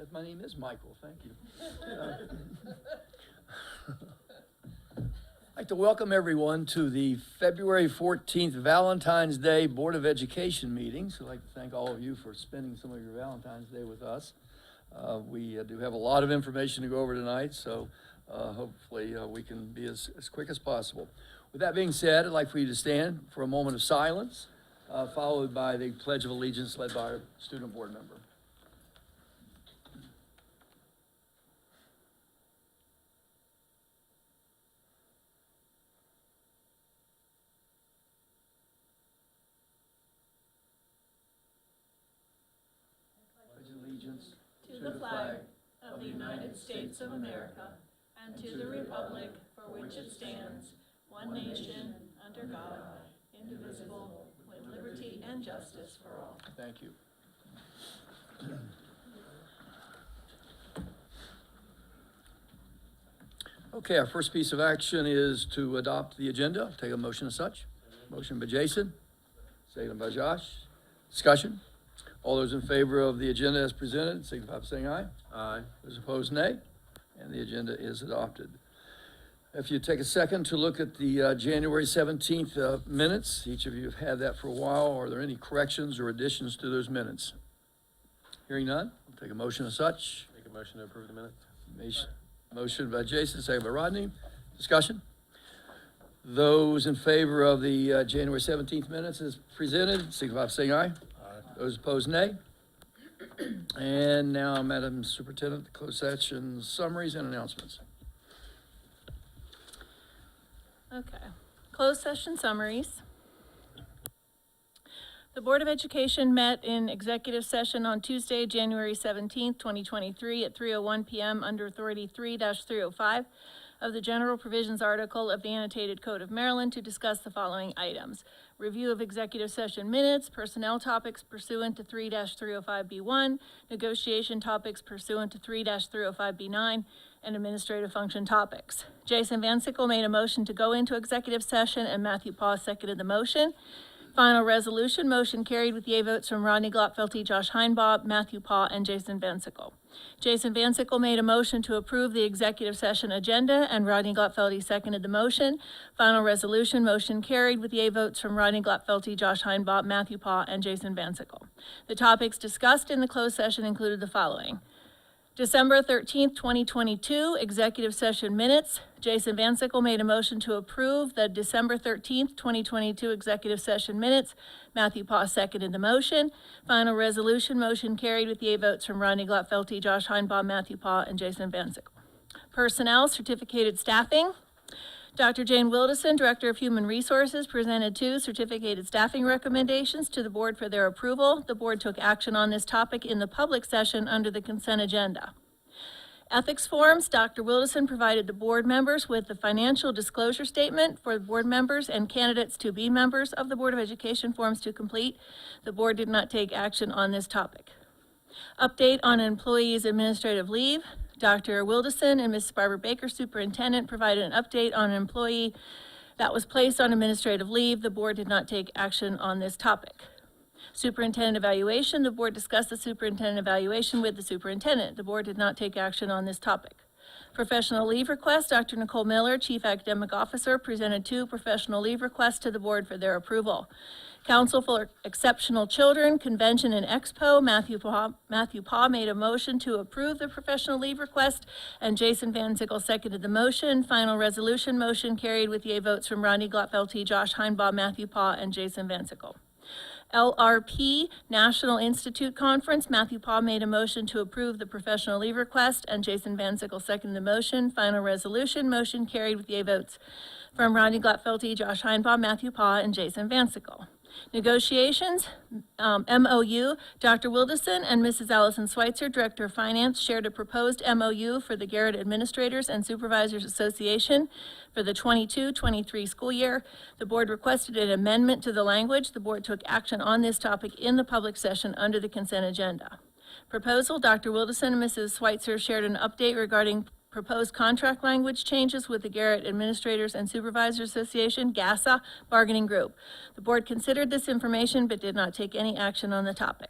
Yes, my name is Michael, thank you. I'd like to welcome everyone to the February 14th Valentine's Day Board of Education meeting. So I'd like to thank all of you for spending some of your Valentine's Day with us. We do have a lot of information to go over tonight, so hopefully we can be as quick as possible. With that being said, I'd like for you to stand for a moment of silence, followed by the Pledge of Allegiance led by our student board member. Allegiance to the flag of the United States of America and to the republic for which it stands, one nation, under God, indivisible, with liberty and justice for all. Thank you. Okay, our first piece of action is to adopt the agenda. Take a motion as such. Motion by Jason, second by Josh. Discussion. All those in favor of the agenda as presented, signify by saying aye. Aye. Those opposed, nay. And the agenda is adopted. If you take a second to look at the January 17th minutes, each of you have had that for a while. Are there any corrections or additions to those minutes? Hearing none, I'll take a motion as such. Make a motion to approve the minutes. Motion by Jason, second by Rodney. Discussion. Those in favor of the January 17th minutes as presented, signify by saying aye. Those opposed, nay. And now, Madam Superintendent, the closed session summaries and announcements. Okay, closed session summaries. The Board of Education met in executive session on Tuesday, January 17th, 2023 at 3:01 p.m. under Authority 3-305 of the General Provisions Article of the Annotated Code of Maryland to discuss the following items. Review of executive session minutes, personnel topics pursuant to 3-305B1, negotiation topics pursuant to 3-305B9, and administrative function topics. Jason Van Sickle made a motion to go into executive session, and Matthew Paw seconded the motion. Final resolution, motion carried with yea votes from Rodney Glotfelty, Josh Heinbaugh, Matthew Paw, and Jason Van Sickle. Jason Van Sickle made a motion to approve the executive session agenda, and Rodney Glotfelty seconded the motion. Final resolution, motion carried with yea votes from Rodney Glotfelty, Josh Heinbaugh, Matthew Paw, and Jason Van Sickle. The topics discussed in the closed session included the following. December 13th, 2022, executive session minutes. Jason Van Sickle made a motion to approve the December 13th, 2022 executive session minutes. Matthew Paw seconded the motion. Final resolution, motion carried with yea votes from Rodney Glotfelty, Josh Heinbaugh, Matthew Paw, and Jason Van Sickle. Personnel, certificated staffing. Dr. Jane Wilderson, Director of Human Resources, presented two certificated staffing recommendations to the board for their approval. The board took action on this topic in the public session under the consent agenda. Ethics forms, Dr. Wilderson provided the board members with the financial disclosure statement for board members and candidates to be members of the Board of Education forms to complete. The board did not take action on this topic. Update on employees' administrative leave. Dr. Wilderson and Ms. Barbara Baker, Superintendent, provided an update on an employee that was placed on administrative leave. The board did not take action on this topic. Superintendent evaluation, the board discussed the superintendent evaluation with the superintendent. The board did not take action on this topic. Professional leave request, Dr. Nicole Miller, Chief Academic Officer, presented two professional leave requests to the board for their approval. Council for Exceptional Children, Convention and Expo, Matthew Paw made a motion to approve the professional leave request, and Jason Van Sickle seconded the motion. Final resolution, motion carried with yea votes from Rodney Glotfelty, Josh Heinbaugh, Matthew Paw, and Jason Van Sickle. LRP, National Institute Conference, Matthew Paw made a motion to approve the professional leave request, and Jason Van Sickle seconded the motion. Final resolution, motion carried with yea votes from Rodney Glotfelty, Josh Heinbaugh, Matthew Paw, and Jason Van Sickle. Negotiations, MOU, Dr. Wilderson and Mrs. Allison Schweitzer, Director of Finance, shared a proposed MOU for the Garrett Administrators and Supervisors Association for the 22-23 school year. The board requested an amendment to the language. The board took action on this topic in the public session under the consent agenda. Proposal, Dr. Wilderson and Mrs. Schweitzer shared an update regarding proposed contract language changes with the Garrett Administrators and Supervisors Association, GASA, bargaining group. The board considered this information but did not take any action on the topic.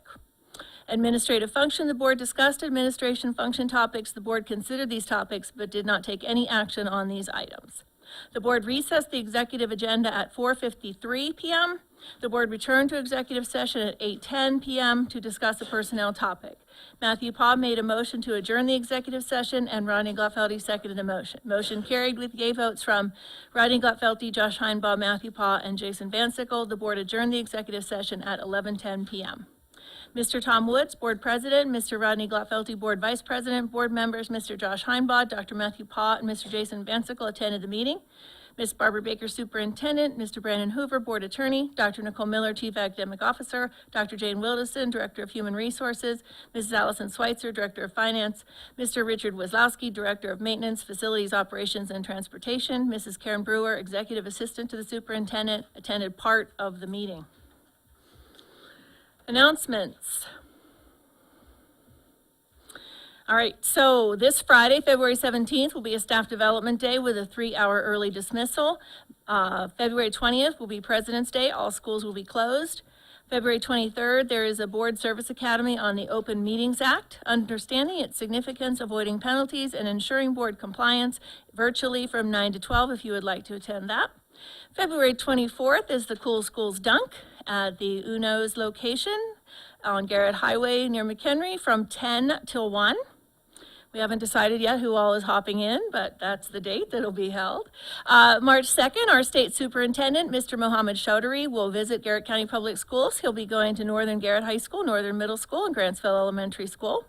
Administrative function, the board discussed administration function topics. The board considered these topics but did not take any action on these items. The board recessed the executive agenda at 4:53 p.m. The board returned to executive session at 8:10 p.m. to discuss a personnel topic. Matthew Paugh made a motion to adjourn the executive session, and Rodney Glatfelty seconded the motion. Motion carried with yea votes from Rodney Glatfelty, Josh Heinbaugh, Matthew Paugh, and Jason Van Sickle. The board adjourned the executive session at 11:10 p.m. Mr. Tom Woods, Board President, Mr. Rodney Glatfelty, Board Vice President, Board members, Mr. Josh Heinbaugh, Dr. Matthew Paugh, and Mr. Jason Van Sickle attended the meeting. Ms. Barbara Baker, Superintendent, Mr. Brandon Hoover, Board Attorney, Dr. Nicole Miller, Chief Academic Officer, Dr. Jane Wilderson, Director of Human Resources, Mrs. Allison Schweitzer, Director of Finance, Mr. Richard Wazlowski, Director of Maintenance, Facilities, Operations, and Transportation, Mrs. Karen Brewer, Executive Assistant to the Superintendent, attended part of the meeting. Announcements. All right, so this Friday, February 17th, will be a staff development day with a 3-hour early dismissal. February 20th will be President's Day. All schools will be closed. February 23rd, there is a Board Service Academy on the Open Meetings Act, understanding its significance, avoiding penalties, and ensuring board compliance virtually from 9 to 12 if you would like to attend that. February 24th is the Cool Schools Dunk at the Uno's location on Garrett Highway near McHenry from 10 till 1. We haven't decided yet who all is hopping in, but that's the date that it'll be held. March 2nd, our state superintendent, Mr. Mohammed Chaudhry, will visit Garrett County Public Schools. He'll be going to Northern Garrett High School, Northern Middle School, and Grantsville Elementary School.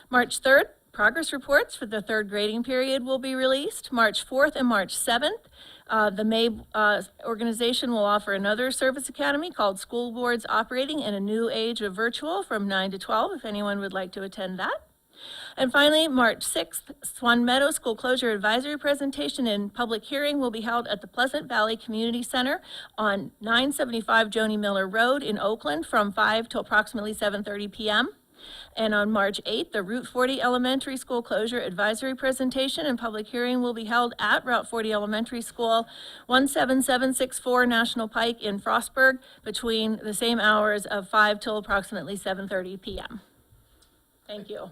March 3rd, progress reports for the 3rd grading period will be released. March 4th and March 7th, the May organization will offer another service academy called School Boards Operating in a New Age of Virtual from 9 to 12, if anyone would like to attend that. And finally, March 6th, Swan Meadow School Closure Advisory Presentation and Public Hearing will be held at the Pleasant Valley Community Center on 975 Joni Miller Road in Oakland from 5 to approximately 7:30 p.m. And on March 8th, the Route 40 Elementary School Closure Advisory Presentation and Public Hearing will be held at Route 40 Elementary School, 17764 National Pike in Frostburg, between the same hours of 5 till approximately 7:30 p.m. Thank you.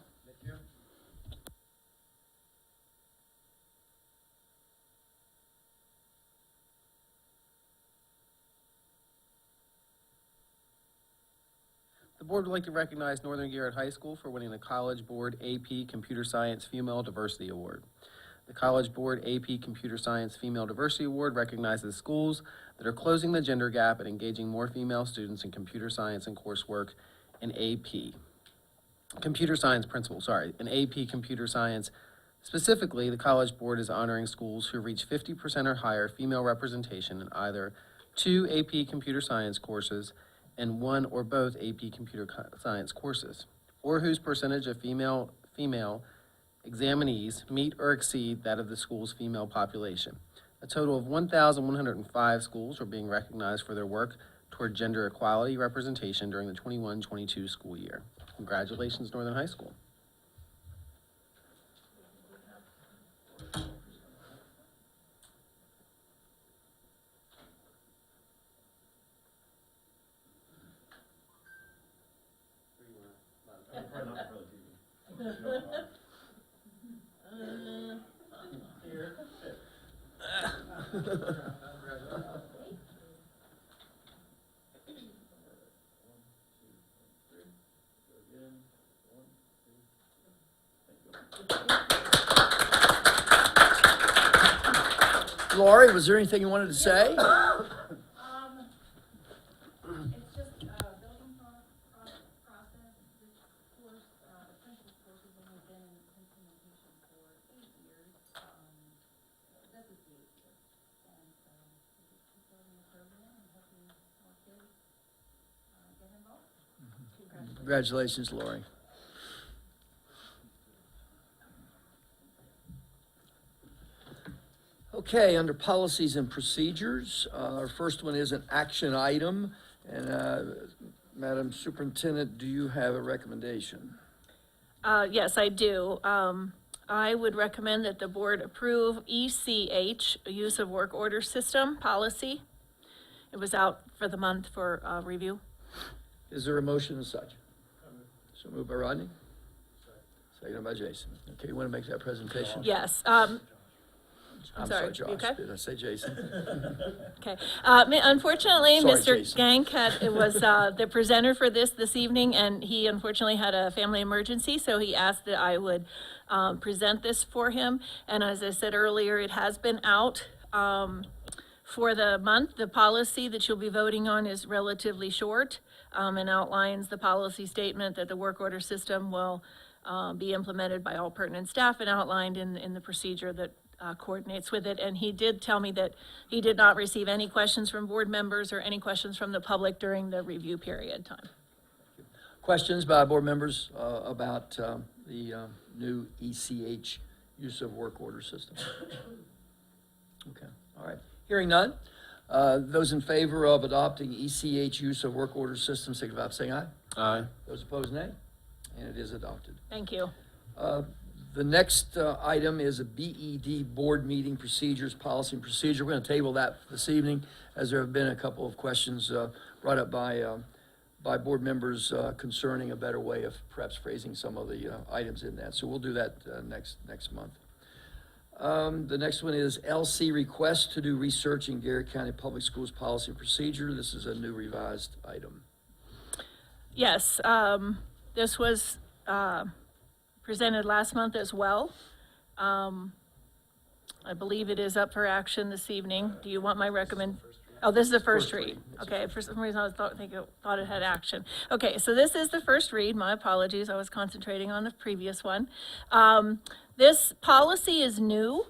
The board would like to recognize Northern Garrett High School for winning the College Board AP Computer Science Female Diversity Award. The College Board AP Computer Science Female Diversity Award recognizes schools that are closing the gender gap and engaging more female students in computer science and coursework in AP. Computer Science principles, in AP Computer Science. Specifically, the College Board is honoring schools who reach 50% or higher female representation in either 2 AP Computer Science courses and 1 or both AP Computer Science courses, or whose percentage of female examinees meet or exceed that of the school's female population. A total of 1,105 schools are being recognized for their work toward gender equality representation during the 21-22 school year. Congratulations, Northern High School. Lori, was there anything you wanted to say? It's just building process. This course, apprenticeship courses have been in implementation for 8 years. This is the 8th year. And so we just keep building the program and hoping more kids get involved. Congratulations, Lori. Okay, under policies and procedures, our first one is an action item. And Madam Superintendent, do you have a recommendation? Yes, I do. I would recommend that the board approve ECH, Use of Work Order System policy. It was out for the month for review. Is there a motion as such? So moved by Rodney. Seconded by Jason. Okay, you want to make that presentation? Yes, I'm sorry, Josh. you okay? Did I say Jason? okay. Unfortunately, Sorry, Mr. Jason. Gank was the presenter for this evening, and he unfortunately had a family emergency, so he asked that I would present this for him. And as I said earlier, it has been out for the month. The policy that you'll be voting on is relatively short and outlines the policy statement that the work order system will be implemented by all pertinent staff and outlined in the procedure that coordinates with it. And he did tell me that he did not receive any questions from board members or any questions from the public during the review period time. Questions by board members about the new ECH use of work order system? Okay, all right. Hearing none. Those in favor of adopting ECH use of work order system, signify by saying aye. Aye. Those opposed, nay. And it is adopted. Thank you. The next item is a BED board meeting procedures, policy and procedure. We're going to table that this evening, as there have been a couple of questions brought up by board members concerning a better way of perhaps phrasing some of the items in that. So we'll do that next month. The next one is LC request to do research in Garrett County Public Schools policy and procedure. This is a new revised item. Yes, this was presented last month as well. I believe it is up for action this evening. Do you want my Oh, this is the first read. Okay, for some reason I thought it had action. Okay, so this is the first read. My apologies, I was concentrating on the previous one. This policy is new.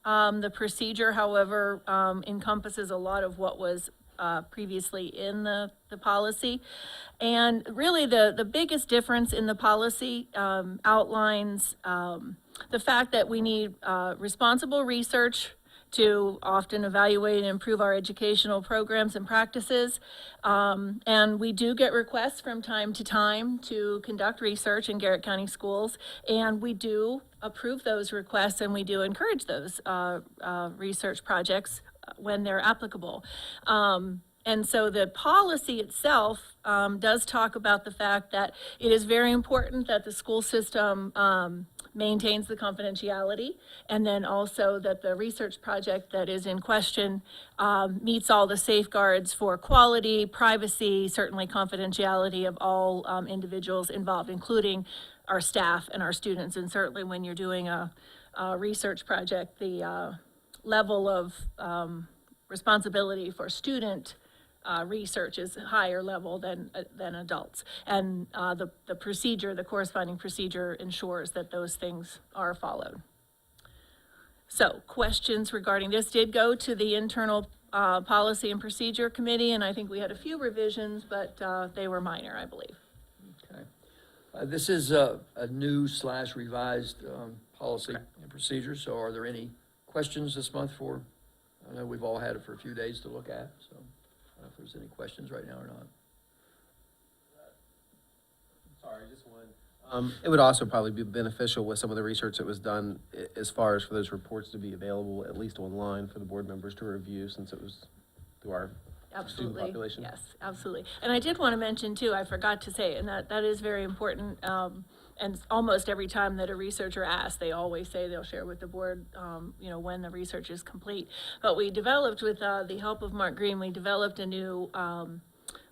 The procedure, however, encompasses a lot of what was previously in the policy. And really the biggest difference in the policy outlines the fact that we need responsible research to often evaluate and improve our educational programs and practices. And we do get requests from time to time to conduct research in Garrett County schools, and we do approve those requests, and we do encourage those research projects when they're applicable. And so the policy itself does talk about the fact that it is very important that the school system maintains the confidentiality, and then also that the research project that is in question meets all the safeguards for quality, privacy, certainly confidentiality of all individuals involved, including our staff and our students. And certainly when you're doing a research project, the level of responsibility for student research is higher level than adults. And the procedure, the corresponding procedure ensures that those things are followed. So questions regarding this did go to the internal policy and procedure committee, and I think we had a few revisions, but they were minor, I believe. Okay. This is a new / revised policy and procedure. So are there any questions this month I know we've all had it for a few days to look at, so I don't know if there's any questions right now or not. Sorry, just one. It would also probably be beneficial with some of the research that was done as far as for those reports to be available, at least online, for the board members to review, since it was through our student population. Yes, absolutely. And I did want to mention too, I forgot to say, and that is very important. And almost every time that a researcher asks, they always say they'll share with the board, when the research is complete. But we developed, with the help of Mark Green, we developed a new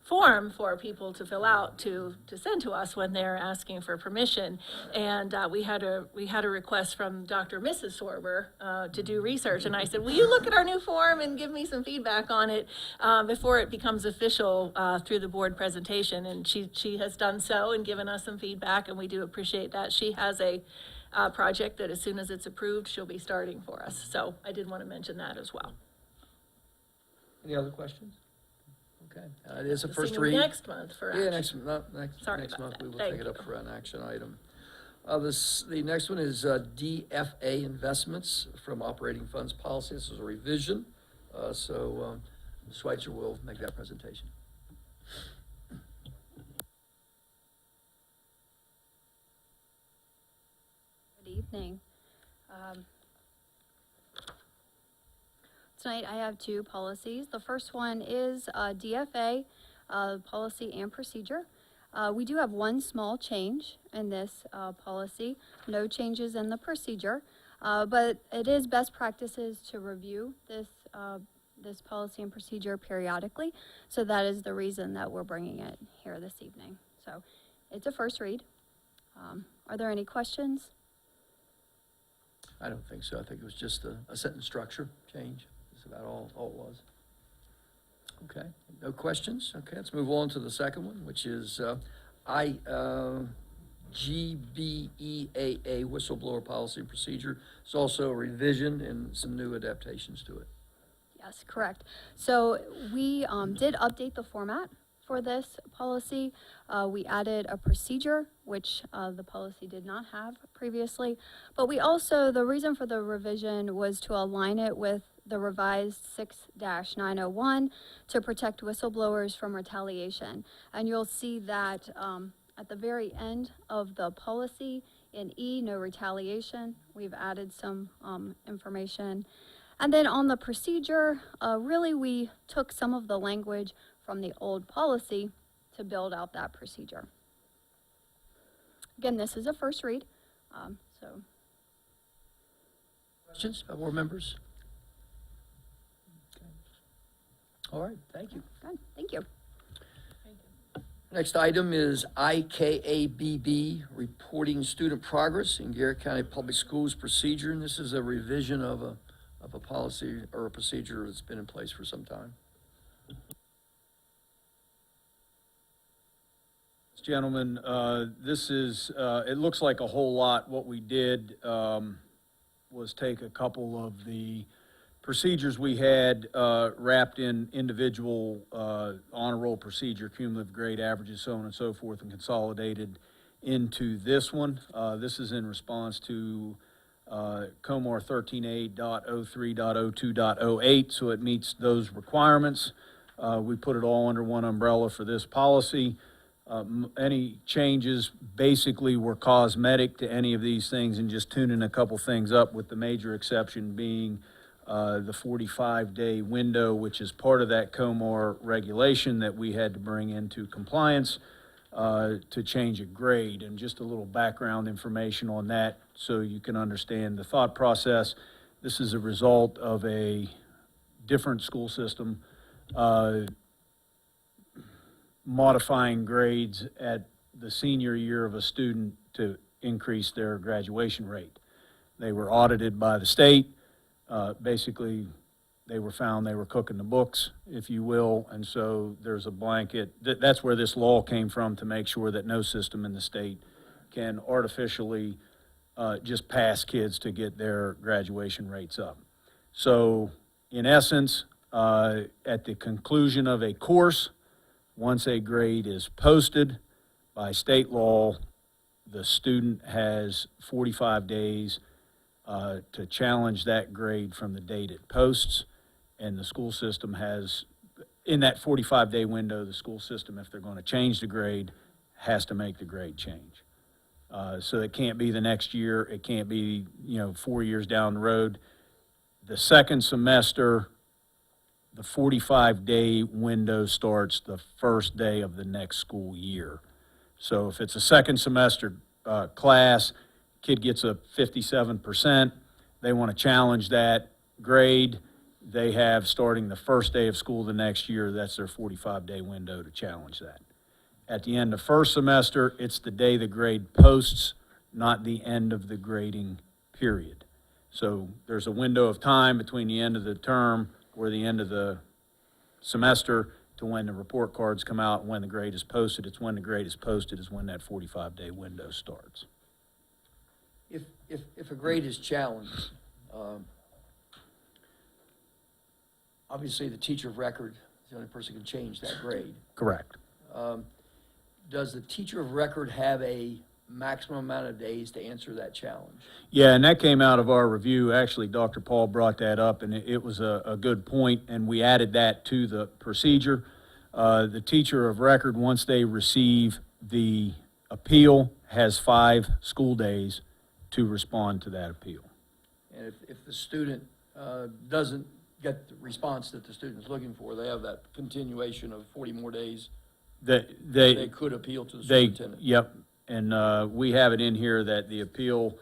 form for people to fill out to send to us when they're asking for permission. And we had a request from Dr. Mrs. Sorber to do research, and I said, will you look at our new form and give me some feedback on it before it becomes official through the board presentation? And she has done so and given us some feedback, and we do appreciate that. She has a project that as soon as it's approved, she'll be starting for us. So I did want to mention that as well. Any other questions? Okay, it is a See first you read. next month for action. Yeah, next month that. we will Thank take it up you. for an action item. The next one is DFA investments from operating funds policy. This is a revision, so Ms. Schweitzer will make that presentation. Good evening. Tonight I have two policies. The first one is DFA, policy and procedure. We do have one small change in this policy, no changes in the procedure, but it is best practices to review this policy and procedure periodically. So that is the reason that we're bringing it here this evening. So it's a first read. Are there any questions? I don't think so. I think it was just a sentence structure change. That's about all it was. Okay, no questions? Okay, let's move on to the second one, which is GBEAA, whistleblower policy and procedure. It's also a revision and some new adaptations to it. Yes, correct. So we did update the format for this policy. We added a procedure, which the policy did not have previously. But we also, the reason for the revision was to align it with the revised 6-901 to protect whistleblowers from retaliation. And you'll see that at the very end of the policy in E, no retaliation, we've added some information. And then on the procedure, really we took some of the language from the old policy to build out that procedure. Again, this is a first read, so. Questions by board members? Okay. All right, thank you. Good, thank you. Next item is IKABB, reporting student progress in Garrett County Public Schools procedure. And this is a revision of a policy or a procedure that's been in place for some time. Gentlemen, this is, it looks like a whole lot. What we did was take a couple of the procedures we had wrapped in individual honor roll procedure, cumulative grade averages, so on and so forth, and consolidated into this one. This is in response to COMAR 13A.03.02.08, so it meets those requirements. We put it all under one umbrella for this policy. Any changes basically were cosmetic to any of these things and just tuning a couple things up, with the major exception being the 45-day window, which is part of that COMAR regulation that we had to bring into compliance to change a grade. And just a little background information on that so you can understand the thought process. This is a result of a different school system modifying grades at the senior year of a student to increase their graduation rate. They were audited by the state. Basically, they were found they were cooking the books, if you will, and so there's a blanket. That's where this law came from, to make sure that no system in the state can artificially just pass kids to get their graduation rates up. So, in essence, at the conclusion of a course, once a grade is posted by state law, the student has 45 days to challenge that grade from the date it posts, and the school system has, in that 45-day window, the school system, if they're going to change the grade, has to make the grade change. So it can't be the next year, it can't be 4 years down the road. The second semester, the 45-day window starts the first day of the next school year. So if it's a second semester class, kid gets a 57%, they want to challenge that grade, they have, starting the first day of school the next year, that's their 45-day window to challenge that. At the end of first semester, it's the day the grade posts, not the end of the grading period. So there's a window of time between the end of the term or the end of the semester to when the report cards come out and when the grade is posted. It's when the grade is posted is when that 45-day window starts. If a grade is challenged, obviously the teacher of record is the only person who can change that grade. Correct. Does the teacher of record have a maximum amount of days to answer that challenge? Yeah, and that came out of our review. Actually, Dr. Paul brought that up, and it was a good point, and we added that to the procedure. The teacher of record, once they receive the appeal, has 5 school days to respond to that appeal. And if the student doesn't get the response that the student's looking for, they have that continuation of 40 more days They could appeal to the superintendent. Yep, and we have it in here that the appeal,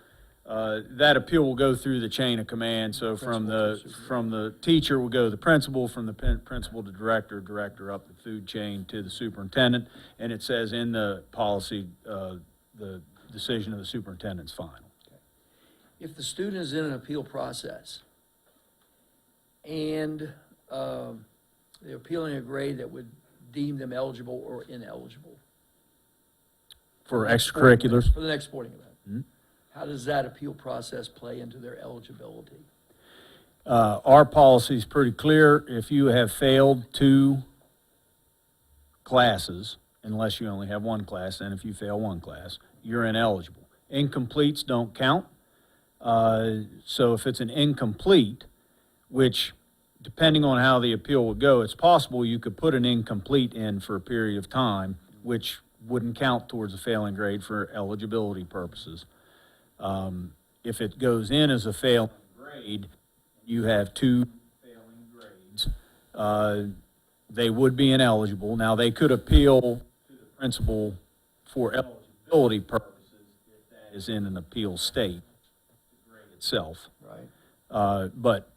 that appeal will go through the chain of command, so from the teacher will go to the principal, from the principal to director, director up the food chain to the superintendent, and it says in the policy, the decision of the superintendent's final. If the student is in an appeal process and they're appealing a grade that would deem them eligible or ineligible. For the next sporting extracurriculars? event- For the next sporting event. Mhm. How does that appeal process play into their eligibility? Our policy is pretty clear. If you have failed 2 classes, unless you only have 1 class, and if you fail 1 class, you're ineligible. Incompletes don't count. So if it's an incomplete, which depending on how the appeal would go, it's possible you could put an incomplete in for a period of time, which wouldn't count towards a failing grade for eligibility purposes. If it goes in as a failing grade, you have 2 failing grades, they would be ineligible. Now, they could appeal to the principal for eligibility purposes if that is in an appeal state, the grade itself. Right. But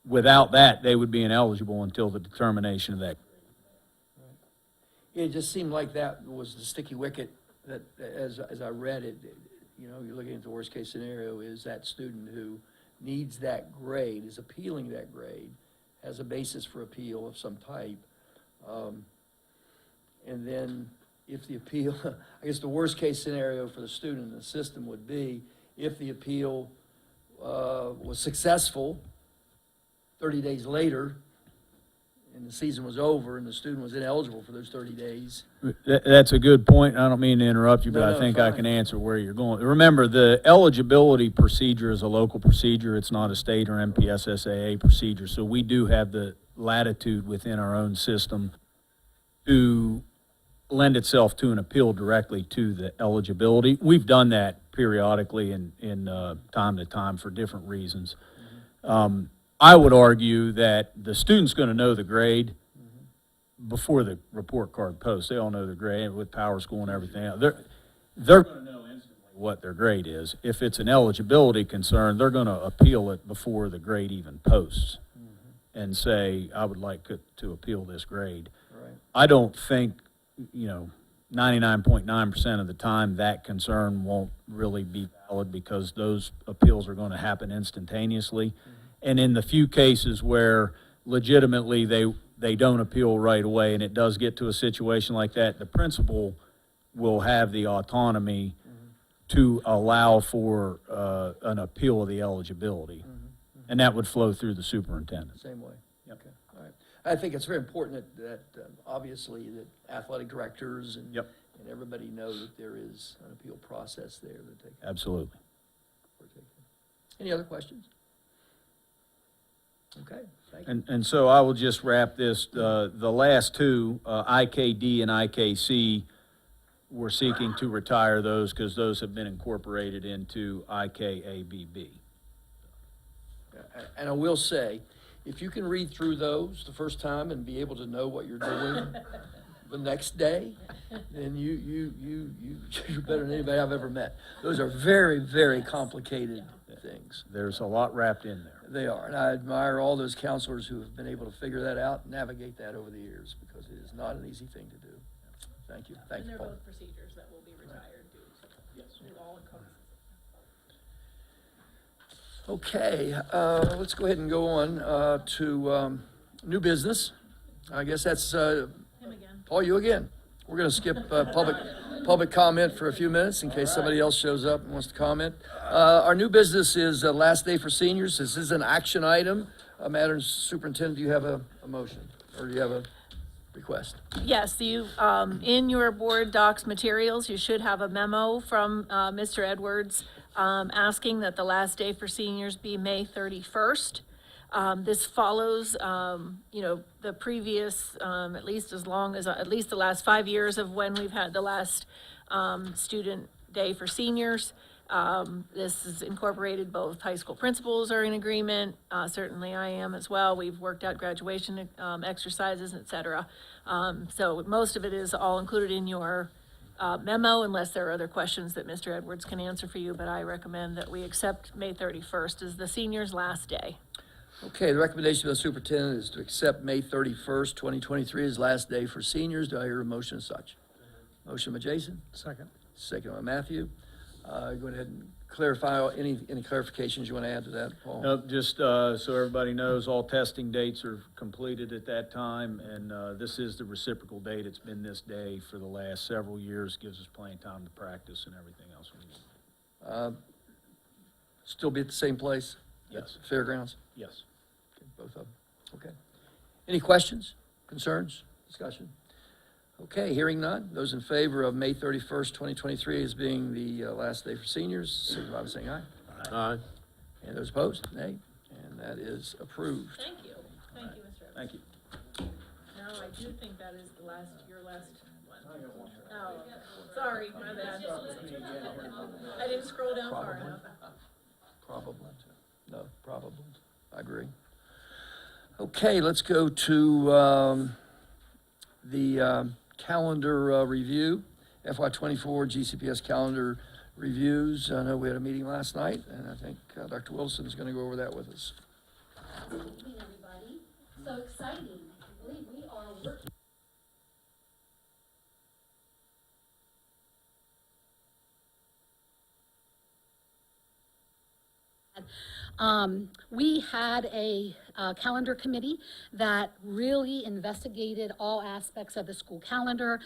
without that, they would be ineligible until the determination of that. It just seemed like that was the sticky wicket that, as I read it, you know, you're looking at the worst case scenario is that student who needs that grade, is appealing that grade, has a basis for appeal of some type. And then if the appeal, I guess the worst case scenario for the student in the system would be if the appeal was successful 30 days later, and the season was over, and the student was ineligible for those 30 days. That's a good point. I don't mean to interrupt you, but No, I think I fine. can answer where you're going. Remember, the eligibility procedure is a local procedure. It's not a state or MPSSAA procedure. So we do have the latitude within our own system to lend itself to an appeal directly to the eligibility. We've done that periodically in time to time for different reasons. I would argue that the student's going to know the grade before the report card posts. They all know the grade with power school and everything else. They're going to know instantly what their grade is. If it's an eligibility concern, they're going to appeal it before the grade even posts and say, I would like to appeal this grade. Right. I don't think, 99.9% of the time that concern won't really be valid because those appeals are going to happen instantaneously. And in the few cases where legitimately they don't appeal right away and it does get to a situation like that, the principal will have the autonomy to allow for an appeal of the eligibility. And that would flow through the superintendent. Same way? Yep. Okay, all right. I think it's very important that obviously that athletic directors and Yep. and everybody know that there is an appeal process there that they can Absolutely. partake in. Any other questions? Okay, thank you. And so I will just wrap this, the last 2, IKD and IKC, we're seeking to retire those because those have been incorporated into IKABB. And I will say, if you can read through those the first time and be able to know what you're doing the next day, then you're better than anybody I've ever met. Those are very, very complicated things. There's a lot wrapped in there. They are, and I admire all those counselors who have been able to figure that out, and navigate that over the years, because it is not an easy thing to do. Thank you, thank And you, they're Paul. both procedures that will be retired too. Yes. It all encompasses. Okay, let's go ahead and go on to new business. I guess that's, Him again. Paul, you again. We're gonna skip public comment for a few minutes in case somebody else shows up and wants to comment. Our new business is last day for seniors. This is an action item. Madam Superintendent, do you have a motion, or do you have a request? Yes, you, in your board docs materials, you should have a memo from Mr. Edwards asking that the last day for seniors be May 31st. This follows, the previous, at least the last 5 years of when we've had the last student day for seniors. This is incorporated, both high school principals are in agreement, certainly I am as well. We've worked out graduation exercises, et cetera. So most of it is all included in your memo, unless there are other questions that Mr. Edwards can answer for you, but I recommend that we accept May 31st as the seniors' last day. Okay, the recommendation of the superintendent is to accept May 31st, 2023 as last day for seniors. Do I hear a motion as such? Motion by Jason? Second. Second by Matthew. Go ahead and clarify, any clarifications you want to add to that, Paul? Nope, just so everybody knows, all testing dates are completed at that time, and this is the reciprocal date. It's been this day for the last several years, gives us plenty of time to practice and everything else we need. Still be at the same place? Yes. Fairgrounds? Yes. Okay, both of them, okay. Any questions, concerns, discussion? Okay, hearing none. Those in favor of May 31st, 2023 as being the last day for seniors, signify by saying aye. Aye. And those opposed, nay. And that is approved. Thank you, Mr. Edwards. Thank you. No, I do think that is your last one. Oh, sorry, my bad. I didn't scroll down far Probably. enough. Probably. No, probably. I agree. Okay, let's go to the calendar review, FY24 GCPS calendar reviews. I know we had a meeting last night, and I think Dr. Wilson is going to go over that with us. Good evening, everybody. So exciting. I believe we are working. We had a calendar committee that really investigated all aspects of the school calendar.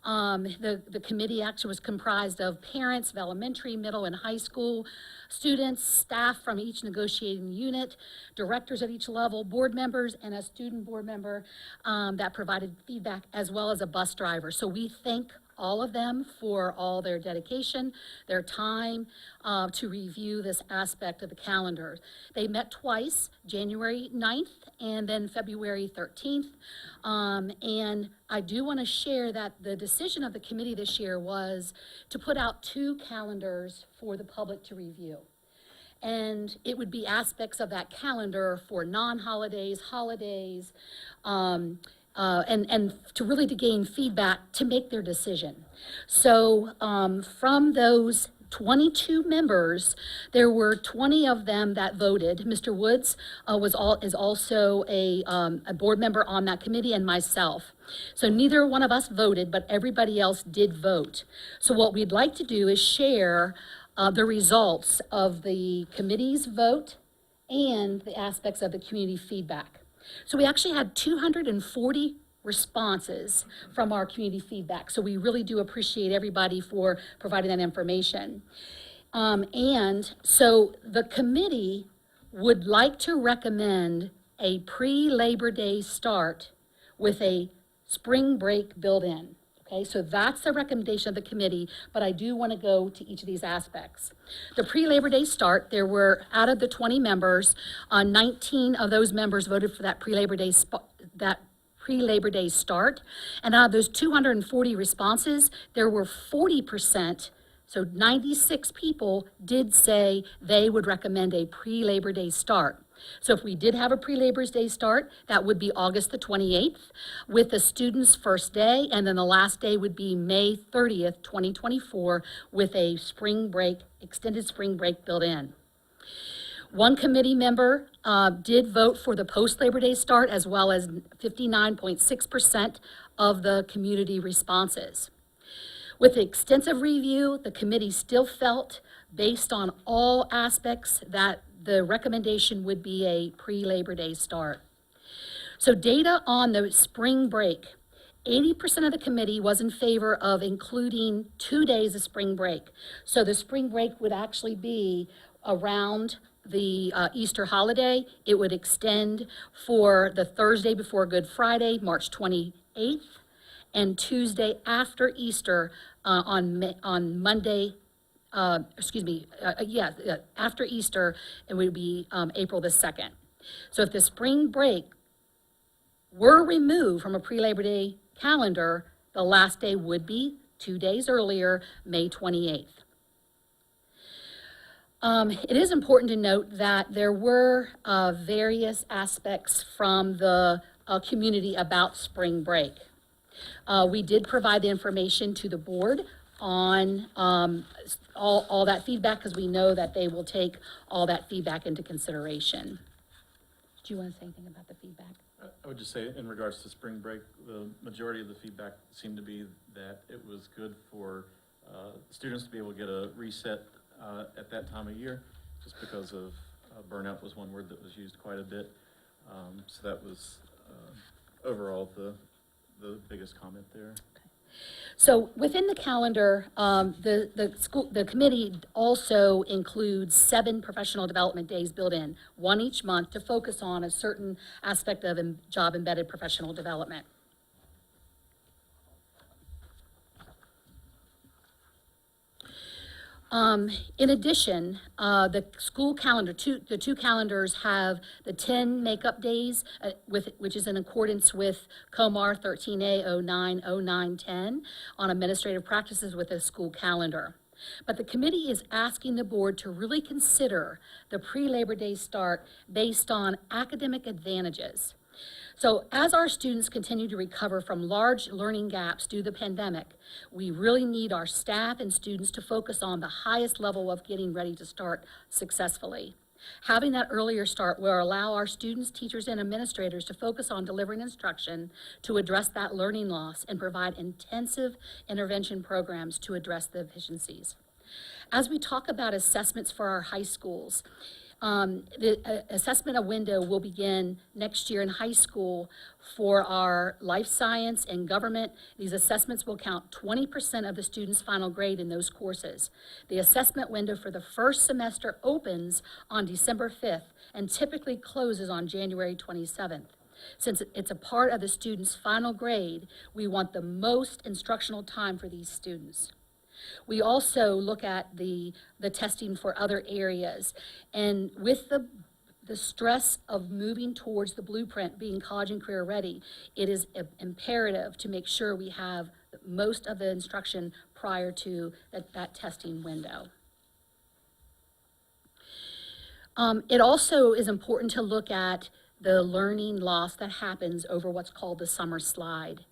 The committee actually was comprised of parents of elementary, middle, and high school students, staff from each negotiating unit, directors at each level, board members, and a student board member that provided feedback, as well as a bus driver. So we thank all of them for all their dedication, their time to review this aspect of the calendar. They met twice, January 9th and then February 13th. And I do want to share that the decision of the committee this year was to put out 2 calendars for the public to review. And it would be aspects of that calendar for non-holidays, holidays, and to really to gain feedback to make their decision. So from those 22 members, there were 20 of them that voted. Mr. Woods is also a board member on that committee, and myself. So neither one of us voted, but everybody else did vote. So what we'd like to do is share the results of the committee's vote and the aspects of the community feedback. So we actually had 240 responses from our community feedback. So we really do appreciate everybody for providing that information. And so the committee would like to recommend a pre-Labor Day start with a spring break built in. Okay, so that's the recommendation of the committee, but I do want to go to each of these aspects. The pre-Labor Day start, there were, out of the 20 members, 19 of those members voted for that pre-Labor Day start. And out of those 240 responses, there were 40%, so 96 people did say they would recommend a pre-Labor Day start. So if we did have a pre-Labor Day start, that would be August the 28th with the students' first day, and then the last day would be May 30th, 2024 with a spring break, extended spring break built in. One committee member did vote for the post-Labor Day start, as well as 59.6% of the community responses. With the extensive review, the committee still felt, based on all aspects, that the recommendation would be a pre-Labor Day start. So data on the spring break, 80% of the committee was in favor of including 2 days of spring break. So the spring break would actually be around the Easter holiday. It would extend for the Thursday before Good Friday, March 28th, and Tuesday after Easter on Monday, after Easter, it would be April the 2nd. So if the spring break were removed from a pre-Labor Day calendar, the last day would be 2 days earlier, May 28th. It is important to note that there were various aspects from the community about spring break. We did provide the information to the board on all that feedback, because we know that they will take all that feedback into consideration. Do you want to say anything about the feedback? I would just say, in regards to spring break, the majority of the feedback seemed to be that it was good for students to be able to get a reset at that time of year, just because of burnout was one word that was used quite a bit. So that was overall the biggest comment there. So within the calendar, the committee also includes 7 professional development days built in, one each month, to focus on a certain aspect of job-embedded professional development. In addition, the school calendar, the two calendars have the 10 makeup days, which is in accordance with COMAR 13A090910 on administrative practices with a school calendar. But the committee is asking the board to really consider the pre-Labor Day start based on academic advantages. So as our students continue to recover from large learning gaps due to the pandemic, we really need our staff and students to focus on the highest level of getting ready to start successfully. Having that earlier start will allow our students, teachers, and administrators to focus on delivering instruction to address that learning loss and provide intensive intervention programs to address the deficiencies. As we talk about assessments for our high schools, the assessment window will begin next year in high school for our life science and government. These assessments will count 20% of the student's final grade in those courses. The assessment window for the first semester opens on December 5th and typically closes on January 27th. Since it's a part of the student's final grade, we want the most instructional time for these students. We also look at the testing for other areas. And with the stress of moving towards the blueprint being college and career ready, it is imperative to make sure we have most of the instruction prior to that testing window. It also is important to look at the learning loss that happens over what's called the summer slide.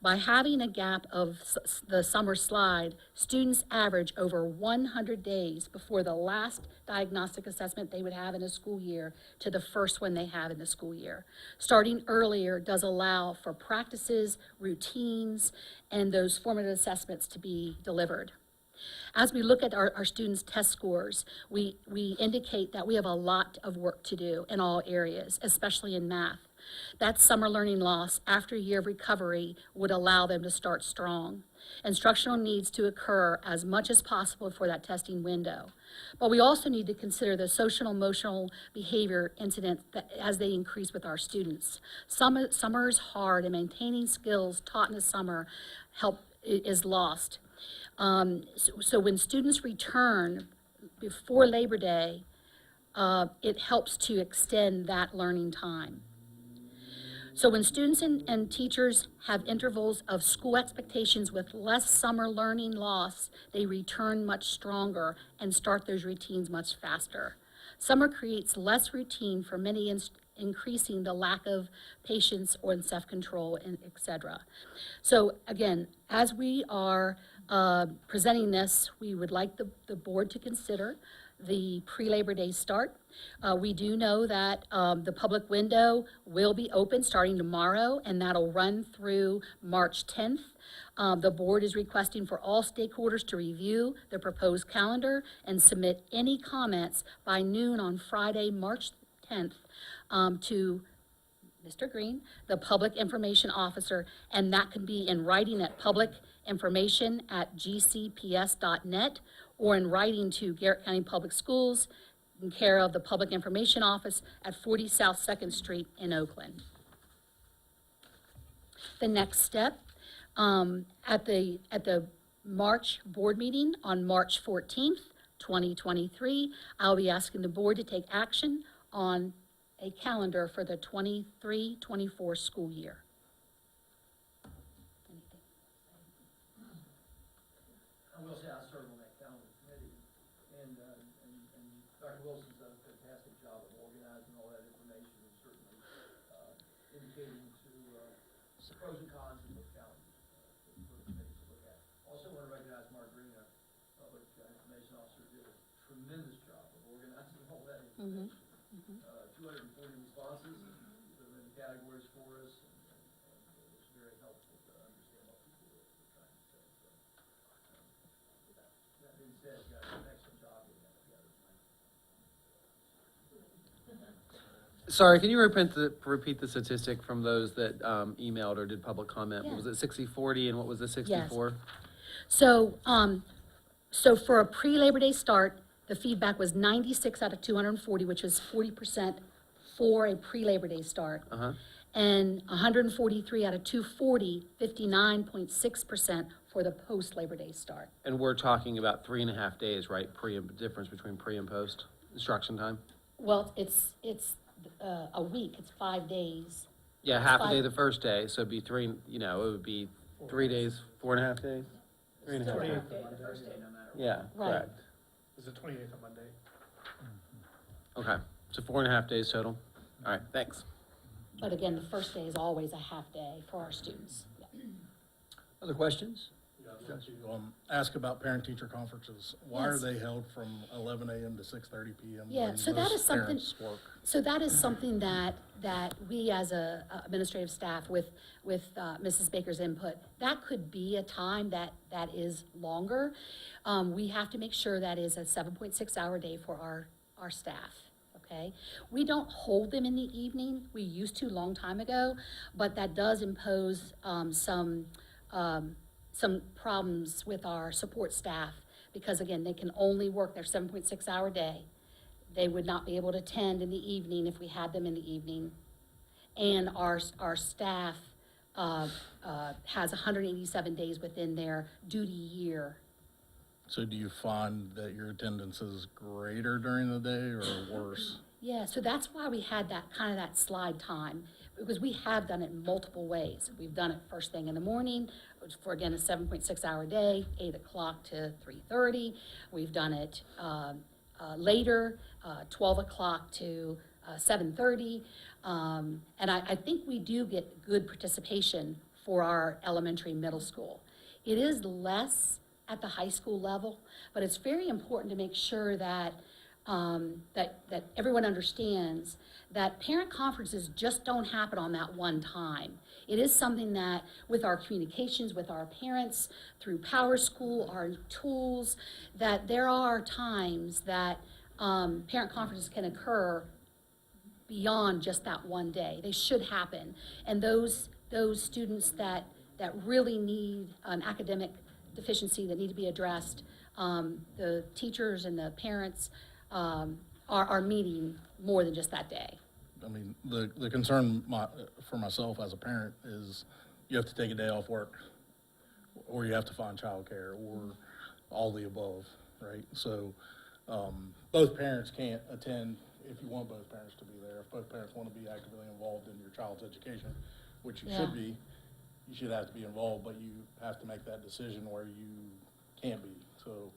By having a gap of the summer slide, students average over 100 days before the last diagnostic assessment they would have in a school year to the first one they have in the school year. Starting earlier does allow for practices, routines, and those formative assessments to be delivered. As we look at our students' test scores, we indicate that we have a lot of work to do in all areas, especially in math. That summer learning loss after a year of recovery would allow them to start strong. Instructional needs to occur as much as possible for that testing window. But we also need to consider the social emotional behavior incidents as they increase with our students. Summer is hard, and maintaining skills taught in the summer is lost. So when students return before Labor Day, it helps to extend that learning time. So when students and teachers have intervals of school expectations with less summer learning loss, they return much stronger and start those routines much faster. Summer creates less routine for many, increasing the lack of patience or self-control, and et cetera. So again, as we are presenting this, we would like the board to consider the pre-Labor Day start. We do know that the public window will be open starting tomorrow, and that'll run through March 10th. The board is requesting for all stakeholders to review the proposed calendar and submit any comments by noon on Friday, March 10th, to Mr. Green, the Public Information Officer, and that can be in writing at publicinformation@gcps.net or in writing to Garrett County Public Schools in care of the Public Information Office at 40 South 2nd Street in Oakland. The next step, at the March board meeting on March 14th, 2023, I'll be asking the board to take action on a calendar for the 23-24 school year. I will say I serve on that calendar committee, and Wilson's done a fantastic job of organizing all that information and certainly indicating to the pros and cons of both challenges for the committee to look at. Also want to recognize Mark Green, our public information officer, did a tremendous job of organizing all that information. 240 responses, put them in categories for us, and it was very helpful to understand what people were trying to say. So, that being said, you guys did an excellent job getting that together. Sorry, can you repeat the statistic from those that emailed or did public comment? Yeah. What was it, 60-40, and what was the 64? So, so for a pre-Labor Day start, the feedback was 96 out of 240, which was 40% for a pre-Labor Day start. Uh-huh. And 143 out of 240, 59.6% for the post-Labor Day start. And we're talking about 3.5 days, right? Difference between pre and post instruction time? Well, it's a week, it's 5 days. Yeah, half a day Five. the first day, so it'd be it would be 3 days, 4.5 days? 3.5 days. Yeah, Right. correct. Is it 28th on Monday? Okay, so 4.5 days total. All right, thanks. But again, the first day is always a half day for our students. Yeah. Other questions? Yeah, I'd like to ask about parent-teacher conferences. Why are Yes. they held from 11 a.m. to 6:30 p.m.? Yeah, when so that most is something- parents work? So that is something that we as a administrative staff with Mrs. Baker's input, that could be a time that is longer. We have to make sure that is a 7.6 hour day for our staff, okay? We don't hold them in the evening. We used to a long time ago, but that does impose some problems with our support staff because again, they can only work their 7.6 hour day. They would not be able to attend in the evening if we had them in the evening. And our staff has 187 days within their duty year. So do you find that your attendance is greater during the day or worse? Yeah, so that's why we had that slide time, because we have done it in multiple ways. We've done it first thing in the morning, which for again, a 7.6 hour day, 8 o'clock to 3:30. We've done it later, 12 o'clock to 7:30. And I think we do get good participation for our elementary, middle school. It is less at the high school level, but it's very important to make sure that that everyone understands that parent conferences just don't happen on that one time. It is something that with our communications with our parents through Power School, our tools, that there are times that parent conferences can occur beyond just that one day. They should happen. And those students that really need an academic deficiency that need to be addressed, the teachers and the parents are meeting more than just that day. I mean, the concern for myself as a parent is you have to take a day off work, or you have to find childcare, or all the above, right? So both parents can't attend if you want both parents to be there. If both parents want to be actively involved in your child's education, which you should be, you should have to be involved, but you have to make that decision where you can't be. So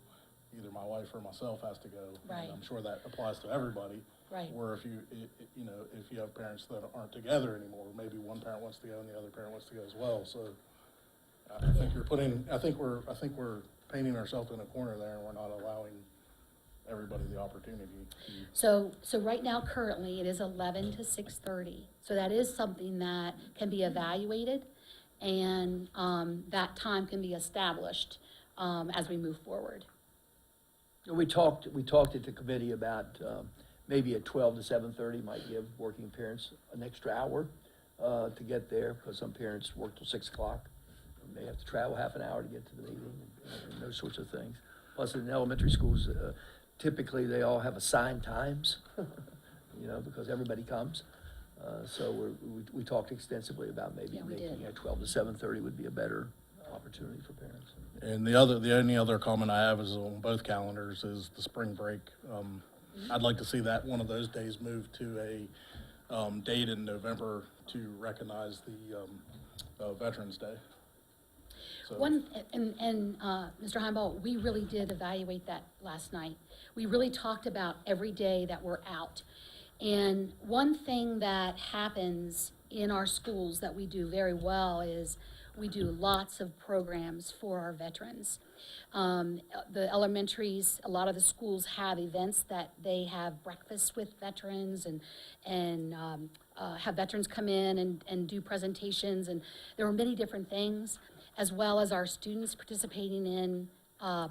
either my wife or myself has to go. Right. And I'm sure that applies to everybody. Right. Or if if you have parents that aren't together anymore, maybe one parent wants to go and the other parent wants to go as well. So I think we're painting ourselves in a corner there, and we're not allowing everybody the opportunity to. So right now, currently, it is 11 to 6:30. So that is something that can be evaluated, and that time can be established as we move forward. We talked at the committee about maybe at 12 to 7:30 might give working parents an extra hour to get there, because some parents work till 6 o'clock. They have to travel half an hour to get to the meeting and those sorts of things. Plus, in elementary schools, typically they all have assigned times, because everybody comes. So we talked extensively about maybe Yeah, we making did. it 12 to 7:30 would be a better opportunity for parents. And the only other comment I have is on both calendars is the spring break. I'd like to see that one of those days move to a date in November to recognize the Veterans Day. So- Mr. Heimbaugh, we really did evaluate that last night. We really talked about every day that we're out. And one thing that happens in our schools that we do very well is we do lots of programs for our veterans. The elementaries, a lot of the schools have events that they have breakfast with veterans and have veterans come in and do presentations. And there are many different things, as well as our students participating in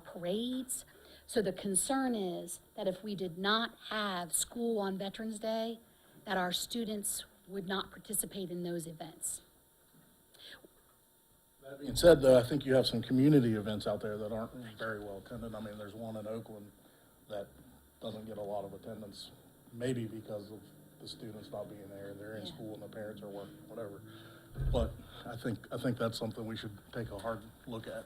parades. So the concern is that if we did not have school on Veterans Day, that our students would not participate in those events. That being said, though, I think you have some community events out there that aren't very well attended. I mean, there's one in Oakland that doesn't get a lot of attendance, maybe because of the students not being there, they're in Yeah. school and the parents are working, whatever. But I think that's something we should take a hard look at.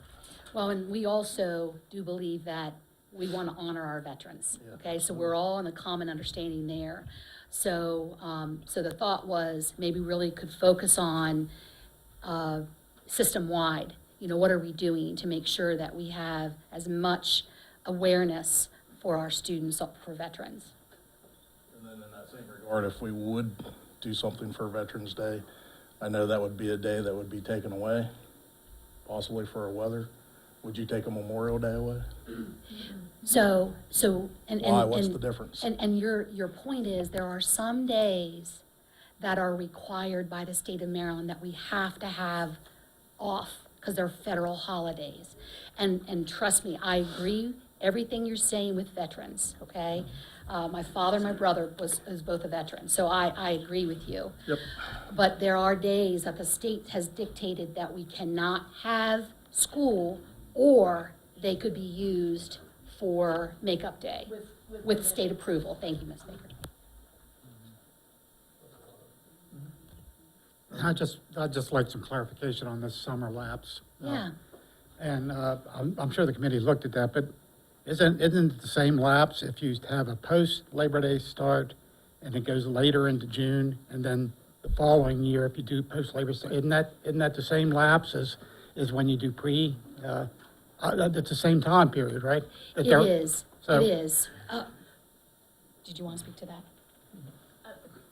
Well, and we also do believe that we want to honor our veterans, okay? So we're all in a common understanding there. So, so the thought was maybe really could focus on system-wide. You know, what are we doing to make sure that we have as much awareness for our students, for veterans? And then in that same regard, if we would do something for Veterans Day, I know that would be a day that would be taken away, possibly for a weather. Would you take a Memorial Day away? So, Why? What's the difference? And your point is, there are some days that are required by the state of Maryland that we have to have off because they're federal holidays. And trust me, I agree everything you're saying with veterans, okay? My father and my brother is both a veteran, so I agree with you. Yep. But there are days that the state has dictated that we cannot have school, or they could be used for makeup day with state approval. Thank you, Ms. Baker. I'd just like some clarification on this summer lapse. Yeah. And I'm sure the committee looked at that, but isn't it the same lapse if you have a post-Labor Day start and it goes later into June, and then the following year, if you do post-Labor, isn't that the same lapse as when you do it's the same time period, right? It is. So- It is. Did you want to speak to that?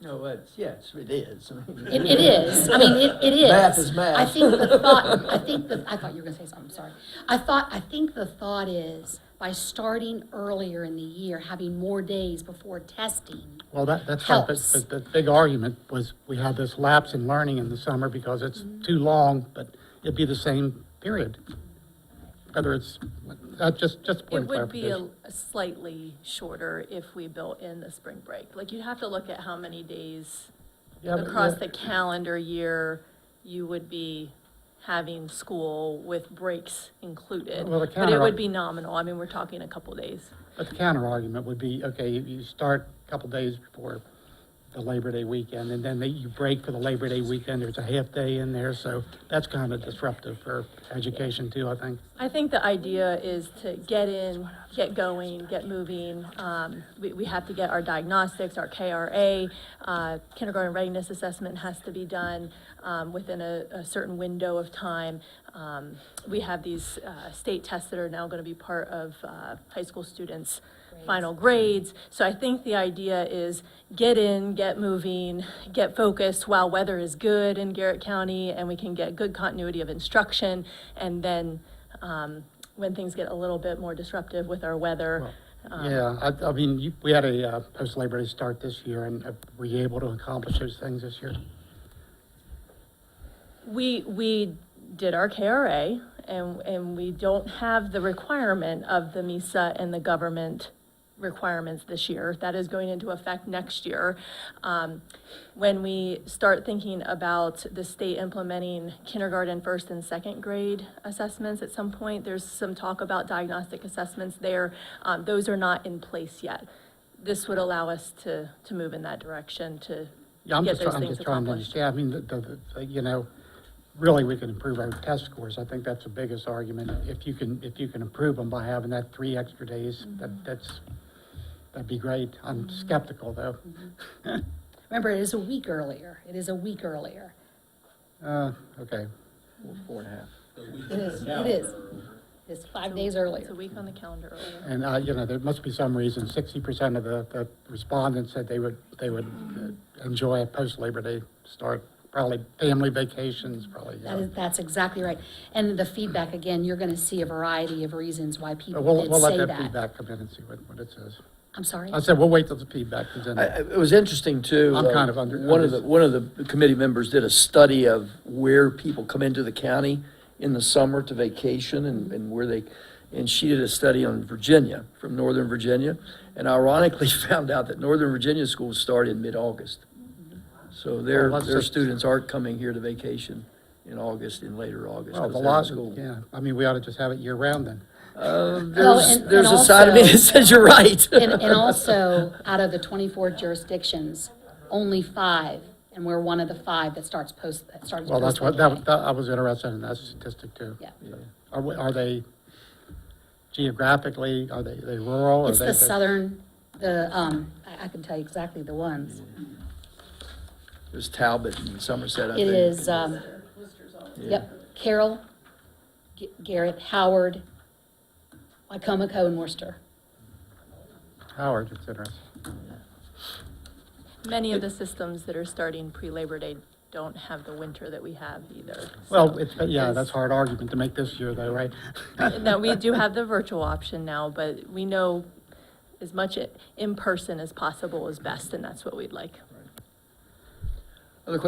No, yes, it is. It is. I mean, it is. Math is math. I thought you were gonna say something, sorry. I think the thought is, by starting earlier in the year, having more days before testing. Well, that's right, Helps. but the big argument was we have this lapse in learning in the summer because it's too long, but it'd be the same period. Whether it's, just a point It of would be clarification. a slightly shorter if we built in the spring break. Like, you'd have to look at how many days Yeah, but- across yeah. the calendar year you would be having school with breaks included. Well, the But it counter- would be nominal. I mean, we're talking a couple days. But the counter argument would be, okay, you start a couple days before the Labor Day weekend, and then you break for the Labor Day weekend, there's a half day in there, so that's kind of disruptive for education too, I think. I think the idea is to get in, get going, get moving. We have to get our diagnostics, our KRA, kindergarten readiness assessment has to be done within a certain window of time. We have these state tests that are now going to be part of high school students' final grades. So I think the idea is get in, get moving, get focused while weather is good in Garrett County and we can get good continuity of instruction. And then when things get a little bit more disruptive with our weather. Yeah, I mean, we had a post-Labor Day start this year, and were you able to accomplish those things this year? We did our KRA and we don't have the requirement of the MISA and the government requirements this year. That is going into effect next year. When we start thinking about the state implementing kindergarten, first and second grade assessments at some point, there's some talk about diagnostic assessments there. Those are not in place yet. This would allow us to move in that direction to Yeah, I'm get just those trying things to accomplished. understand, I mean, you know, really, we can improve our test scores. I think that's the biggest argument. If you can improve them by having that 3 extra days, that'd be great. I'm skeptical, though. Remember, it is a week earlier. It is a week earlier. Okay. 4.5. It is. It's 5 days It's earlier. a week on the calendar earlier. And, you know, there must be some reason, 60% of the respondents said they would enjoy a post-Labor Day start, probably family vacations, probably, yeah. That's exactly right. And the feedback, again, you're gonna see a variety of reasons why But people we'll did let say that that. feedback come in and see what it says. I'm sorry? I said, we'll wait till the feedback comes in. It was interesting too. I'm kind of under- One of the committee members did a study of where people come into the county in the summer to vacation and where they, and she did a study on Virginia, from Northern Virginia, and ironically found out that Northern Virginia schools start in mid-August. So their Well, that's just- students aren't coming here to vacation in August, in later August. Well, 'cause the they're in law, school. yeah, I mean, we ought to just have it year-round then. There's and a side of me also- that says you're right. And also, out of the 24 jurisdictions, only 5, and we're one of the 5 that starts started Well, that's what, post-Labor Day. that, I was interested in that statistic too. Yeah. Are they geographically, are they rural? Are It's they- the southern, I can tell you exactly the ones. There's Talbot and Somerset, I It think. is, yep, Carroll, Garrett, Howard, Wycomico, and Worcester. Howard, it's interesting. Many of the systems that are starting pre-Labor Day don't have the winter that we have either. Well, So it's, yeah, it's- that's a hard argument to make this year though, right? No, we do have the virtual option now, but we know as much in person as possible is best, and that's what we'd like.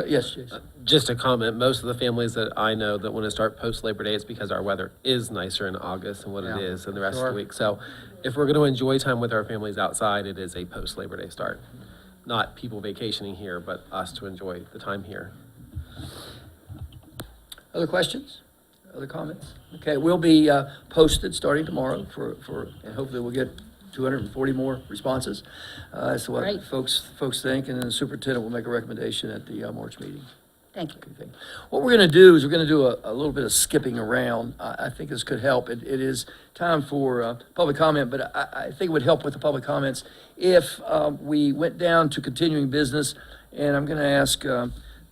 Yes, Jason. Just a comment, most of the families that I know that want to start post-Labor Day, it's because our weather is nicer in August than what it Yeah, is in the rest of sure. the week. So if we're going to enjoy time with our families outside, it is a post-Labor Day start. Not people vacationing here, but us to enjoy the time here. Other questions? Other comments? Okay, we'll be posted starting tomorrow and hopefully we'll get 240 more responses. As to what Great. folks think, and then the superintendent will make a recommendation at the March meeting. Thank you. Okay. What we're going to do is we're going to do a little bit of skipping around. I think this could help. It is time for public comment, but I think it would help with the public comments if we went down to continuing business, and I'm going to ask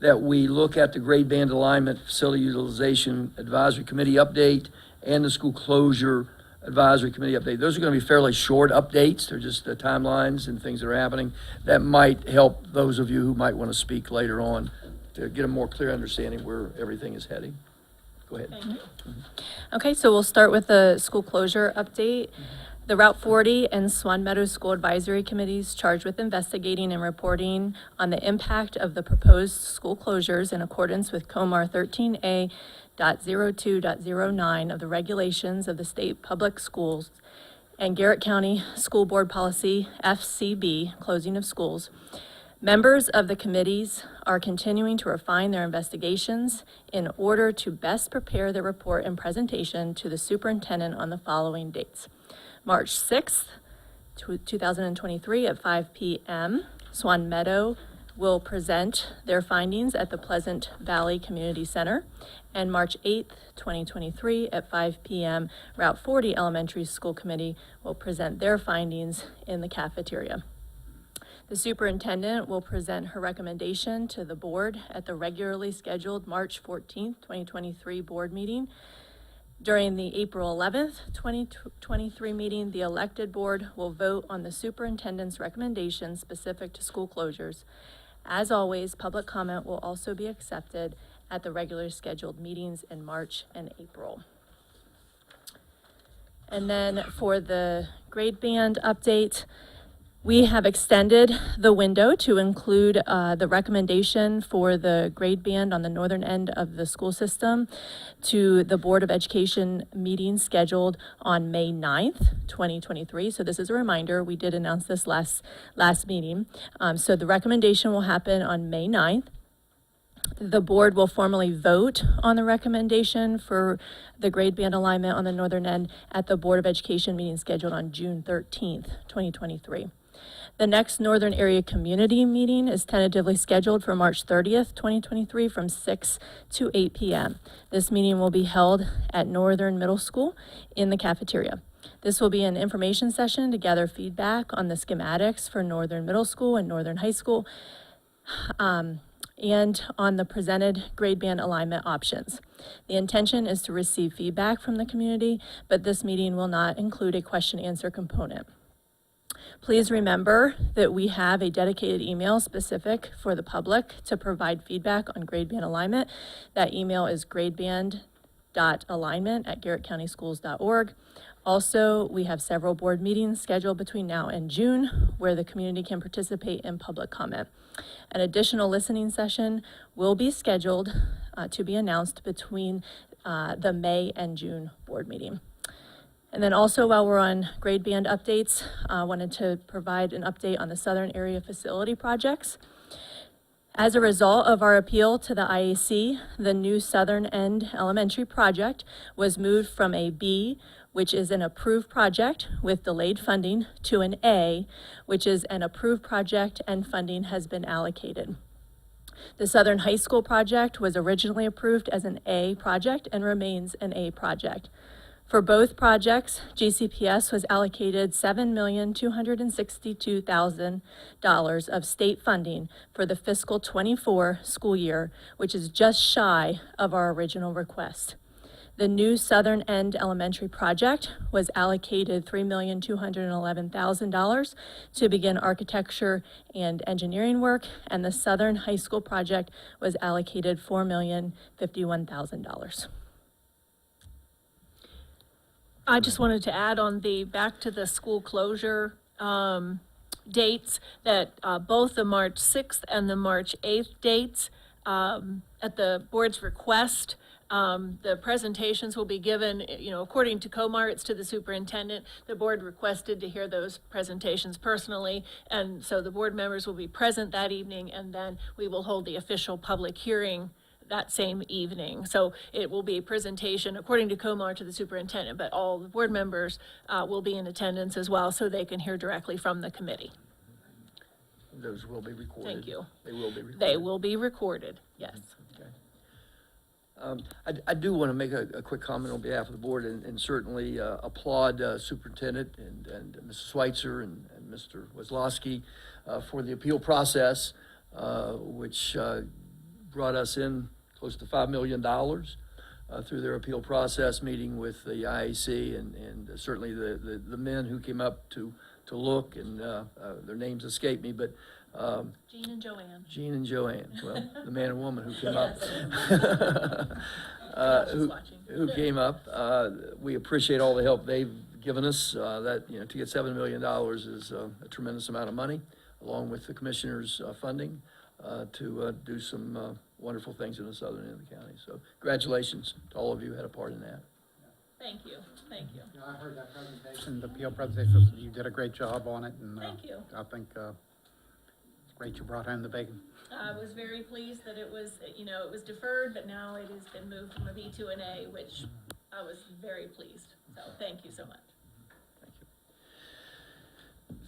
that we look at the grade band alignment, facility utilization advisory committee update, and the school closure advisory committee update. Those are going to be fairly short updates. They're just the timelines and things that are happening. That might help those of you who might want to speak later on to get a more clear understanding where everything is heading. Go ahead. Okay, so we'll start with the school closure update. The Route 40 and Swan Meadows School Advisory Committees charged with investigating and reporting on the impact of the proposed school closures in accordance with Comar 13A.02.09 of the regulations of the state public schools and Garrett County School Board Policy FCB, closing of schools. Members of the committees are continuing to refine their investigations in order to best prepare the report and presentation to the superintendent on the following dates. March 6th, 2023 at 5 p.m., Swan Meadow will present their findings at the Pleasant Valley Community Center. And March 8th, 2023 at 5 p.m., Route 40 Elementary School Committee will present their findings in the cafeteria. The superintendent will present her recommendation to the board at the regularly scheduled March 14th, 2023 board meeting. During the April 11th, 2023 meeting, the elected board will vote on the superintendent's recommendations specific to school closures. As always, public comment will also be accepted at the regularly scheduled meetings in March and April. And then for the grade band update, we have extended the window to include the recommendation for the grade band on the northern end of the school system to the Board of Education meeting scheduled on May 9th, 2023. So this is a reminder, we did announce this last meeting. So the recommendation will happen on May 9th. The board will formally vote on the recommendation for the grade band alignment on the northern end at the Board of Education meeting scheduled on June 13th, 2023. The next Northern Area Community meeting is tentatively scheduled for March 30th, 2023 from 6 to 8 p.m. This meeting will be held at Northern Middle School in the cafeteria. This will be an information session to gather feedback on the schematics for Northern Middle School and Northern High School. and on the presented grade band alignment options. The intention is to receive feedback from the community, but this meeting will not include a question-answer component. Please remember that we have a dedicated email specific for the public to provide feedback on grade band alignment. That email is gradeband.alignment@garrettcountyschools.org. Also, we have several board meetings scheduled between now and June where the community can participate in public comment. An additional listening session will be scheduled to be announced between the May and June board meeting. And then also, while we're on grade band updates, I wanted to provide an update on the Southern Area Facility projects. As a result of our appeal to the IAC, the new Southern End Elementary project was moved from a B, which is an approved project with delayed funding, to an A, which is an approved project and funding has been allocated. The Southern High School project was originally approved as an A project and remains an A project. For both projects, GCPS was allocated $7,262,000 of state funding for the fiscal '24 school year, which is just shy of our original request. The new Southern End Elementary project was allocated $3,211,000 to begin architecture and engineering work, and the Southern High School project was allocated $4,051,000. I just wanted to add on back to the school closure dates, that both the March 6th and the March 8th dates, at the board's request, the presentations will be given, according to COMAR, it's to the superintendent. The board requested to hear those presentations personally, and so the board members will be present that evening, and then we will hold the official public hearing that same evening. So it will be a presentation according to COMAR to the superintendent, but all the board members will be in attendance as well, so they can hear directly from the committee. Those will be recorded. Thank you. They will be recorded. They will be recorded, yes. Okay. I do want to make a quick comment on behalf of the board and certainly applaud Superintendent and Mrs. Schweitzer and Mr. Weslowski for the appeal process, which brought us in close to $5 million through their appeal process, meeting with the IAC and certainly the men who came up to look, and their names escape me, but Jean and Joanne. Jean and Joanne, well, the man and woman who came up. Who came up. We appreciate all the help they've given us. To get $7 million is a tremendous amount of money, along with the commissioner's funding to do some wonderful things in the southern end of the county. So congratulations to all of you who had a part in that. Thank you, thank you. I heard that presentation, the appeal presentation, you did a great job on it, and Thank you. I think it's great you brought home the bacon. I was very pleased that it was, it was deferred, but now it has been moved from a B to an A, which I was very pleased. So thank you so much.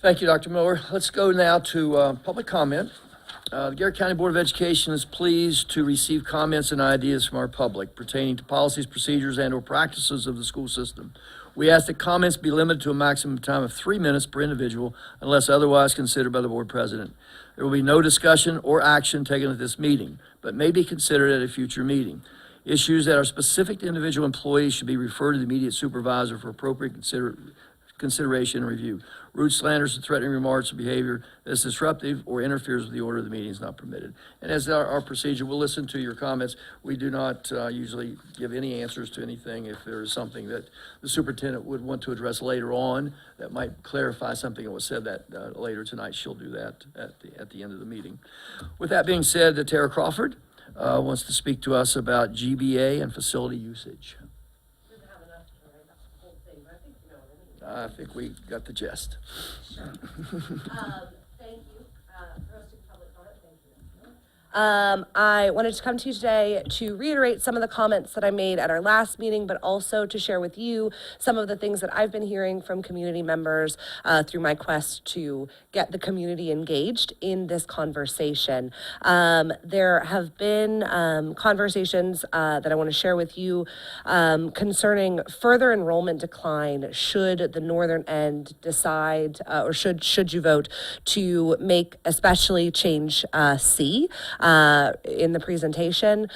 Thank you, Dr. Miller. Let's go now to public comment. The Garrett County Board of Education is pleased to receive comments and ideas from our public pertaining to policies, procedures, and/or practices of the school system. We ask that comments be limited to a maximum time of 3 minutes per individual unless otherwise considered by the board president. There will be no discussion or action taken at this meeting, but may be considered at a future meeting. Issues that are specific to individual employees should be referred to the immediate supervisor for appropriate consideration and review. Rude slanders and threatening remarks or behavior that is disruptive or interferes with the order of the meeting is not permitted. And as our procedure, we'll listen to your comments. We do not usually give any answers to anything. If there is something that the superintendent would want to address later on that might clarify something that was said that later tonight, she'll do that at the end of the meeting. With that being said, Tara Crawford wants to speak to us about GBA and facility usage. I think we got the gist. Thank you for hosting public comment. Thank you. I wanted to come to you today to reiterate some of the comments that I made at our last meeting, but also to share with you some of the things that I've been hearing from community members through my quest to get the community engaged in this conversation. There have been conversations that I want to share with you concerning further enrollment decline should the northern end decide, or should you vote to make especially change C. in the presentation.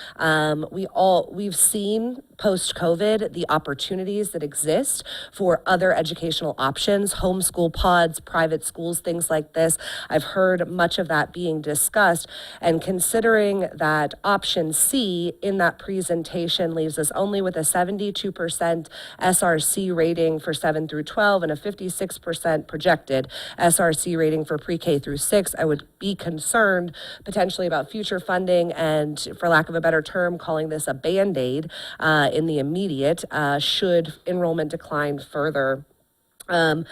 We've seen post-COVID the opportunities that exist for other educational options, homeschool pods, private schools, things like this. I've heard much of that being discussed, and considering that option C in that presentation leaves us only with a 72% SRC rating for 7 through 12 and a 56% projected SRC rating for pre-K through 6, I would be concerned potentially about future funding and, for lack of a better term, calling this a Band-Aid in the immediate should enrollment decline further. A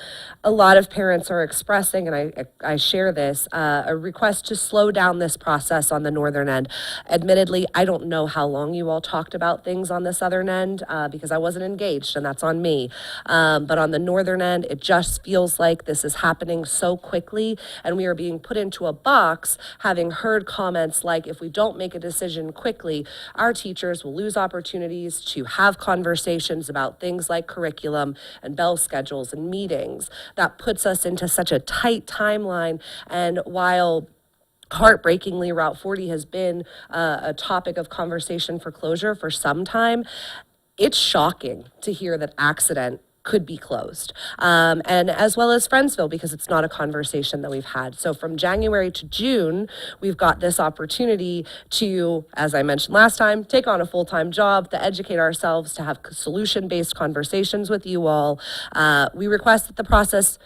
lot of parents are expressing, and I share this, a request to slow down this process on the northern end. Admittedly, I don't know how long you all talked about things on the southern end because I wasn't engaged, and that's on me. But on the northern end, it just feels like this is happening so quickly, and we are being put into a box, having heard comments like, if we don't make a decision quickly, our teachers will lose opportunities to have conversations about things like curriculum and bell schedules and meetings. That puts us into such a tight timeline. And while heartbreakingly Route 40 has been a topic of conversation for closure for some time, it's shocking to hear that Accident could be closed, and as well as Friendsville, because it's not a conversation that we've had. So from January to June, we've got this opportunity to, as I mentioned last time, take on a full-time job, to educate ourselves, to have solution-based conversations with you all. We request that the process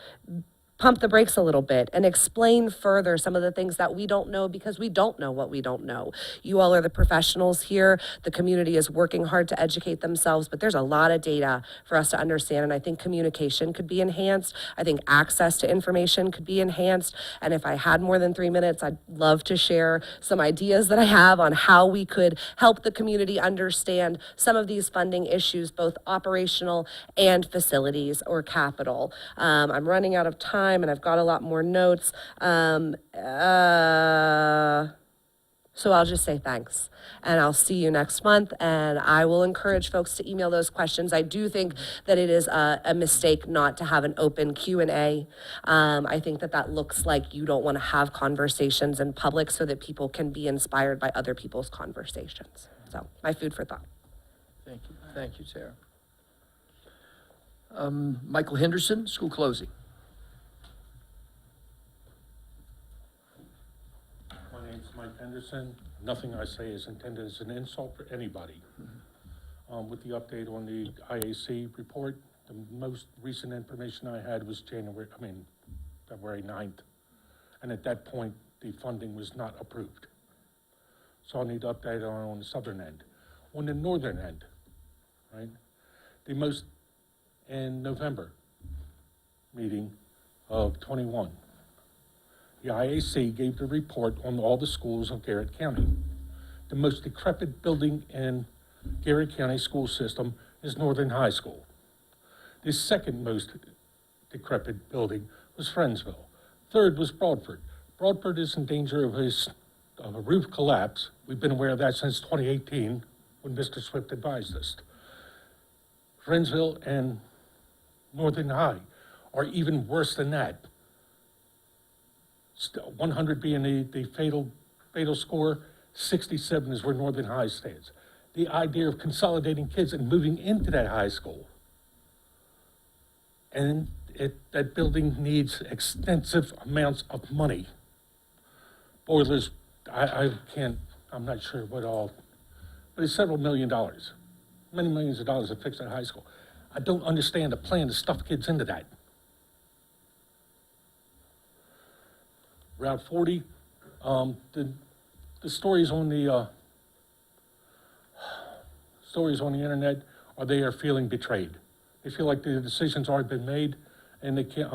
pump the brakes a little bit and explain further some of the things that we don't know, because we don't know what we don't know. You all are the professionals here. The community is working hard to educate themselves, but there's a lot of data for us to understand, and I think communication could be enhanced. I think access to information could be enhanced, and if I had more than 3 minutes, I'd love to share some ideas that I have on how we could help the community understand some of these funding issues, both operational and facilities or capital. I'm running out of time, and I've got a lot more notes. So I'll just say thanks, and I'll see you next month, and I will encourage folks to email those questions. I do think that it is a mistake not to have an open Q&A. I think that looks like you don't want to have conversations in public so that people can be inspired by other people's conversations. So my food for thought. Thank you, Tara. Michael Henderson, school closing. My name's Mike Henderson. Nothing I say is intended as an insult for anybody. With the update on the IAC report, the most recent information I had was February 9th. And at that point, the funding was not approved. So I'll need to update on the southern end. On the northern end, right, in November meeting of 21, the IAC gave the report on all the schools of Garrett County. The most decrepit building in Garrett County school system is Northern High School. The second most decrepit building was Friendsville. Third was Broadford. Broadford is in danger of a roof collapse. We've been aware of that since 2018 when Mr. Swift advised us. Friendsville and Northern High are even worse than that. 100 being the fatal score, 67 is where Northern High stands. The idea of consolidating kids and moving into that high school, and that building needs extensive amounts of money. Boilers, I'm not sure what all, but it's several $1 million, many millions of dollars to fix that high school. I don't understand the plan to stuff kids into that. Route 40, the stories on the internet are they are feeling betrayed. They feel like the decision's already been made, and they can't,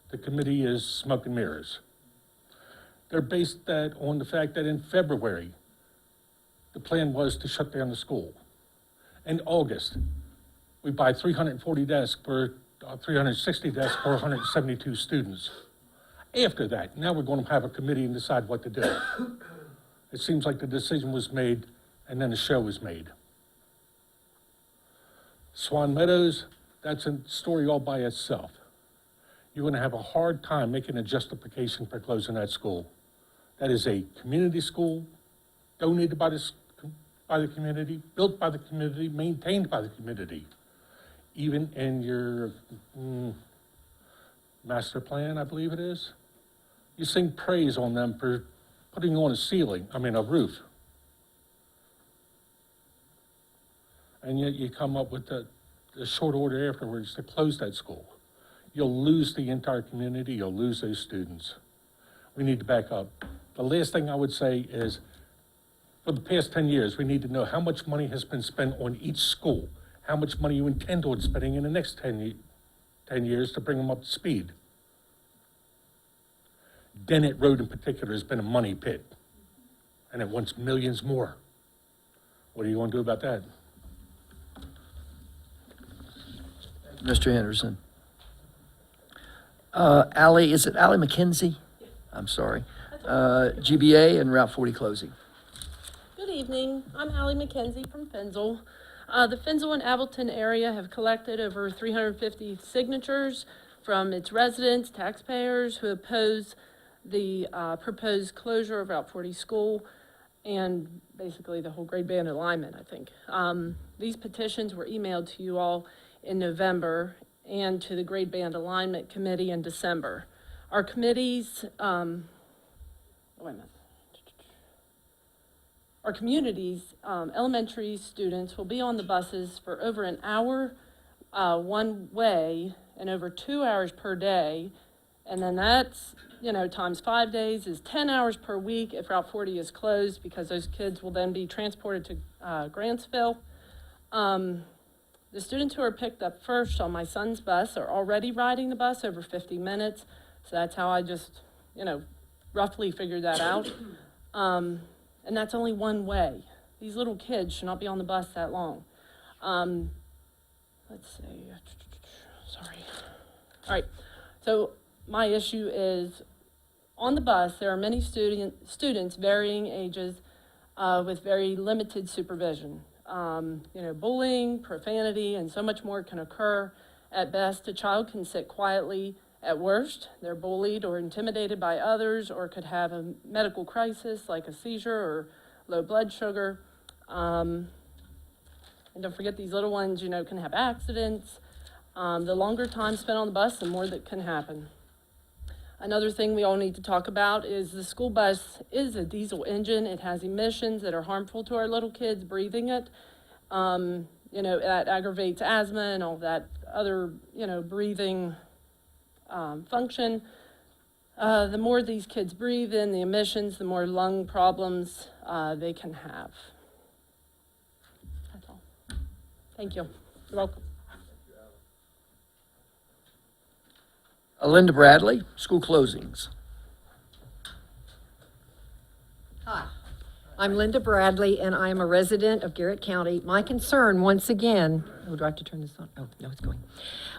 the committee is smoke and mirrors. They're based that on the fact that in February, the plan was to shut down the school. In August, we buy 340 desks for 360 desks for 172 students. After that, now we're going to have a committee and decide what to do. It seems like the decision was made and then the show was made. Swan Meadows, that's a story all by itself. You're going to have a hard time making a justification for closing that school. That is a community school, donated by the community, built by the community, maintained by the community. Even in your master plan, I believe it is, you sing praise on them for putting on a roof. And yet you come up with the short order afterwards to close that school. You'll lose the entire community, you'll lose those students. We need to back up. The last thing I would say is, for the past 10 years, we need to know how much money has been spent on each school, how much money you intend on spending in the next 10 years to bring them up to speed. Dennett Road in particular has been a money pit, and it wants millions more. What are you going to do about that? Mr. Anderson. Ally, is it Ally McKenzie? I'm sorry. GBA and Route 40 closing. Good evening. I'm Allie McKenzie from Fensel. The Fensel and Appleton area have collected over 350 signatures from its residents, taxpayers who oppose the proposed closure of Route 40 school and basically the whole grade band alignment, I think. These petitions were emailed to you all in November and to the grade band alignment committee in December. Our committees, our community's elementary students will be on the buses for over an hour one way and over 2 hours per day. And then that's, times 5 days is 10 hours per week if Route 40 is closed, because those kids will then be transported to Grantsville. The students who are picked up first on my son's bus are already riding the bus over 50 minutes. So that's how I just, roughly figured that out. And that's only one way. These little kids should not be on the bus that long. Let's see. Sorry. All right. So my issue is on the bus, there are many students varying ages with very limited supervision. Bullying, profanity, and so much more can occur. At best, a child can sit quietly. At worst, they're bullied or intimidated by others, or could have a medical crisis like a seizure or low blood sugar. And don't forget, these little ones, can have accidents. The longer time spent on the bus, the more that can happen. Another thing we all need to talk about is the school bus is a diesel engine. It has emissions that are harmful to our little kids breathing it. That aggravates asthma and all that other, breathing function. The more these kids breathe in the emissions, the more lung problems they can have. That's all. Thank you. You're welcome. Linda Bradley, school closings. Hi, I'm Linda Bradley, and I am a resident of Garrett County. My concern, once again, do I have to turn this on? Oh, no, it's going.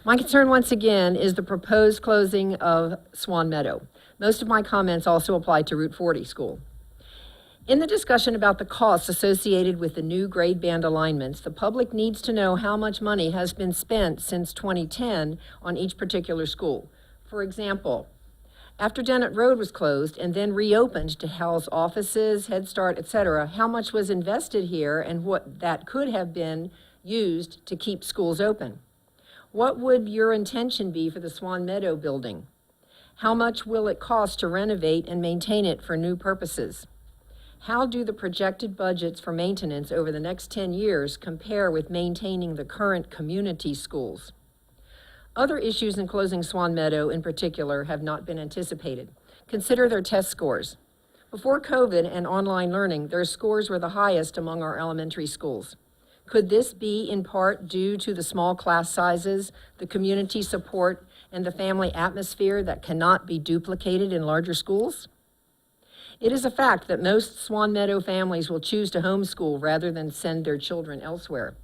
My concern, once again, is the proposed closing of Swan Meadow. Most of my comments also apply to Route 40 school. In the discussion about the costs associated with the new grade band alignments, the public needs to know how much money has been spent since 2010 on each particular school. For example, after Dennett Road was closed and then reopened to house offices, Head Start, etc., how much was invested here and what that could have been used to keep schools open? What would your intention be for the Swan Meadow building? How much will it cost to renovate and maintain it for new purposes? How do the projected budgets for maintenance over the next 10 years compare with maintaining the current community schools? Other issues in closing Swan Meadow in particular have not been anticipated. Consider their test scores. Before COVID and online learning, their scores were the highest among our elementary schools. Could this be in part due to the small class sizes, the community support, and the family atmosphere that cannot be duplicated in larger schools? It is a fact that most Swan Meadow families will choose to homeschool rather than send their children elsewhere.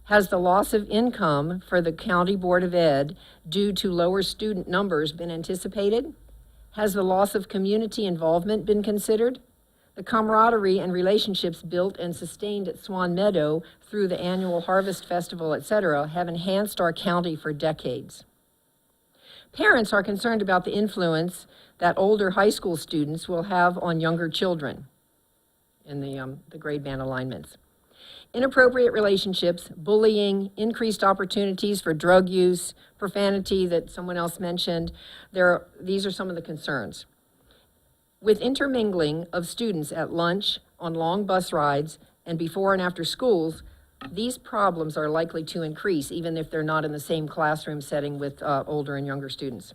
Has the loss of income for the County Board of Ed due to lower student numbers been anticipated? Has the loss of community involvement been considered? The camaraderie and relationships built and sustained at Swan Meadow through the annual Harvest Festival, etc., have enhanced our county for decades. Parents are concerned about the influence that older high school students will have on younger children in the grade band alignments. Inappropriate relationships, bullying, increased opportunities for drug use, profanity that someone else mentioned. These are some of the concerns. With intermingling of students at lunch, on long bus rides, and before and after schools, these problems are likely to increase, even if they're not in the same classroom setting with older and younger students.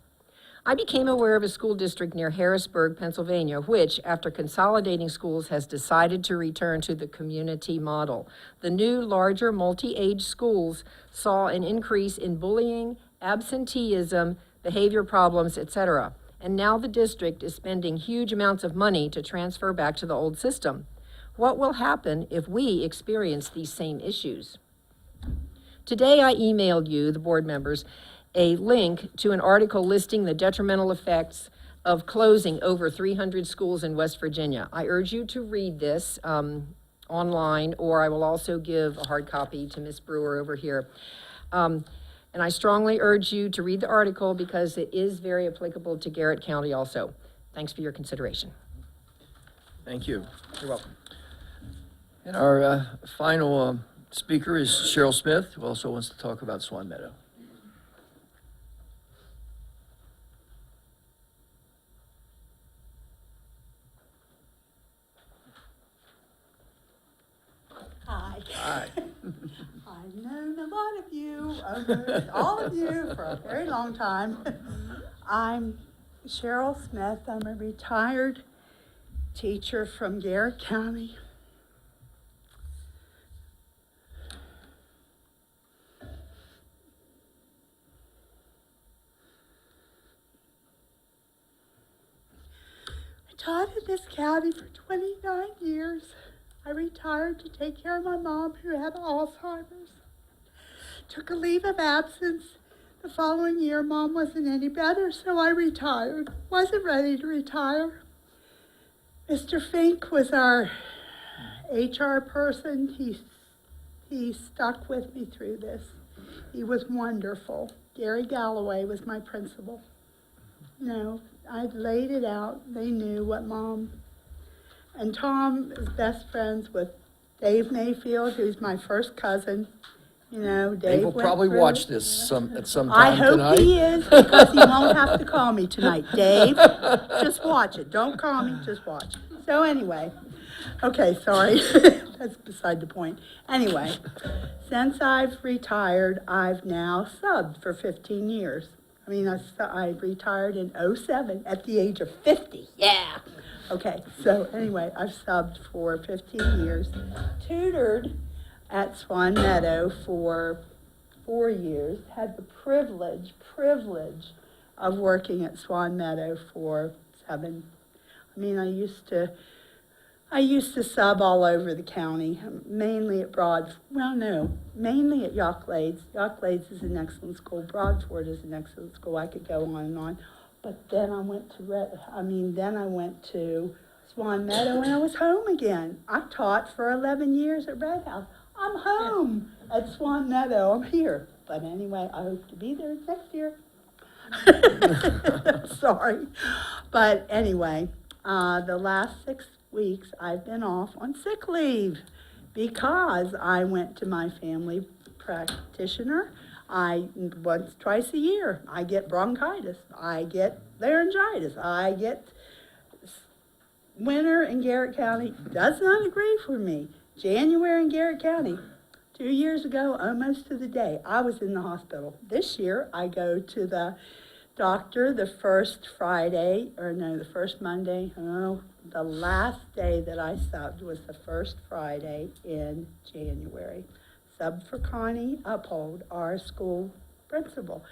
I became aware of a school district near Harrisburg, Pennsylvania, which, after consolidating schools, has decided to return to the community model. The new, larger, multi-age schools saw an increase in bullying, absenteeism, behavior problems, etc. And now the district is spending huge amounts of money to transfer back to the old system. What will happen if we experience these same issues? Today, I emailed you, the board members, a link to an article listing the detrimental effects of closing over 300 schools in West Virginia. I urge you to read this online, or I will also give a hard copy to Ms. Brewer over here. And I strongly urge you to read the article because it is very applicable to Garrett County also. Thanks for your consideration. Thank you. You're welcome. And our final speaker is Cheryl Smith, who also wants to talk about Swan Meadow. Hi. Hi. I've known a lot of you, almost all of you, for a very long time. I'm Cheryl Smith. I'm a retired teacher from Garrett County. I taught in this county for 29 years. I retired to take care of my mom who had Alzheimer's. Took a leave of absence. The following year, Mom wasn't any better, so I retired. Wasn't ready to retire. Mr. Fink was our HR person. He stuck with me through this. He was wonderful. Gary Galloway was my principal. No, I laid it out. They knew what Mom... And Tom is best friends with Dave Mayfield, who's my first cousin. You know, Dave will went probably through- watch this at some I time hope tonight. he is, because he won't have to call me tonight. Dave, just watch it. Don't call me, just watch. So anyway, okay, sorry. That's beside the point. Anyway, since I've retired, I've now subbed for 15 years. I mean, I retired in 2007 at the age of 50. Yeah. Okay, so anyway, I've subbed for 15 years, tutored at Swan Meadow for 4 years, had the privilege of working at Swan Meadow for 7. I mean, I used to sub all over the county, mainly at mainly at Yawklades. Yawklades is an excellent school. Broadford is an excellent school. I could go on and on. But then I went to Swan Meadow and I was home again. I taught for 11 years at Red House. I'm home at Swan Meadow. I'm here. But anyway, I hope to be there next year. Sorry. But anyway, the last 6 weeks I've been off on sick leave because I went to my family practitioner. Twice a year, I get bronchitis, I get laryngitis, I get winter in Garrett County. Does not agree for me. January in Garrett County, 2 years ago, almost to the day, I was in the hospital. This year, I go to the doctor the first Monday. The last day that I subbed was the first Friday in January. Sub for Connie Uphold, our school principal,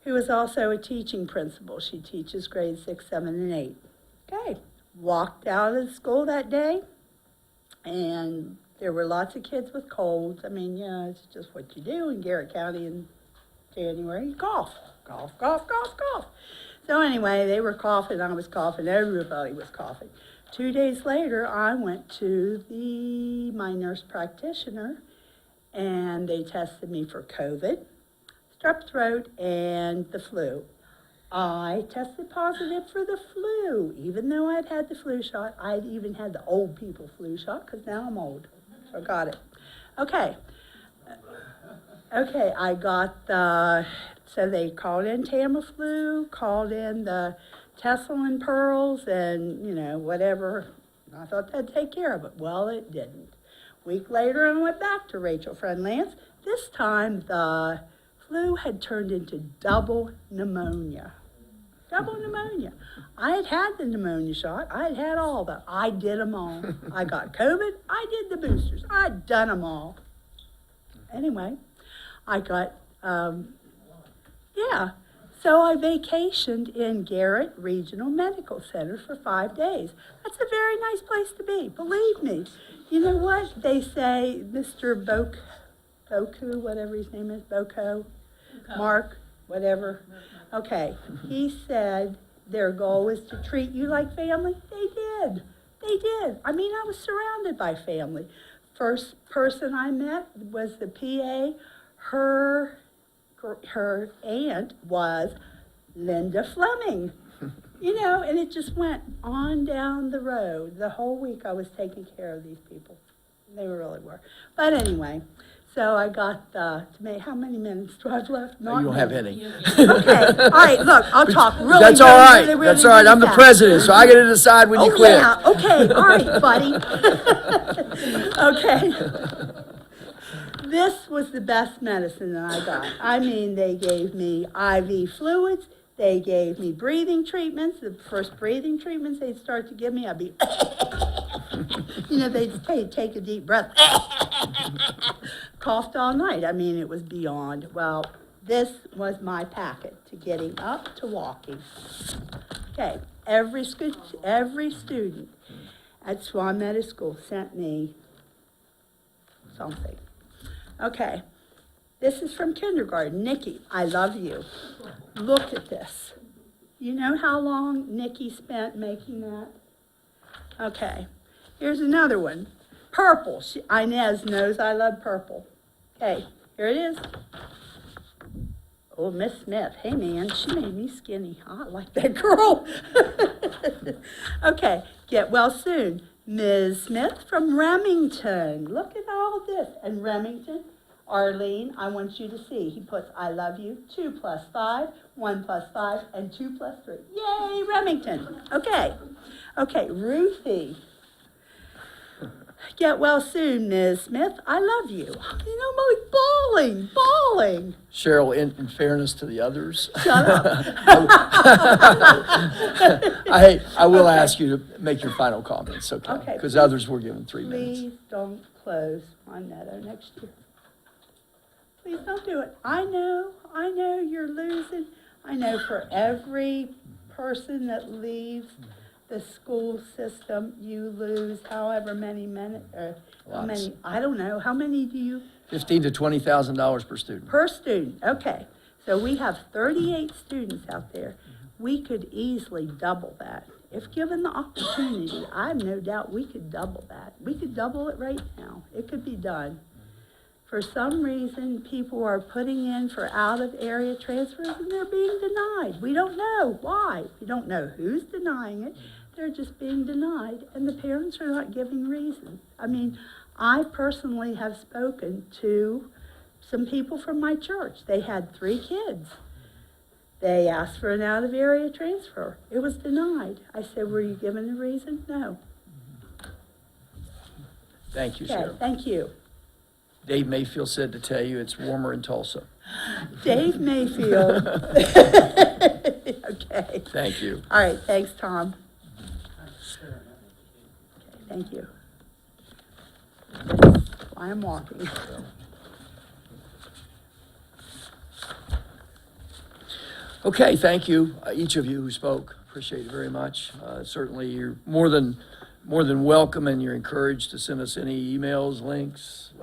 who is also a teaching principal. She teaches grades 6, 7, and 8. Okay, walked out of school that day, and there were lots of kids with colds. I mean, it's just what you do in Garrett County in January. You cough, cough, cough, cough, cough. So anyway, they were coughing, I was coughing, everybody was coughing. 2 days later, I went to my nurse practitioner, and they tested me for COVID, strep throat, and the flu. I tested positive for the flu, even though I'd had the flu shot. I'd even had the old people flu shot, because now I'm old. So I got it. Okay. Okay, I got so they called in Tamiflu, called in the Tessel and Pearls, and, whatever. I thought that'd take care of it. Well, it didn't. Week later, I went back to Rachel Friend Lance. This time, the flu had turned into double pneumonia. Double pneumonia. I had had the pneumonia shot. I had had all of them. I did them all. I got COVID. I did the boosters. I'd done them all. Anyway, I got, So I vacationed in Garrett Regional Medical Center for 5 days. That's a very nice place to be, believe me. You know what? They say Mr. Boku, whatever his name is, Mark, whatever. Okay, he said their goal was to treat you like family. They did. They did. I mean, I was surrounded by family. First person I met was the PA. Her aunt was Linda Fleming. And it just went on down the road. The whole week I was taking care of these people. They really were. But anyway, so I got how many minutes do I have left? You don't have any. Okay, all right, look, I'll talk really, That's all right. really, really, That's really, all right. I'm the fast. president, so I get to decide when you quit. Yeah, okay, all right, buddy. Okay. This was the best medicine that I got. I mean, they gave me IV fluids. They gave me breathing treatments. The first breathing treatments they'd start to give me, I'd be, they'd take a deep breath, coughed all night. I mean, it was beyond. Well, this was my packet to getting up to walking. Okay, every student at Swan Meadow School sent me something. Okay, this is from kindergarten. Nikki, I love you. Look at this. You know how long Nikki spent making that? Okay, here's another one. Purple. Inez knows I love purple. Okay, here it is. Oh, Miss Smith. Hey, man, she made me skinny. I like that girl. Okay, get well soon. Ms. Smith from Remington. Look at all this. And Remington, Arlene, I want you to see. He puts, I love you, 2 + 5, 1 + 5, and 2 + 3. Yay, Remington. Okay. Okay, Ruthie. Get well soon, Ms. Smith. I love you. I'm like bawling. Cheryl, in fairness to the others, Shut up. I will ask you to make your final comments, okay? Okay. Because others were given 3 minutes. Please don't close on Meadow next year. Please don't do it. I know you're losing. I know for every person that leaves the school system, you lose however many minutes, or how many, I don't know, how many do you? $15,000 to $20,000 per student. Per student, okay. So we have 38 students out there. We could easily double that. If given the opportunity, I have no doubt we could double that. We could double it right now. It could be done. For some reason, people are putting in for out-of-area transfers and they're being denied. We don't know why. We don't know who's denying it. They're just being denied, and the parents are not giving reasons. I mean, I personally have spoken to some people from my church. They had 3 kids. They asked for an out-of-area transfer. It was denied. I said, were you given a reason? No. Thank you, Okay, Cheryl. thank you. Dave Mayfield said to tell you it's warmer in Tulsa. Dave Mayfield. Okay. Thank you. All right, thanks, Tom. Okay, thank you. That's why I'm walking. Okay, thank you, each of you who spoke. Appreciate it very much. Certainly, you're more than welcome, and you're encouraged to send us any emails, links,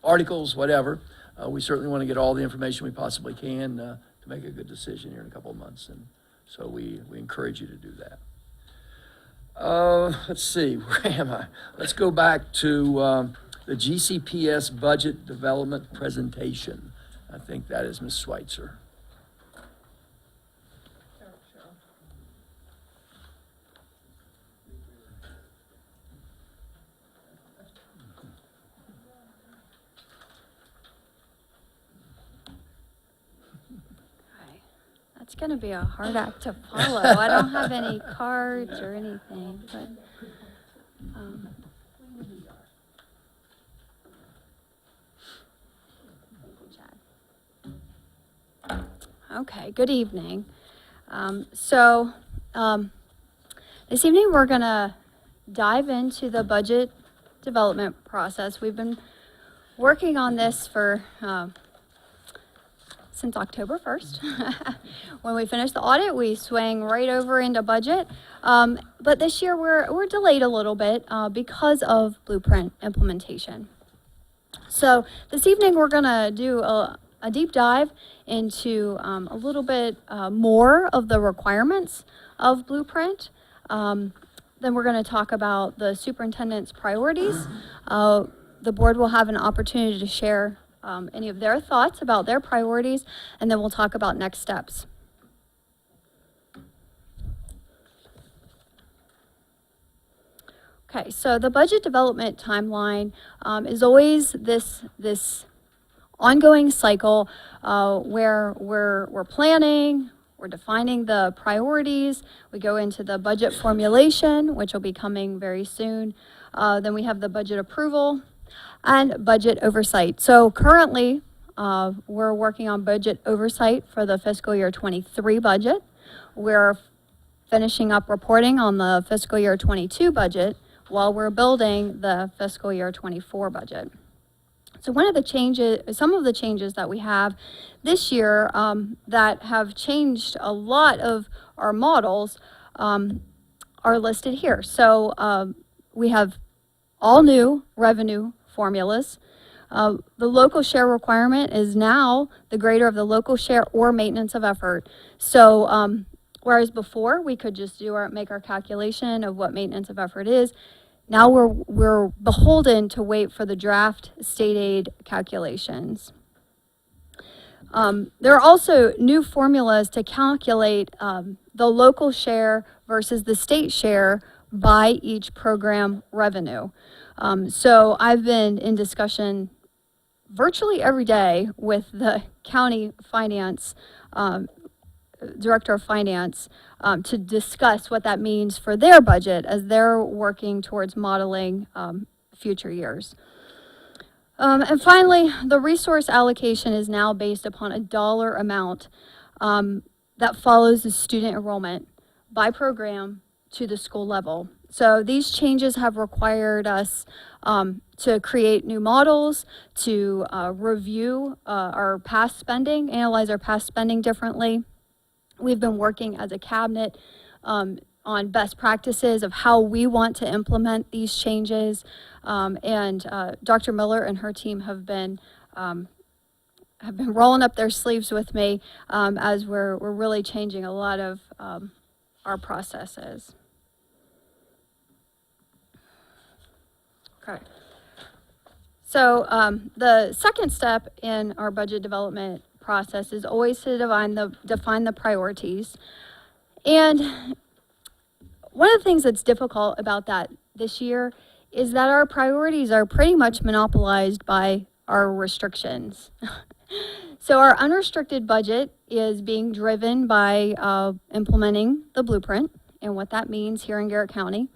articles, whatever. We certainly want to get all the information we possibly can to make a good decision here in a couple of months, and so we encourage you to do that. Let's see, where am I? Let's go back to the GCPS budget development presentation. I think that is Ms. Schweitzer. It's gonna be a hard act to follow. I don't have any cards or anything, but, okay, good evening. This evening, we're gonna dive into the budget development process. We've been working on this for, since October 1st. When we finish the audit, we swing right over into budget. But this year, we're delayed a little bit, because of blueprint implementation. So this evening, we're gonna do a deep dive into a little bit more of the requirements of Blueprint. Then we're going to talk about the superintendent's priorities. The board will have an opportunity to share any of their thoughts about their priorities, and then we'll talk about next steps. Okay, so the budget development timeline is always this ongoing cycle where we're planning, we're defining the priorities, we go into the budget formulation, which will be coming very soon. Then we have the budget approval and budget oversight. So currently, we're working on budget oversight for the fiscal year 23 budget. We're finishing up reporting on the fiscal year 22 budget while we're building the fiscal year 24 budget. So some of the changes that we have this year that have changed a lot of our models are listed here. So we have all new revenue formulas. The local share requirement is now the greater of the local share or maintenance of effort. So whereas before we could just make our calculation of what maintenance of effort is, now we're beholden to wait for the draft state aid calculations. There are also new formulas to calculate the local share versus the state share by each program revenue. So I've been in discussion virtually every day with the county finance director of finance to discuss what that means for their budget as they're working towards modeling future years. And finally, the resource allocation is now based upon a dollar amount that follows the student enrollment by program to the school level. So these changes have required us to create new models, to review our past spending, analyze our past spending differently. We've been working as a cabinet on best practices of how we want to implement these changes. And Dr. Miller and her team have been rolling up their sleeves with me as we're really changing a lot of our processes. Okay. So the second step in our budget development process is always to define the priorities. And one of the things that's difficult about that this year is that our priorities are pretty much monopolized by our restrictions. So our unrestricted budget is being driven by implementing the blueprint and what that means here in Garrett County.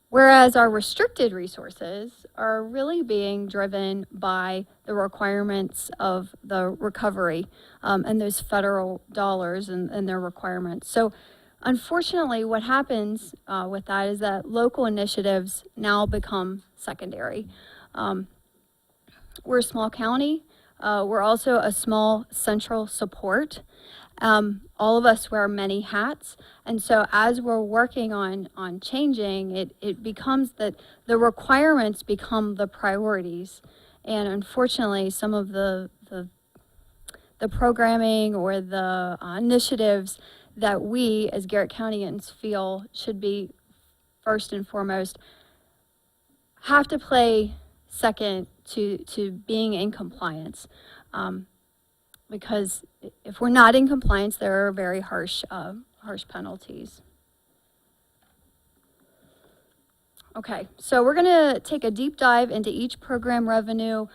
Whereas our restricted resources are really being driven by the requirements of the recovery and those federal dollars and their requirements. So unfortunately, what happens with that is that local initiatives now become secondary. We're a small county. We're also a small central support. All of us wear many hats, and so as we're working on changing, it becomes that the requirements become the priorities, and unfortunately, some of the programming or the initiatives that we as Garrett Countyans feel should be first and foremost have to play second to being in compliance. Because if we're not in compliance, there are very harsh penalties. Okay, so we're going to take a deep dive into each program revenue.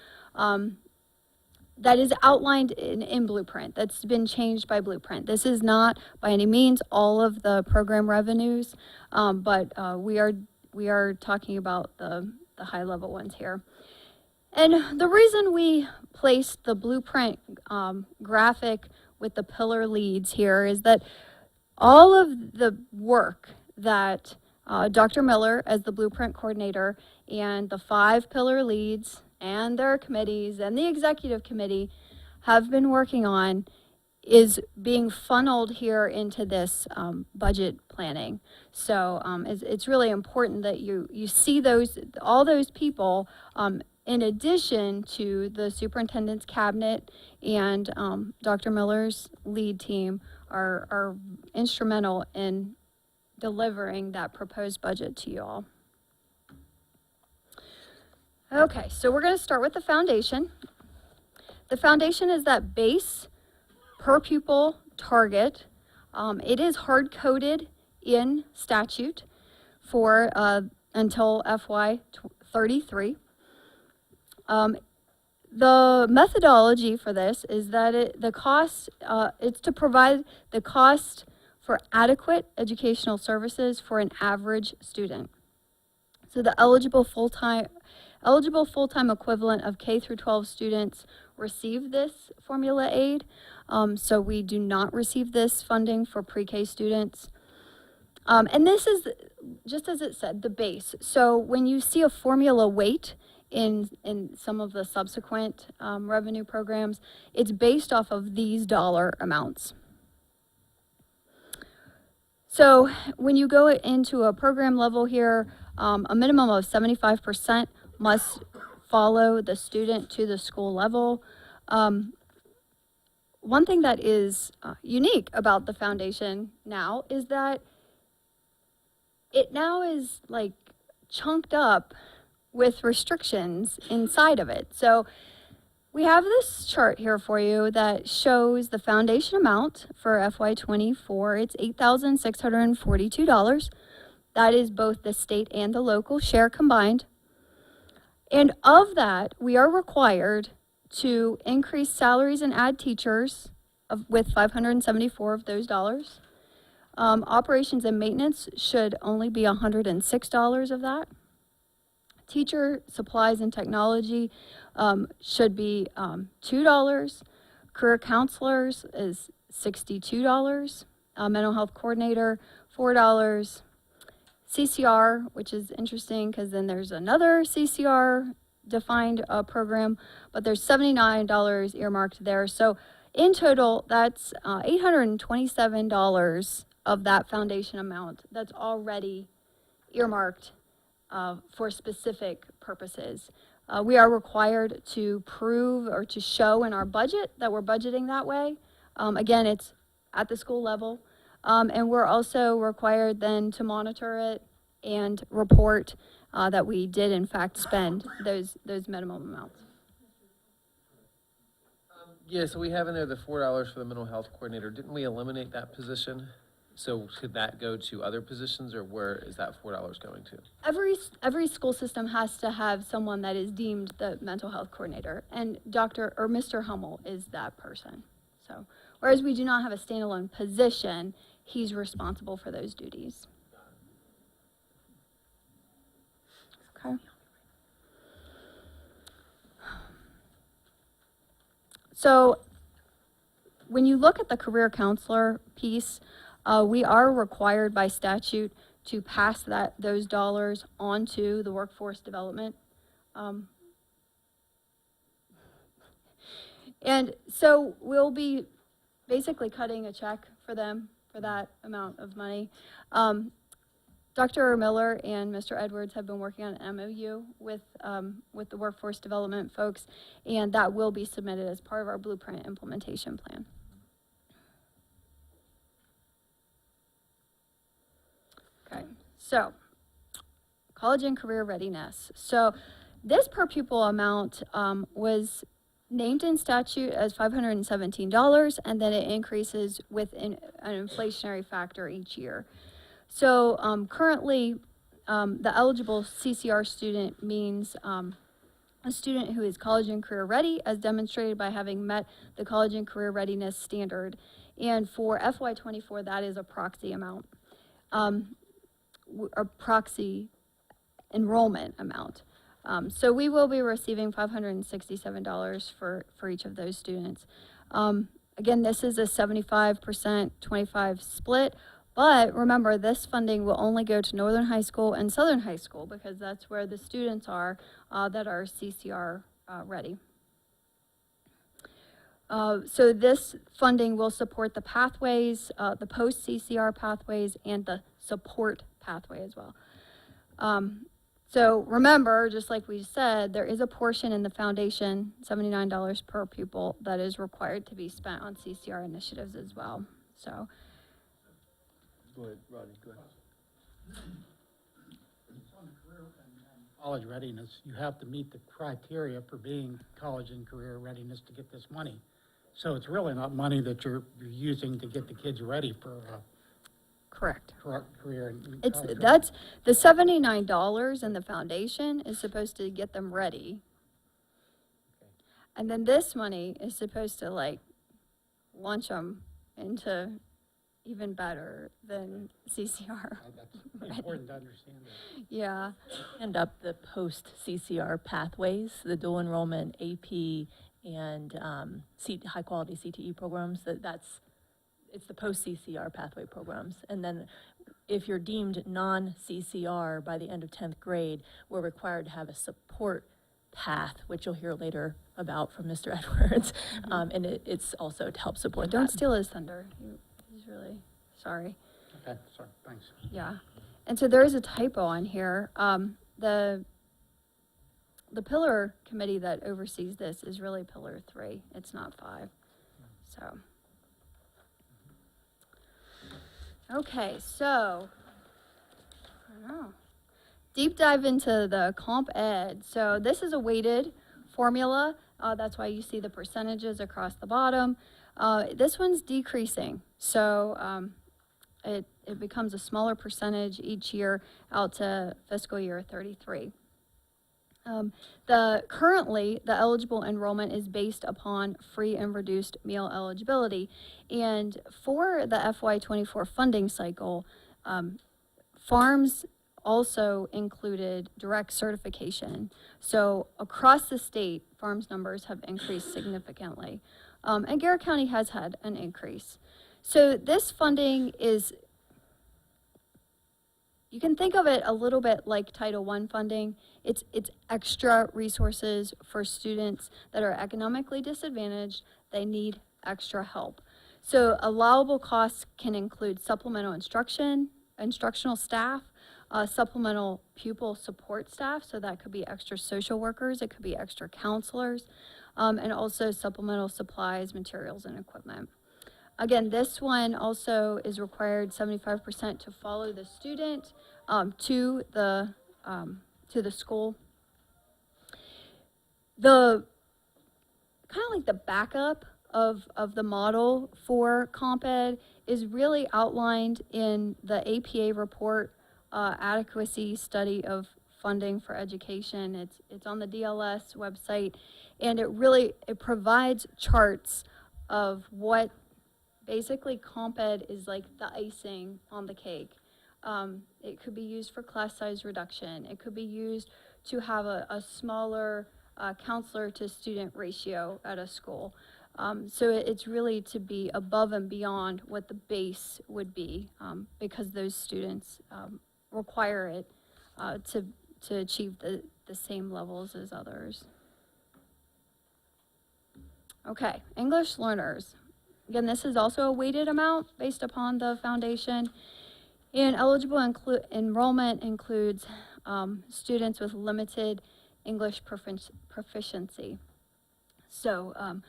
that is outlined in Blueprint, that's been changed by Blueprint. This is not by any means all of the program revenues, but we are talking about the high-level ones here. And the reason we placed the Blueprint graphic with the pillar leads here is that all of the work that Dr. Miller, as the Blueprint coordinator, and the 5 pillar leads and their committees and the executive committee have been working on is being funneled here into this budget planning. So it's really important that you see all those people in addition to the superintendent's cabinet and Dr. Miller's lead team are instrumental in delivering that proposed budget to you all. Okay, so we're going to start with the foundation. The foundation is that base per pupil target. It is hard-coded in statute for until FY33. The methodology for this is that it's to provide the cost for adequate educational services for an average student. So the eligible full-time equivalent of K through 12 students receive this formula aid. So we do not receive this funding for pre-K students. And this is, just as it said, the base. So when you see a formula weight in some of the subsequent revenue programs, it's based off of these dollar amounts. So when you go into a program level here, a minimum of 75% must follow the student to the school level. One thing that is unique about the foundation now is that it now is like chunked up with restrictions inside of it. So we have this chart here for you that shows the foundation amount for FY24. It's $8,642. That is both the state and the local share combined. And of that, we are required to increase salaries and add teachers with 574 of those dollars. Operations and maintenance should only be $106 of that. Teacher supplies and technology should be $2. Career counselors is $62. Mental health coordinator, $4. CCR, which is interesting because then there's another CCR defined program, but there's $79 earmarked there. So in total, that's $827 of that foundation amount that's already earmarked for specific purposes. We are required to prove or to show in our budget that we're budgeting that way. Again, it's at the school level. And we're also required then to monitor it and report that we did in fact spend those minimum amounts. Yeah, so we have in there the $4 for the mental health coordinator. Didn't we eliminate that position? So could that go to other positions, or where is that $4 going to? Every school system has to have someone that is deemed the mental health coordinator, and Dr. or Mr. Hummel is that person. So, whereas we do not have a standalone position, he's responsible for those duties. Okay. So, when you look at the career counselor piece, we are required by statute to pass those dollars onto the workforce development. And so we'll be basically cutting a check for them for that amount of money. Dr. Miller and Mr. Edwards have been working on an MOU with the workforce development folks, and that will be submitted as part of our Blueprint implementation plan. Okay, so college and career readiness. So this per pupil amount was named in statute as $517, and then it increases with an inflationary factor each year. So currently, the eligible CCR student means a student who is college and career ready as demonstrated by having met the college and career readiness standard. And for FY24, that is a proxy amount, a proxy enrollment amount. So we will be receiving $567 for each of those students. Again, this is a 75%, 25 split, but remember, this funding will only go to Northern High School and Southern High School because that's where the students are that are CCR ready. So this funding will support the pathways, the post-CCR pathways, and the support pathway as well. So remember, just like we said, there is a portion in the foundation, $79 per pupil, that is required to be spent on CCR initiatives as well. So, Go ahead, Rodney, go ahead. College readiness, you have to meet the criteria for being college and career readiness to get this money. So it's really not money that you're using to get the kids ready for correct. career. And It's college that's the $79 in the foundation is supposed to get them ready, and then this money is supposed to like launch them into even better than CCR. That's important to understand that. Yeah. End up the post-CCR pathways, the dual enrollment, AP, and high-quality CTE programs, it's the post-CCR pathway programs. And then if you're deemed non-CCR by the end of 10th grade, we're required to have a support path, which you'll hear later about from Mr. Edwards. And it's also to help support Don't that. steal his thunder. He's really sorry. Okay, sorry, thanks. Yeah. And so there is a typo on here. The pillar committee that oversees this is really pillar 3. It's not 5. So. Okay, so, I don't know. Deep dive into the comp ed. So this is a weighted formula. That's why you see the percentages across the bottom. This one's decreasing. So it becomes a smaller percentage each year out to fiscal year 33. Currently, the eligible enrollment is based upon free and reduced meal eligibility. And for the FY24 funding cycle, farms also included direct certification. So across the state, farms numbers have increased significantly. And Garrett County has had an increase. So this funding is, you can think of it a little bit like Title I funding. It's extra resources for students that are economically disadvantaged. They need extra help. So allowable costs can include supplemental instructional staff, supplemental pupil support staff, so that could be extra social workers, it could be extra counselors, and also supplemental supplies, materials, and equipment. Again, this one also is required 75% to follow the student to the school. The kind of like the backup of the model for comp ed is really outlined in the APA report, adequacy study of funding for education. It's on the DLS website, and it provides charts of what basically comp ed is like the icing on the cake. It could be used for class size reduction. It could be used to have a smaller counselor to student ratio at a school. So it's really to be above and beyond what the base would be, because those students require it to achieve the same levels as others. Okay, English learners. Again, this is also a weighted amount based upon the foundation. And eligible enrollment includes students with limited English proficiency. So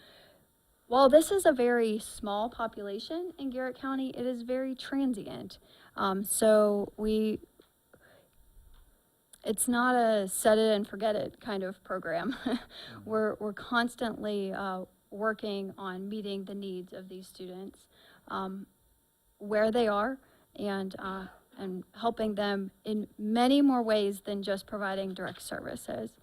while this is a very small population in Garrett County, it is very transient. So it's not a set it and forget it kind of program. We're constantly working on meeting the needs of these students where they are, and helping them in many more ways than just providing direct services.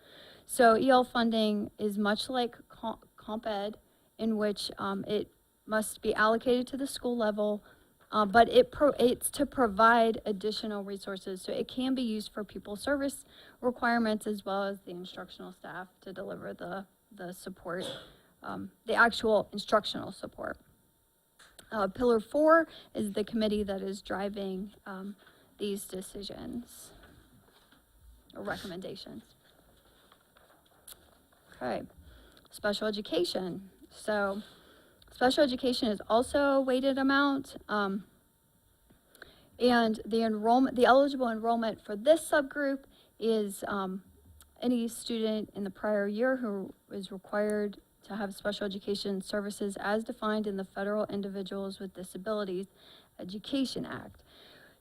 So EL funding is much like comp ed, in which it must be allocated to the school level, but it's to provide additional resources. So it can be used for pupil service requirements as well as the instructional staff to deliver the support, the actual instructional support. Pillar 4 is the committee that is driving these decisions or recommendations. Okay, special education. So special education is also a weighted amount, and the eligible enrollment for this subgroup is any student in the prior year who is required to have special education services as defined in the Federal Individuals with Disabilities Education Act.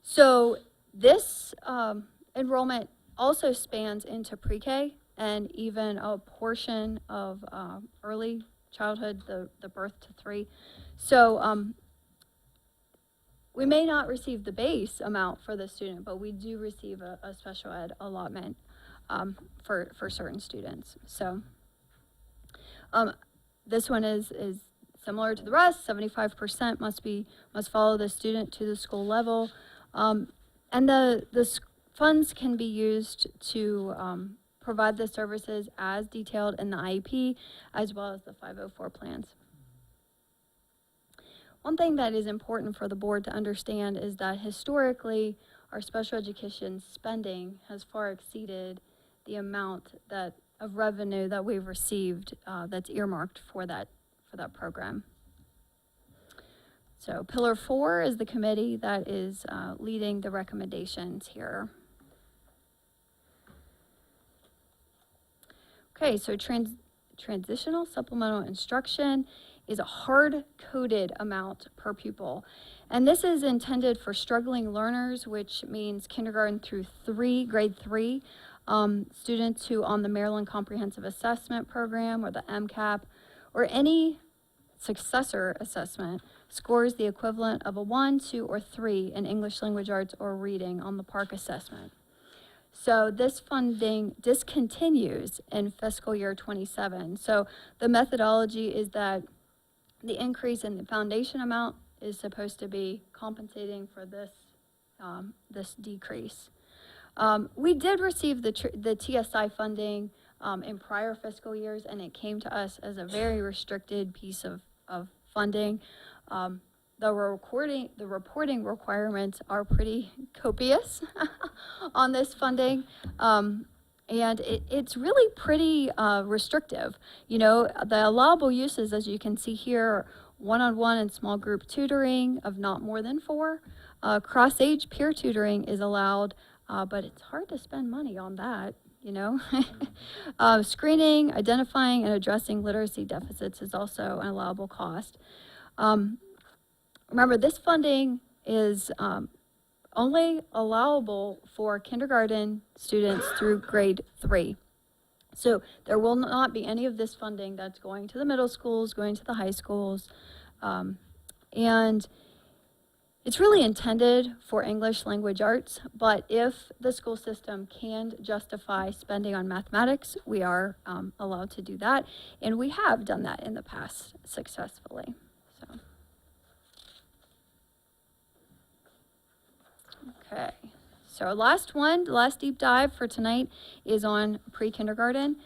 So this enrollment also spans into pre-K and even a portion of early childhood, the birth to 3. So we may not receive the base amount for the student, but we do receive a special ed allotment for certain students. So this one is similar to the rest. 75% must follow the student to the school level, and the funds can be used to provide the services as detailed in the IEP, as well as the 504 plans. One thing that is important for the board to understand is that historically, our special education spending has far exceeded the amount of revenue that we've received that's earmarked for that program. So Pillar 4 is the committee that is leading the recommendations here. Okay, so transitional supplemental instruction is a hard-coded amount per pupil. And this is intended for struggling learners, which means kindergarten through grade 3, students who on the Maryland Comprehensive Assessment Program or the MCAP or any successor assessment scores the equivalent of a 1, 2, or 3 in English language arts or reading on the PARCC assessment. So this funding discontinues in fiscal year 27. So the methodology is that the increase in the foundation amount is supposed to be compensating for this decrease. We did receive the TSI funding in prior fiscal years, and it came to us as a very restricted piece of funding. The reporting requirements are pretty copious on this funding, and it's really pretty restrictive. You know, the allowable uses, as you can see here, are one-on-one and small group tutoring of not more than 4. Cross-age peer tutoring is allowed, but it's hard to spend money on that, you know. Screening, identifying, and addressing literacy deficits is also an allowable cost. Remember, this funding is only allowable for kindergarten students through grade 3. So there will not be any of this funding that's going to the middle schools, going to the high schools. And it's really intended for English language arts, but if the school system can justify spending on mathematics, we are allowed to do that. And we have done that in the past successfully. So. Okay, so last deep dive for tonight is on pre-kindergarten.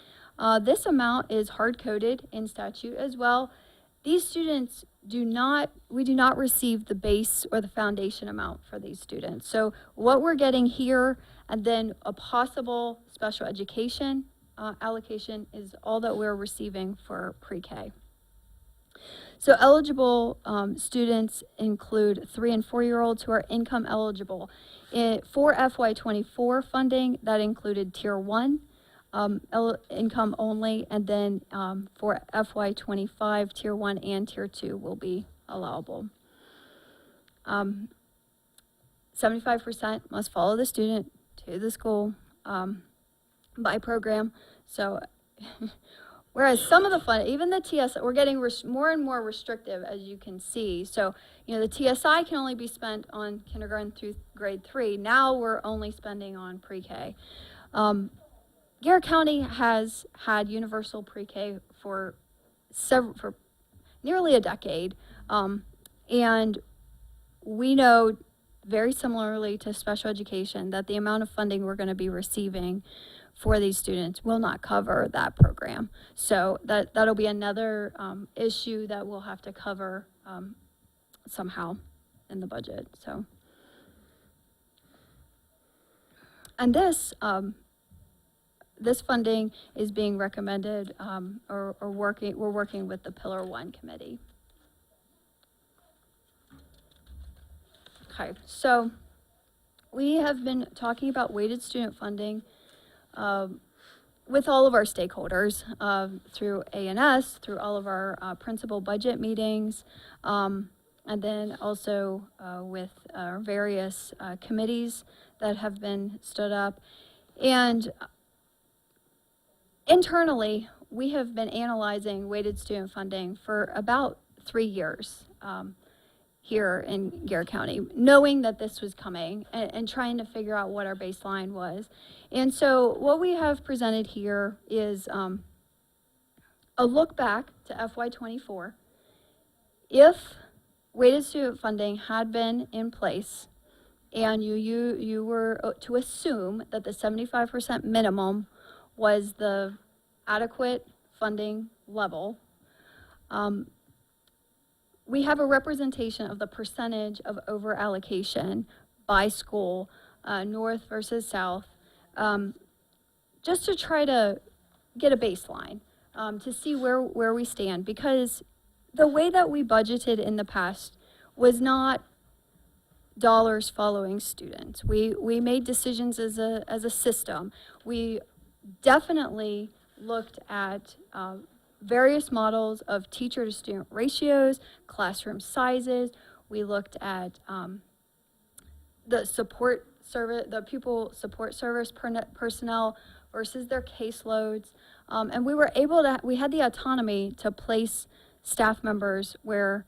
This amount is hard-coded in statute as well. These students we do not receive the base or the foundation amount for these students. So what we're getting here and then a possible special education allocation is all that we're receiving for pre-K. So eligible students include 3 and 4-year-olds who are income eligible. For FY24 funding, that included Tier 1 income only, and then for FY25, Tier 1 and Tier 2 will be allowable. 75% must follow the student to the school by program. So whereas some of the fund, even the TSI, we're getting more and more restrictive, as you can see. So, you know, the TSI can only be spent on kindergarten through grade 3. Now we're only spending on pre-K. Garrett County has had universal pre-K for nearly a decade. And we know, very similarly to special education, that the amount of funding we're going to be receiving for these students will not cover that program. So that'll be another issue that we'll have to cover somehow in the budget. So, and this funding is being recommended we're working with the Pillar 1 committee. Okay, so we have been talking about weighted student funding with all of our stakeholders through A&S, through all of our principal budget meetings, and then also with our various committees that have been stood up. And internally, we have been analyzing weighted student funding for about 3 years here in Garrett County, knowing that this was coming and trying to figure out what our baseline was. And so what we have presented here is a look back to FY24. If weighted student funding had been in place and you were to assume that the 75% minimum was the adequate funding level, we have a representation of the percentage of over allocation by school, north versus south, just to try to get a baseline, to see where we stand. Because the way that we budgeted in the past was not dollars following students. We made decisions as a system. We definitely looked at various models of teacher to student ratios, classroom sizes. We looked at the support service, the pupil support service personnel versus their caseloads. And we were able to, we had the autonomy to place staff members where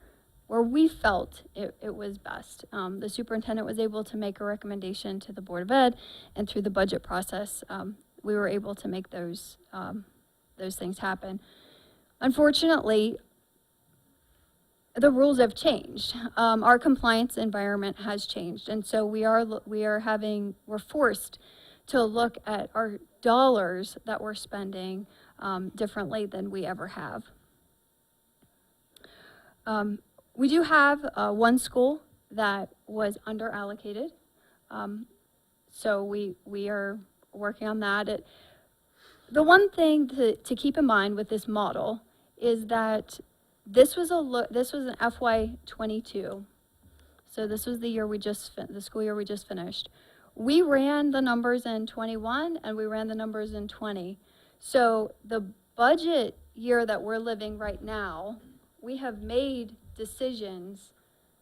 we felt it was best. The superintendent was able to make a recommendation to the Board of Ed, and through the budget process, we were able to make those things happen. Unfortunately, the rules have changed. Our compliance environment has changed, and so we're forced to look at our dollars that we're spending differently than we ever have. We do have one school that was under allocated, so we are working on that. The one thing to keep in mind with this model is that this was an FY22, so this was the school year we just finished. We ran the numbers in 21 and we ran the numbers in 20. So the budget year that we're living right now, we have made decisions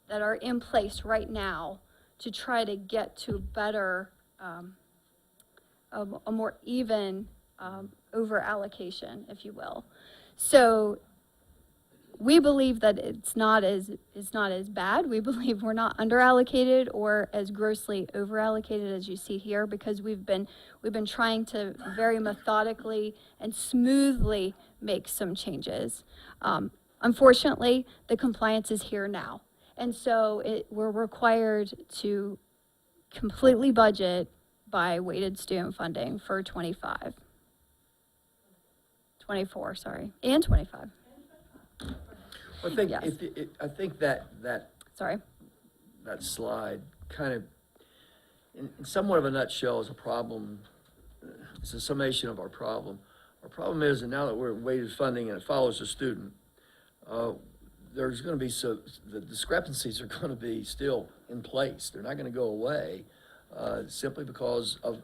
that are in place right now to try to get to better, a more even over allocation, if you will. So we believe that it's not as bad. We believe we're not under allocated or as grossly over allocated as you see here, because we've been trying to very methodically and smoothly make some changes. Unfortunately, the compliance is here now, and so we're required to completely budget by weighted student funding for 24, sorry, and 25. I think Yes. I think that Sorry. that slide kind of, in somewhat of a nutshell, is a problem. It's a summation of our problem. Our problem is that now that we're in weighted funding and it follows the student, there's going to be the discrepancies are going to be still in place. They're not going to go away simply because of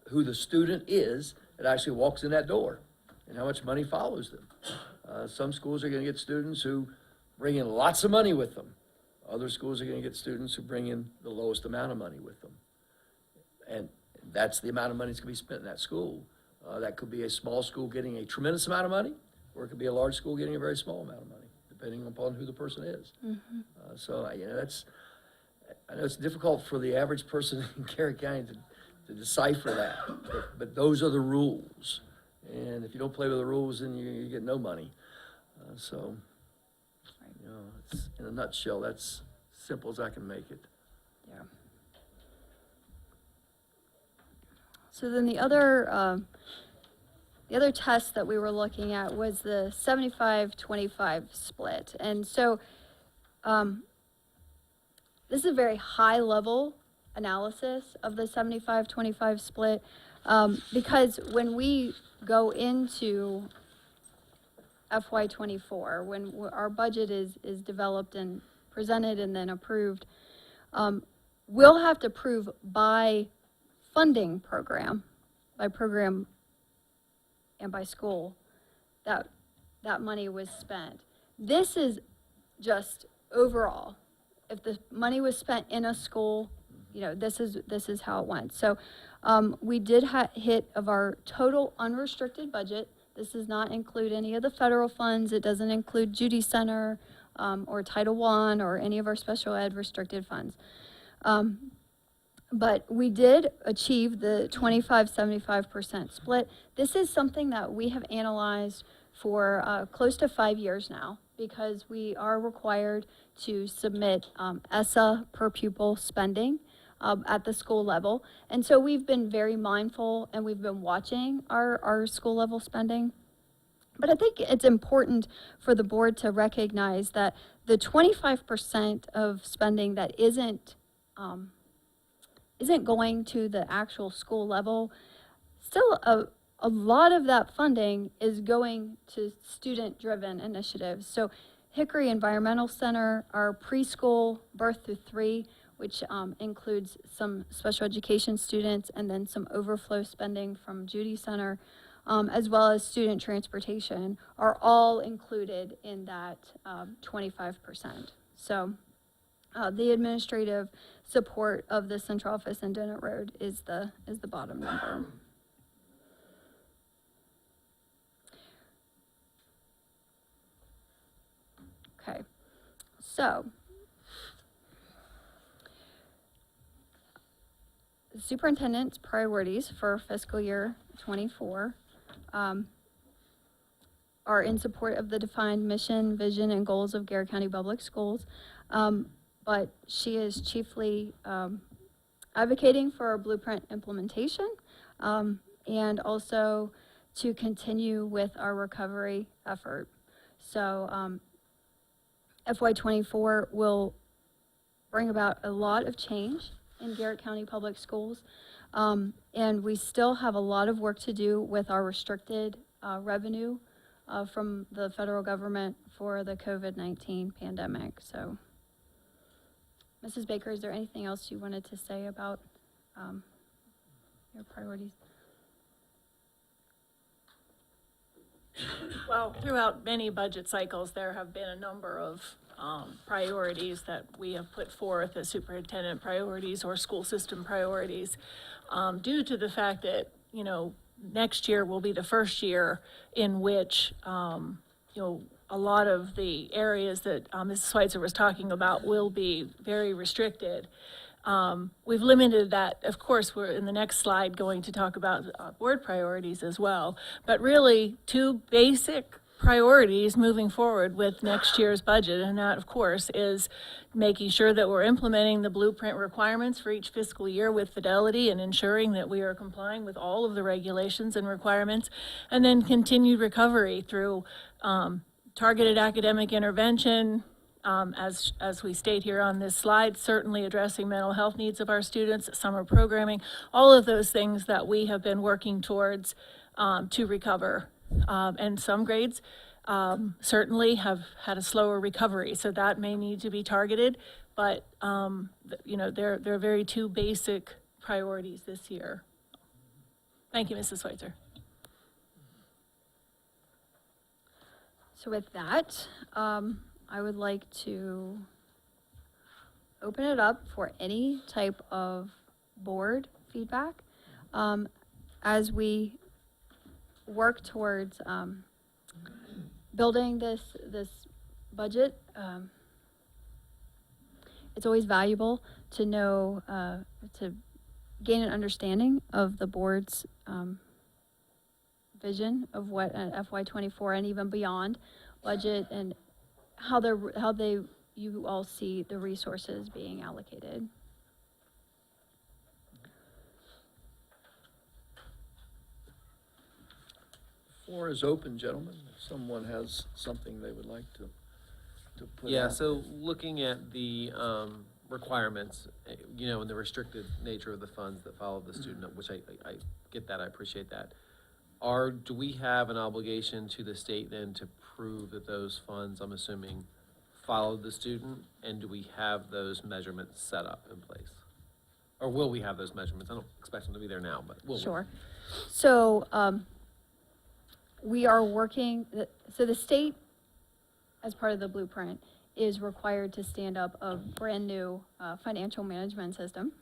who the student is that actually walks in that door and how much money follows them. Some schools are going to get students who bring in lots of money with them. Other schools are going to get students who bring in the lowest amount of money with them. And that's the amount of money that's going to be spent in that school. That could be a small school getting a tremendous amount of money, or it could be a large school getting a very small amount of money, depending upon who the person is. Mm-hmm. So, I know it's difficult for the average person in Garrett County to decipher that. But those are the rules. And if you don't play with the rules, then you get no money. So, you know, it's, in a nutshell, that's simple as I can make it. Yeah. So then the other test that we were looking at was the 75-25 split. And so this is a very high level analysis of the 75-25 split, because when we go into FY24, when our budget is developed and presented and then approved, we'll have to prove by funding program, by program and by school, that that money was spent. This is just overall. If the money was spent in a school, you know, this is how it went. So we did hit of our total unrestricted budget. This does not include any of the federal funds. It doesn't include Judy Center or Title I or any of our special ed restricted funds. But we did achieve the 25-75% split. This is something that we have analyzed for close to 5 years now, because we are required to submit ESSA per pupil spending at the school level. And so we've been very mindful and we've been watching our school level spending. But I think it's important for the board to recognize that the 25% of spending that isn't going to the actual school level, still a lot of that funding is going to student-driven initiatives. So Hickory Environmental Center, our preschool birth through 3, which includes some special education students and then some overflow spending from Judy Center, as well as student transportation, are all included in that 25%. So the administrative support of the central office in Donut Road is the bottom number. Okay, so the superintendent's priorities for fiscal year 24 are in support of the defined mission, vision, and goals of Garrett County Public Schools. But she is chiefly advocating for a blueprint implementation and also to continue with our recovery effort. So FY24 will bring about a lot of change in Garrett County Public Schools, and we still have a lot of work to do with our restricted revenue from the federal government for the COVID-19 pandemic. So, Mrs. Baker, is there anything else you wanted to say about your priorities? Well, throughout many budget cycles, there have been a number of priorities that we have put forth as superintendent priorities or school system priorities, due to the fact that, you know, next year will be the first year in which, you know, a lot of the areas that Mrs. Schweitzer was talking about will be very restricted. We've limited that. Of course, we're in the next slide going to talk about board priorities as well, but really 2 basic priorities moving forward with next year's budget, and that, of course, is making sure that we're implementing the blueprint requirements for each fiscal year with fidelity and ensuring that we are complying with all of the regulations and requirements, and then continued recovery through targeted academic intervention, as we state here on this slide, certainly addressing mental health needs of our students, summer programming, all of those things that we have been working towards to recover. And some grades certainly have had a slower recovery, so that may need to be targeted, but you know, they're very 2 basic priorities this year. Thank you, Mrs. Schweitzer. So with that, I would like to open it up for any type of board feedback as we work towards building this budget. It's always valuable to know, to gain an understanding of the board's vision of what an FY24 and even beyond budget and how you all see the resources being allocated. Floor is open, gentlemen. If someone has something they would like to put Yeah, out. so looking at the requirements, you know, and the restricted nature of the funds that follow the student, which I get that, I appreciate that. Do we have an obligation to the state then to prove that those funds, I'm assuming, follow the student? And do we have those measurements set up in place? Or will we have those measurements? I don't expect them to be there now, but will we? Sure. So, we are working, so the state, as part of the blueprint, is required to stand up a brand-new financial management system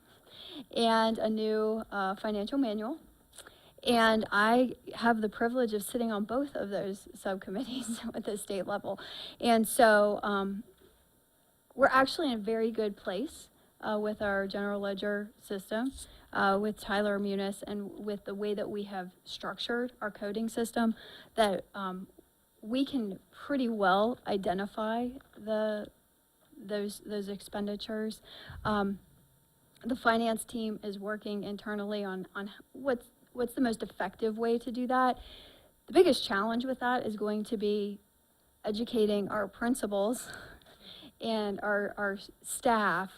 and a new financial manual. And I have the privilege of sitting on both of those subcommittees at the state level. And so we're actually in a very good place with our general ledger system, with Tyler Munis, and with the way that we have structured our coding system, that we can pretty well identify those expenditures. The finance team is working internally on what's the most effective way to do that. The biggest challenge with that is going to be educating our principals and our staff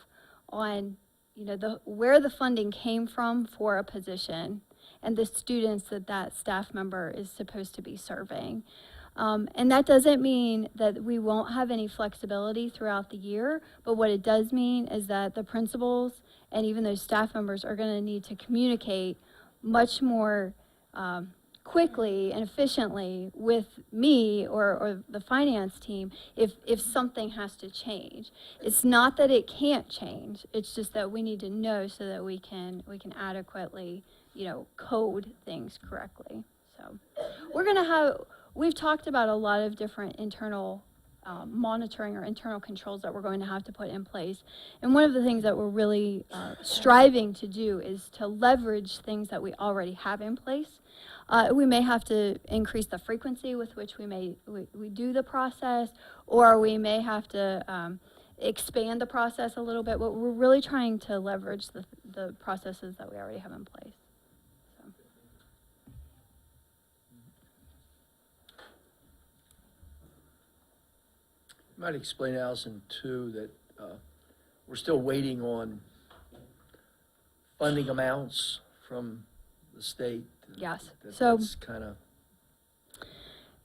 on, you know, where the funding came from for a position and the students that staff member is supposed to be serving. And that doesn't mean that we won't have any flexibility throughout the year, but what it does mean is that the principals and even those staff members are going to need to communicate much more quickly and efficiently with me or the finance team if something has to change. It's not that it can't change, it's just that we need to know so that we can adequately, you know, code things correctly. So we've talked about a lot of different internal monitoring or internal controls that we're going to have to put in place. And one of the things that we're really striving to do is to leverage things that we already have in place. We may have to increase the frequency with which we do the process, or we may have to expand the process a little bit, but we're really trying to leverage the processes that we already have in place. So. You might explain, Allison, too, that we're still waiting on funding amounts from the state. Yes. That's kind of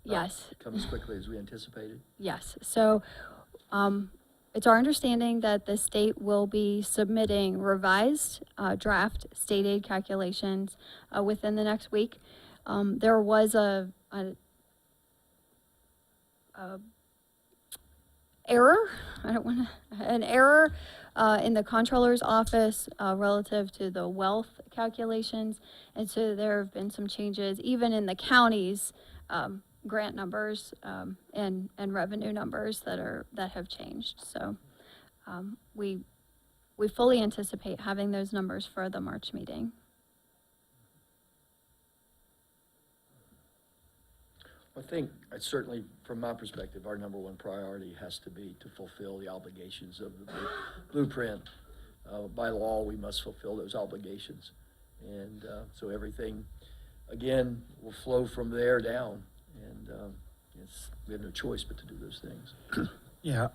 yes. come as quickly as we anticipated. Yes. So it's our understanding that the state will be submitting revised draft state aid calculations within the next week. There was an error. An error in the comptroller's office relative to the wealth calculations, and so there have been some changes even in the county's grant numbers and revenue numbers that have changed. So we fully anticipate having those numbers for the March meeting. I think, certainly from my perspective, our number one priority has to be to fulfill the obligations of the blueprint. By law, we must fulfill those obligations. And so everything, again, will flow from there down. And we have no choice but to do those things. Yeah,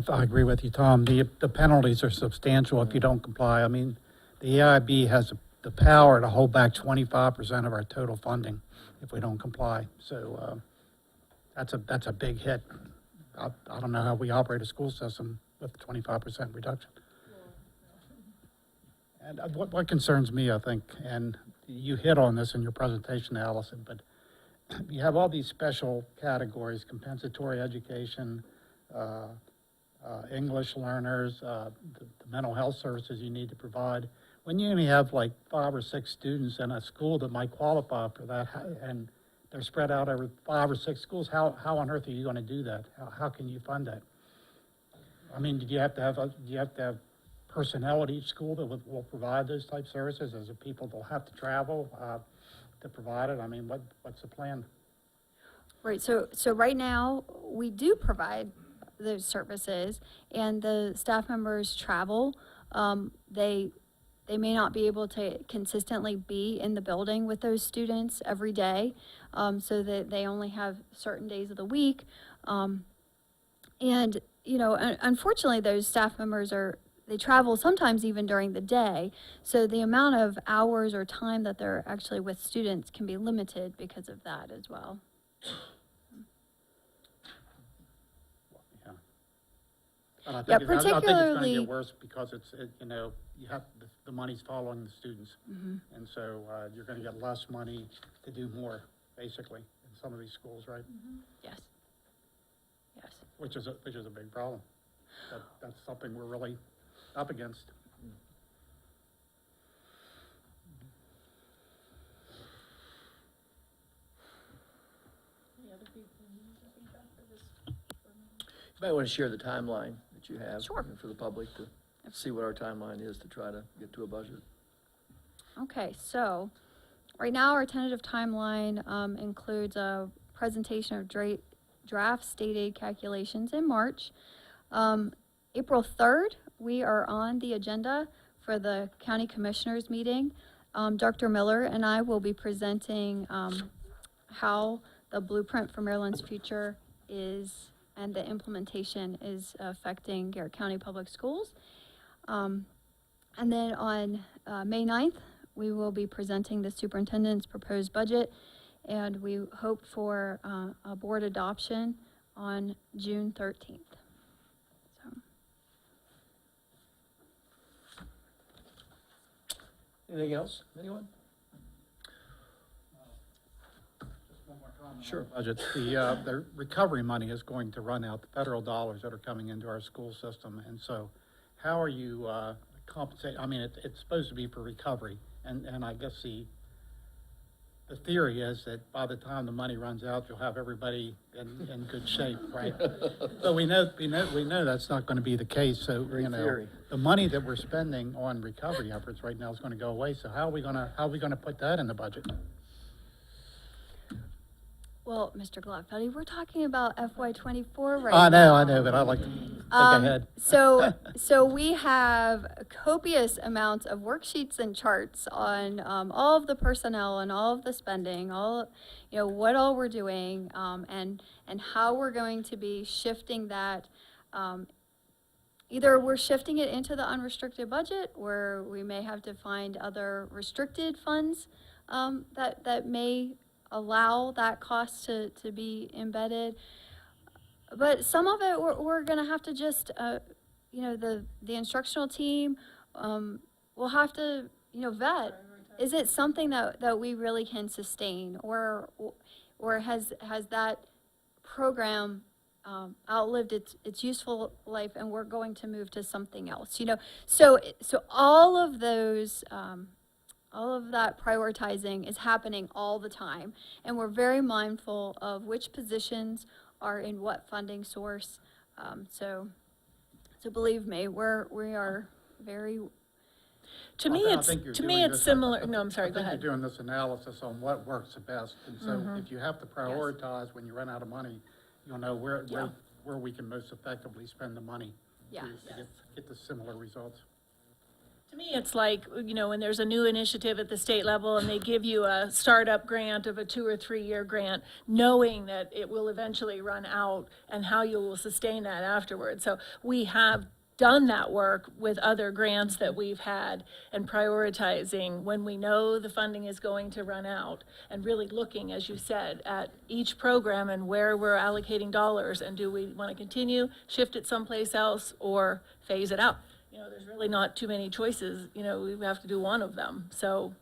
I agree with you, Tom. The penalties are substantial if you don't comply. I mean, the AIB has the power to hold back 25% of our total funding if we don't comply. So that's a big hit. I don't know how we operate a school system with 25% reduction. And what concerns me, I think, and you hit on this in your presentation, Allison, but you have all these special categories: compensatory education, English learners, the mental health services you need to provide. When you only have like 5 or 6 students in a school that might qualify for that, and they're spread out over 5 or 6 schools, how on earth are you going to do that? How can you fund that? I mean, do you have to have personnel at each school that will provide those type services? Is it people that'll have to travel, to provide it? I mean, what's the plan? Right, so right now, we do provide those services, and the staff members travel. They may not be able to consistently be in the building with those students every day, so that they only have certain days of the week. And, you know, unfortunately, those staff members they travel sometimes even during the day, so the amount of hours or time that they're actually with students can be limited because of that as well. Yeah. And I Yeah, think, I think it's gonna particularly- get worse because you know, you have, the money's following the students. And so, you're gonna get less money to do more, basically, in some of these schools, right? Yes. Yes. Which is a big problem. That's something we're really up against. You might want to share the timeline that you have. Sure. For the public to see what our timeline is to try to get to a budget. Okay, so right now our tentative timeline includes a presentation of draft state aid calculations in March. April 3rd, we are on the agenda for the county commissioners meeting. Dr. Miller and I will be presenting how the blueprint for Maryland's future is and the implementation is affecting Garrett County Public Schools. And then on May 9th, we will be presenting the superintendent's proposed budget, and we hope for a board adoption on June 13th. So, Anything else? Anyone? Sure. Budget, the recovery money is going to run out, the federal dollars that are coming into our school system. And so how are you compensating? I mean, it's supposed to be for recovery. And I guess the theory is that by the time the money runs out, you'll have everybody in good shape, right? But we know that's not going to be the case. So, you know, theory. the money that we're spending on recovery efforts right now is going to go away. So how are we going to put that in the budget? well, Mr. Glockfeldy, we're talking about FY24 right I now. know, but I like to think ahead. So we have copious amounts of worksheets and charts on all of the personnel and all of the spending, what all we're doing, and how we're going to be shifting that. Either we're shifting it into the unrestricted budget, or we may have to find other restricted funds that may allow that cost to be embedded. But some of it, we're gonna have to just, the instructional team, will have to, vet. Is it something that we really can sustain, or has that program outlived its useful life, and we're going to move to something else? So all of those, all of that prioritizing is happening all the time, and we're very mindful of which positions are in what funding source. So believe me, we are very. To me, it's similar. No, I'm sorry. Go ahead. You're doing this analysis on what works the best, and so if you have to prioritize when you run out of money, you'll know where we can most effectively spend the money. Yes. To get the similar results. To me, it's like, when there's a new initiative at the state level and they give you a startup grant of a 2 or 3 year grant, knowing that it will eventually run out and how you will sustain that afterwards. So we have done that work with other grants that we've had, and prioritizing when we know the funding is going to run out, and really looking, as you said, at each program and where we're allocating dollars, and do we want to continue, shift it someplace else, or phase it out. There's really not too many choices. We have to do one of them. So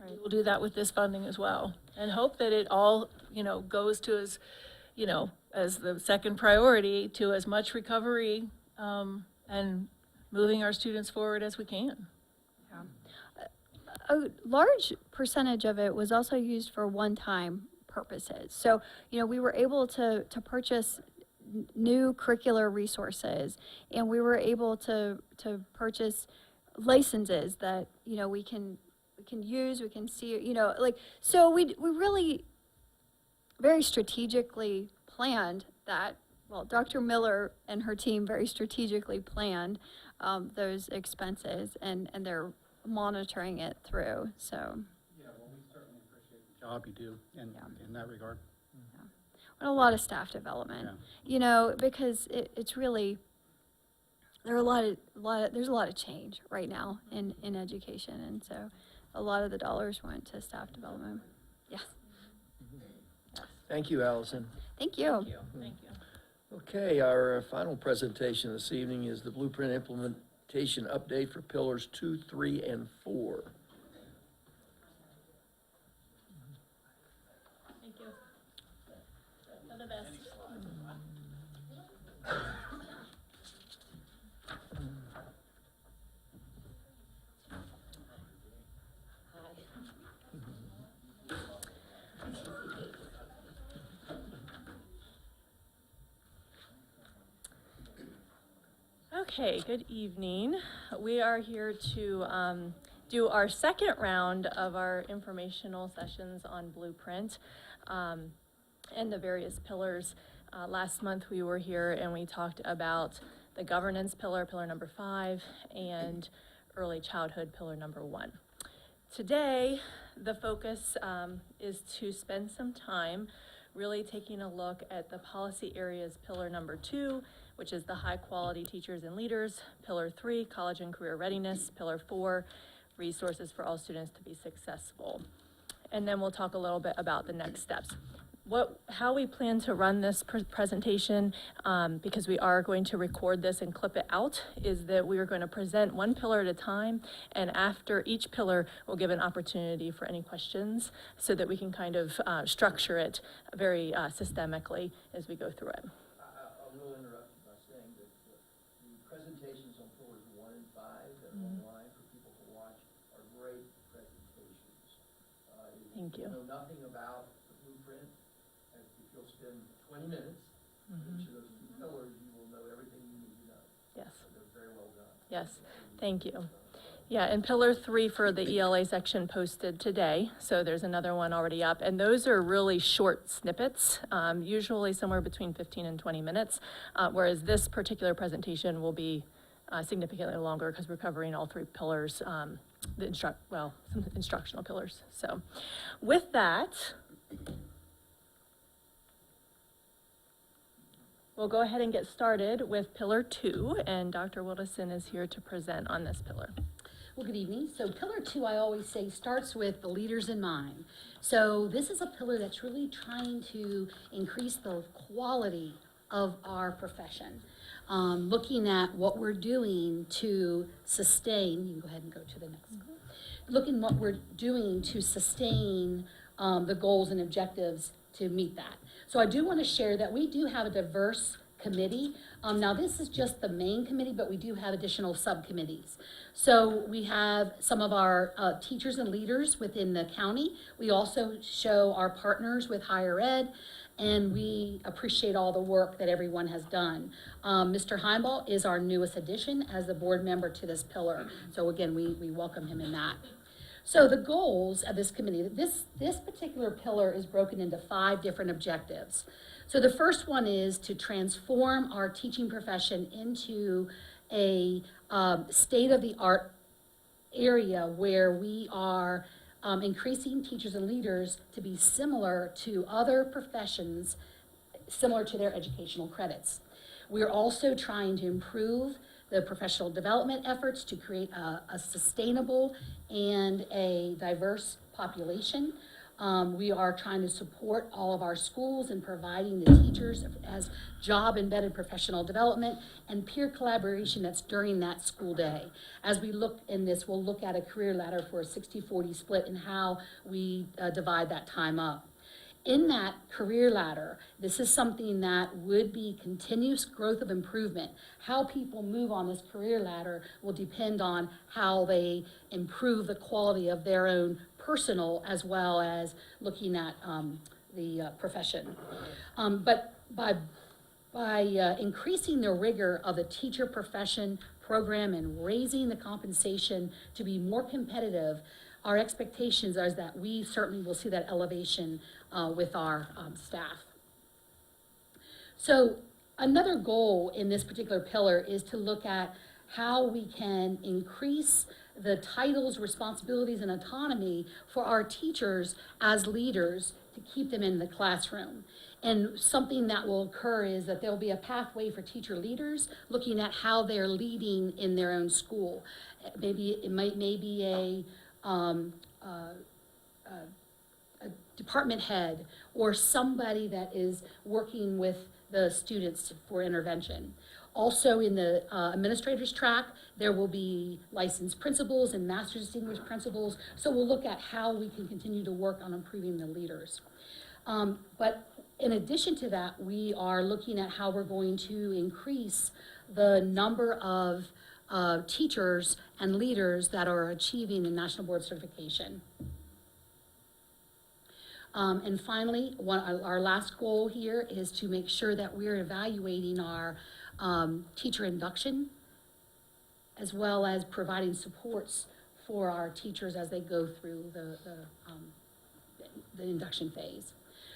we'll do that with this funding as well, and hope that it all, goes to as the second priority, to as much recovery and moving our students forward as we can. A large percentage of it was also used for one-time purposes. So, we were able to purchase new curricular resources, and we were able to purchase licenses that, you know, we can use, we can see, you know, like, so we really very strategically planned that. Well, Dr. Miller and her team very strategically planned those expenses, and they're monitoring it through, so. Yeah, well, we certainly appreciate the job you do in that regard. And a lot of staff development, you know, because it's really, there's a lot of change right now in education, and so a lot of the dollars went to staff development. Yes. Thank you, Allison. Thank you. Thank you. Okay, our final presentation this evening is the blueprint implementation update for pillars 2, 3, and 4. Thank you. All the best. Okay, good evening. We are here to do our second round of our informational sessions on Blueprint and the various pillars. Last month we were here and we talked about the governance pillar, pillar number 5, and early childhood, pillar number 1. Today, the focus is to spend some time really taking a look at the policy areas, pillar number 2, which is the high quality teachers and leaders, pillar 3, college and career readiness, pillar 4, resources for all students to be successful. And then we'll talk a little bit about the next steps. How we plan to run this presentation, because we are going to record this and clip it out, is that we are going to present one pillar at a time, and after each pillar, we'll give an opportunity for any questions so that we can kind of structure it very systemically as we go through it. I will interrupt you by saying that the presentations on pillars 1 and 5 that are online for people to watch are great presentations. Thank you. If you know nothing about the blueprint, if you'll spend 20 minutes on each of those 2 pillars, you will know everything you need to know. Yes. So they're very well done. Yes, thank you. Yeah, and pillar 3 for the ELA section posted today, so there's another one already up, and those are really short snippets, usually somewhere between 15 and 20 minutes, whereas this particular presentation will be significantly longer because we're covering all 3 pillars, some instructional pillars. So with that, we'll go ahead and get started with pillar 2, and Dr. Wilderson is here to present on this pillar. Well, good evening. So pillar 2, I always say, starts with the leaders in mind. So this is a pillar that's really trying to increase the quality of our profession. Looking at what we're doing to sustain, you can go ahead and go to the next. Looking what we're doing to sustain the goals and objectives to meet that. So I do want to share that we do have a diverse committee. Now this is just the main committee, but we do have additional subcommittees. So we have some of our teachers and leaders within the county. We also show our partners with higher ed, and we appreciate all the work that everyone has done. Mr. Heimball is our newest addition as a board member to this pillar. So again, we welcome him in that. So the goals of this committee, this particular pillar is broken into 5 different objectives. So the first one is to transform our teaching profession into a state-of-the-art area where we are increasing teachers and leaders to be similar to other professions, similar to their educational credits. We're also trying to improve the professional development efforts to create a sustainable and a diverse population. We are trying to support all of our schools in providing the teachers as job-embedded professional development and peer collaboration that's during that school day. As we look in this, we'll look at a career ladder for a 60-40 split and how we divide that time up. In that career ladder, this is something that would be continuous growth of improvement. How people move on this career ladder will depend on how they improve the quality of their own personal as well as looking at the profession. But by by increasing the rigor of the teacher profession program and raising the compensation to be more competitive, our expectations are that we certainly will see that elevation with our staff. So another goal in this particular pillar is to look at how we can increase the titles, responsibilities, and autonomy for our teachers as leaders to keep them in the classroom. And something that will occur is that there'll be a pathway for teacher leaders looking at how they're leading in their own school. Maybe it may be a department head or somebody that is working with the students for intervention. Also in the administrator's track, there will be licensed principals and master's distinguished principals. So we'll look at how we can continue to work on improving the leaders. But in addition to that, we are looking at how we're going to increase the number of teachers and leaders that are achieving the National Board Certification. And finally, our last goal here is to make sure that we're evaluating our teacher induction, as well as providing supports for our teachers as they go through the induction phase.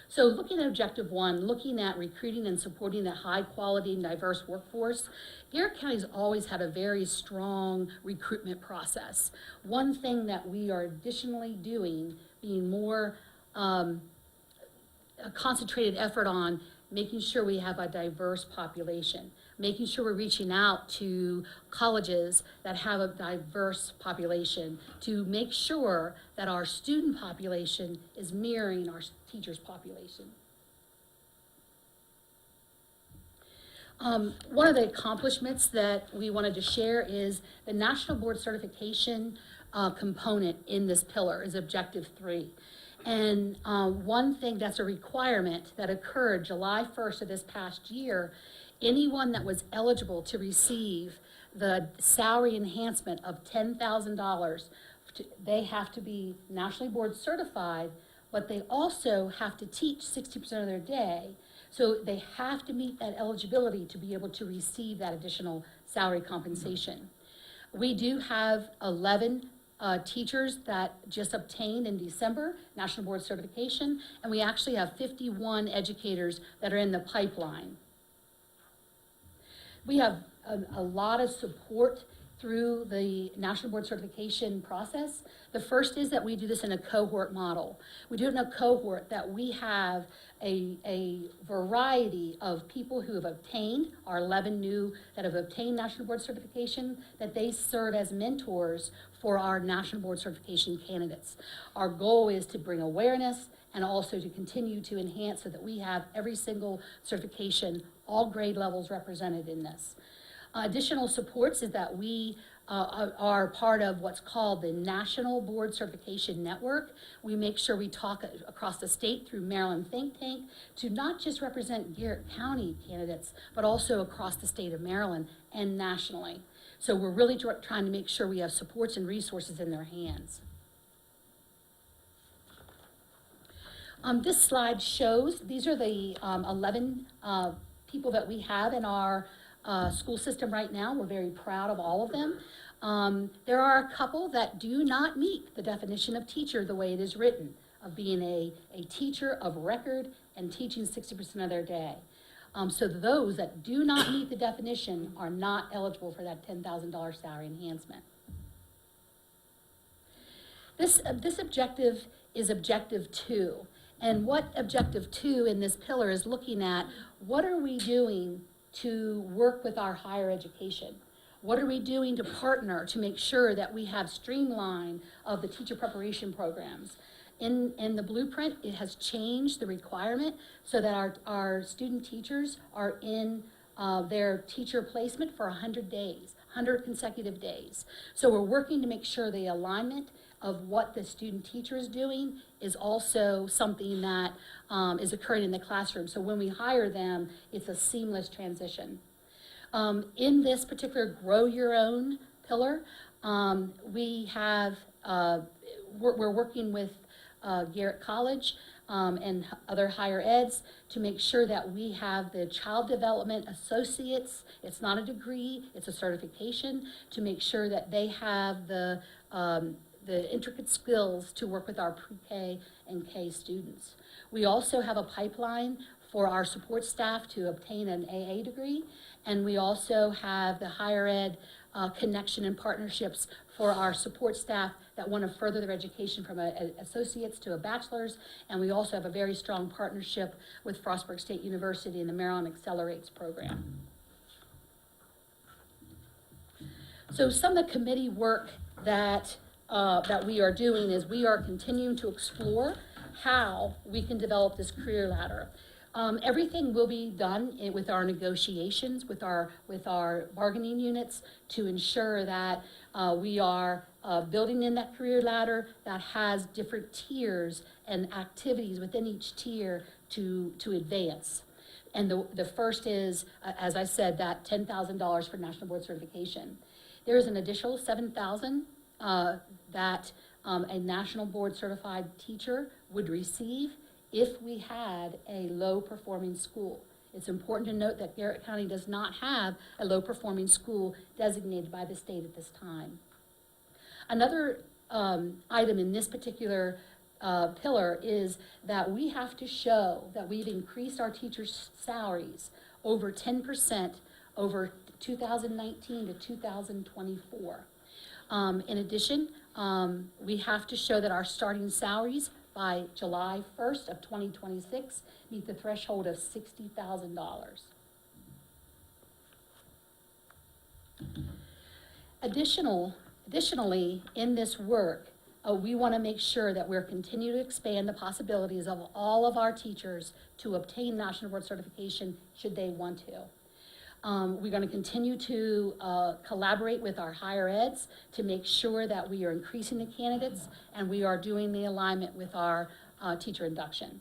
So looking at objective one, looking at recruiting and supporting a high quality and diverse workforce, Garrett County's always had a very strong recruitment process. One thing that we are additionally doing, being more a concentrated effort on making sure we have a diverse population, making sure we're reaching out to colleges that have a diverse population to make sure that our student population is mirroring our teachers' population. One of the accomplishments that we wanted to share is the National Board Certification component in this pillar is Objective 3. And one thing that's a requirement that occurred July 1st of this past year, anyone that was eligible to receive the salary enhancement of $10,000, they have to be nationally board certified, but they also have to teach 60% of their day. So they have to meet that eligibility to be able to receive that additional salary compensation. We do have 11 teachers that just obtained in December National Board Certification, and we actually have 51 educators that are in the pipeline. We have a lot of support through the National Board Certification process. The first is that we do this in a cohort model. We do it in a cohort that we have a variety of people who have obtained, our 11 new that have obtained National Board Certification, that they serve as mentors for our National Board Certification candidates. Our goal is to bring awareness and also to continue to enhance so that we have every single certification, all grade levels represented in this. Additional supports is that we are part of what's called the National Board Certification Network. We make sure we talk across the state through Maryland Think Tank to not just represent Garrett County candidates, but also across the state of Maryland and nationally. So we're really trying to make sure we have supports and resources in their hands. This slide shows, these are the 11 people that we have in our school system right now. We're very proud of all of them. There are a couple that do not meet the definition of teacher the way it is written, of being a teacher of record and teaching 60% of their day. So those that do not meet the definition are not eligible for that $10,000 salary enhancement. This objective is Objective 2. And what Objective 2 in this pillar is looking at, what are we doing to work with our higher education? What are we doing to partner to make sure that we have streamline of the teacher preparation programs? In the blueprint, it has changed the requirement so that our student teachers are in their teacher placement for 100 days, 100 consecutive days. So we're working to make sure the alignment of what the student teacher is doing is also something that is occurring in the classroom. So when we hire them, it's a seamless transition. In this particular Grow Your Own pillar, we have, we're working with Garrett College, and other higher eds to make sure that we have the child development associates. It's not a degree, it's a certification, to make sure that they have the intricate skills to work with our pre-K and K students. We also have a pipeline for our support staff to obtain an AA degree, and we also have the higher ed connection and partnerships for our support staff that want to further their education from an associate's to a bachelor's, and we also have a very strong partnership with Frostburg State University and the Maryland Accelerates program. So some of the committee work that we are doing is we are continuing to explore how we can develop this career ladder. Everything will be done with our negotiations, with our bargaining units, to ensure that we are building in that career ladder that has different tiers and activities within each tier to advance. And the first is, as I said, that $10,000 for National Board Certification. There is an additional $7,000 that a National Board Certified teacher would receive if we had a low-performing school. It's important to note that Garrett County does not have a low-performing school designated by the state at this time. Another item in this particular pillar is that we have to show that we've increased our teachers' salaries over 10% over 2019 to 2024. In addition, we have to show that our starting salaries by July 1st of 2026 meet the threshold of $60,000. Additionally, in this work, we want to make sure that we're continuing to expand the possibilities of all of our teachers to obtain National Board Certification should they want to. We're going to continue to collaborate with our higher eds to make sure that we are increasing the candidates and we are doing the alignment with our teacher induction.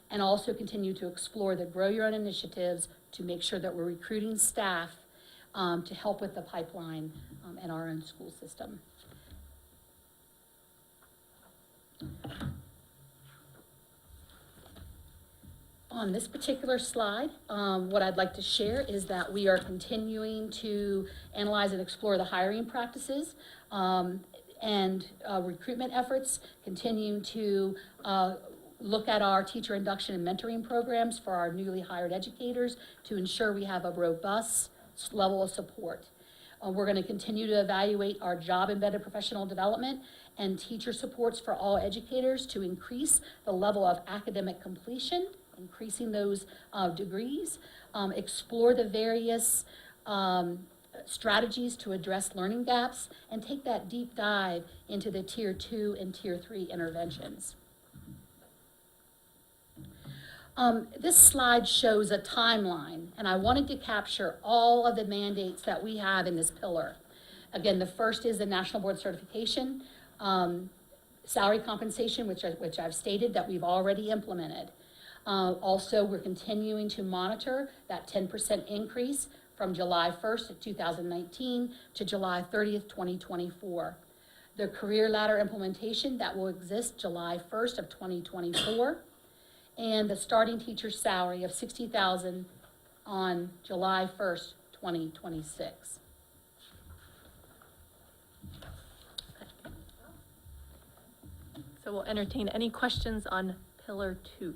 And also continue to explore the Grow Your Own initiatives to make sure that we're recruiting staff to help with the pipeline in our own school system. On this particular slide, what I'd like to share is that we are continuing to analyze and explore the hiring practices and recruitment efforts, continuing to look at our teacher induction and mentoring programs for our newly hired educators to ensure we have a robust level of support. We're going to continue to evaluate our job-embedded professional development and teacher supports for all educators to increase the level of academic completion, increasing those degrees, explore the various strategies to address learning gaps, and take that deep dive into the Tier 2 and Tier 3 interventions. This slide shows a timeline, and I wanted to capture all of the mandates that we have in this pillar. Again, the first is the National Board Certification, salary compensation, which I've stated that we've already implemented. Also, we're continuing to monitor that 10% increase from July 1st of 2019 to July 30th, 2024. The career ladder implementation that will exist July 1st of 2024. And the starting teacher salary of $60,000 on July 1st, 2026. So we'll entertain any questions on Pillar 2.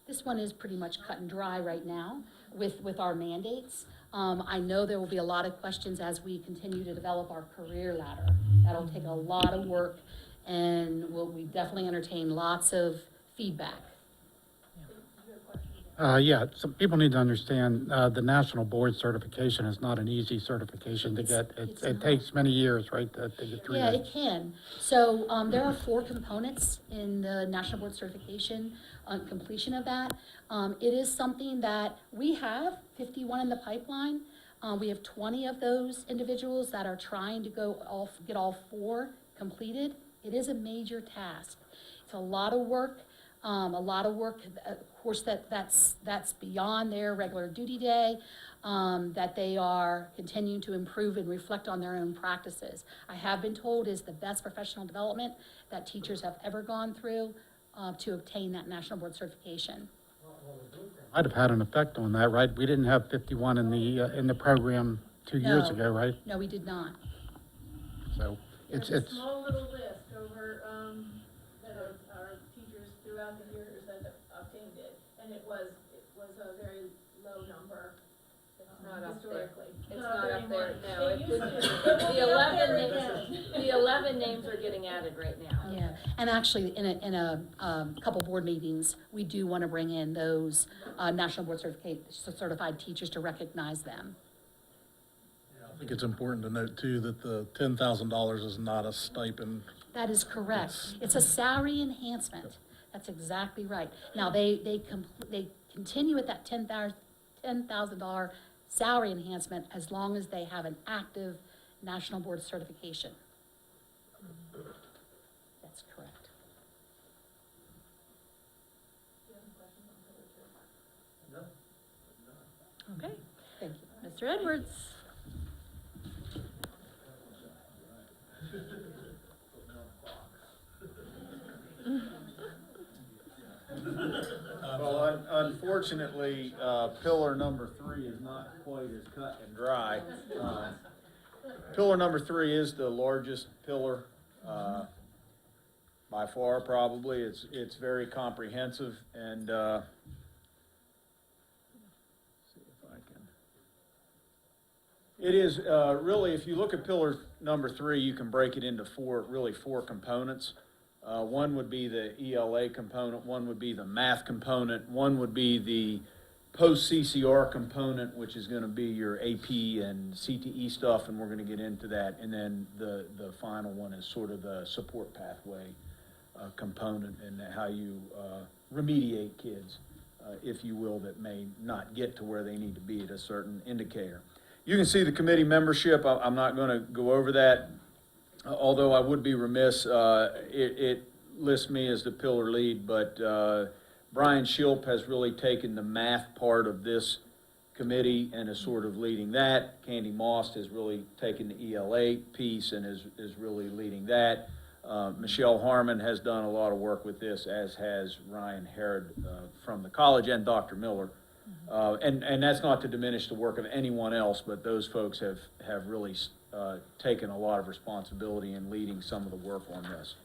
This one is pretty much cut and dry right now with our mandates. I know there will be a lot of questions as we continue to develop our career ladder. That'll take a lot of work, and we definitely entertain lots of feedback. Yeah, some people need to understand, the National Board Certification is not an easy certification to get. It takes many years, right, to get through Yeah, that? it can. So there are 4 components in the National Board Certification completion of that. It is something that we have 51 in the pipeline. We have 20 of those individuals that are trying to get all 4 completed. It is a major task. It's a lot of work. A lot of work, of course, that's beyond their regular duty day, that they are continuing to improve and reflect on their own practices. I have been told is the best professional development that teachers have ever gone through to obtain that national board certification. Might have had an effect on that, right? We didn't have 51 in the program 2 years No. ago, right? No, we did not. So There's it's, a small little list over, that our teachers throughout the years that have obtained it, and it was a very low number. Not up there. Historically. It's not up there, no. It It used could- to. It will be The up there 11 again. names, the 11 names are getting added right now. Yeah, and actually, in a couple board meetings, we do want to bring in those national board certified teachers to recognize them. I think it's important to note too that the $10,000 is not a stipend. That is correct. It's a salary enhancement. That's exactly right. Now, they continue with that $10,000 salary enhancement as long as they have an active national board certification. That's correct. Okay, Thank you. Mr. Edwards. Well, unfortunately, pillar number 3 is not quite as cut and dry. Pillar number 3 is the largest pillar, by far probably. It's very comprehensive and, see if I can. It is, really, if you look at pillar number 3, you can break it into four components. One would be the ELA component, one would be the math component, one would be the post-CCR component, which is gonna be your AP and CTE stuff, and we're gonna get into that. And then the final one is sort of the support pathway component and how you remediate kids, if you will, that may not get to where they need to be at a certain indicator. You can see the committee membership. I'm not gonna go over that. Although I would be remiss, it lists me as the pillar lead, but Brian Shilp has really taken the math part of this committee and is sort of leading that. Candy Moss has really taken the ELA piece and is really leading that. Michelle Harmon has done a lot of work with this, as has Ryan Herod from the college and Dr. Miller. And that's not to diminish the work of anyone else, but those folks have really taken a lot of responsibility in leading some of the work on this.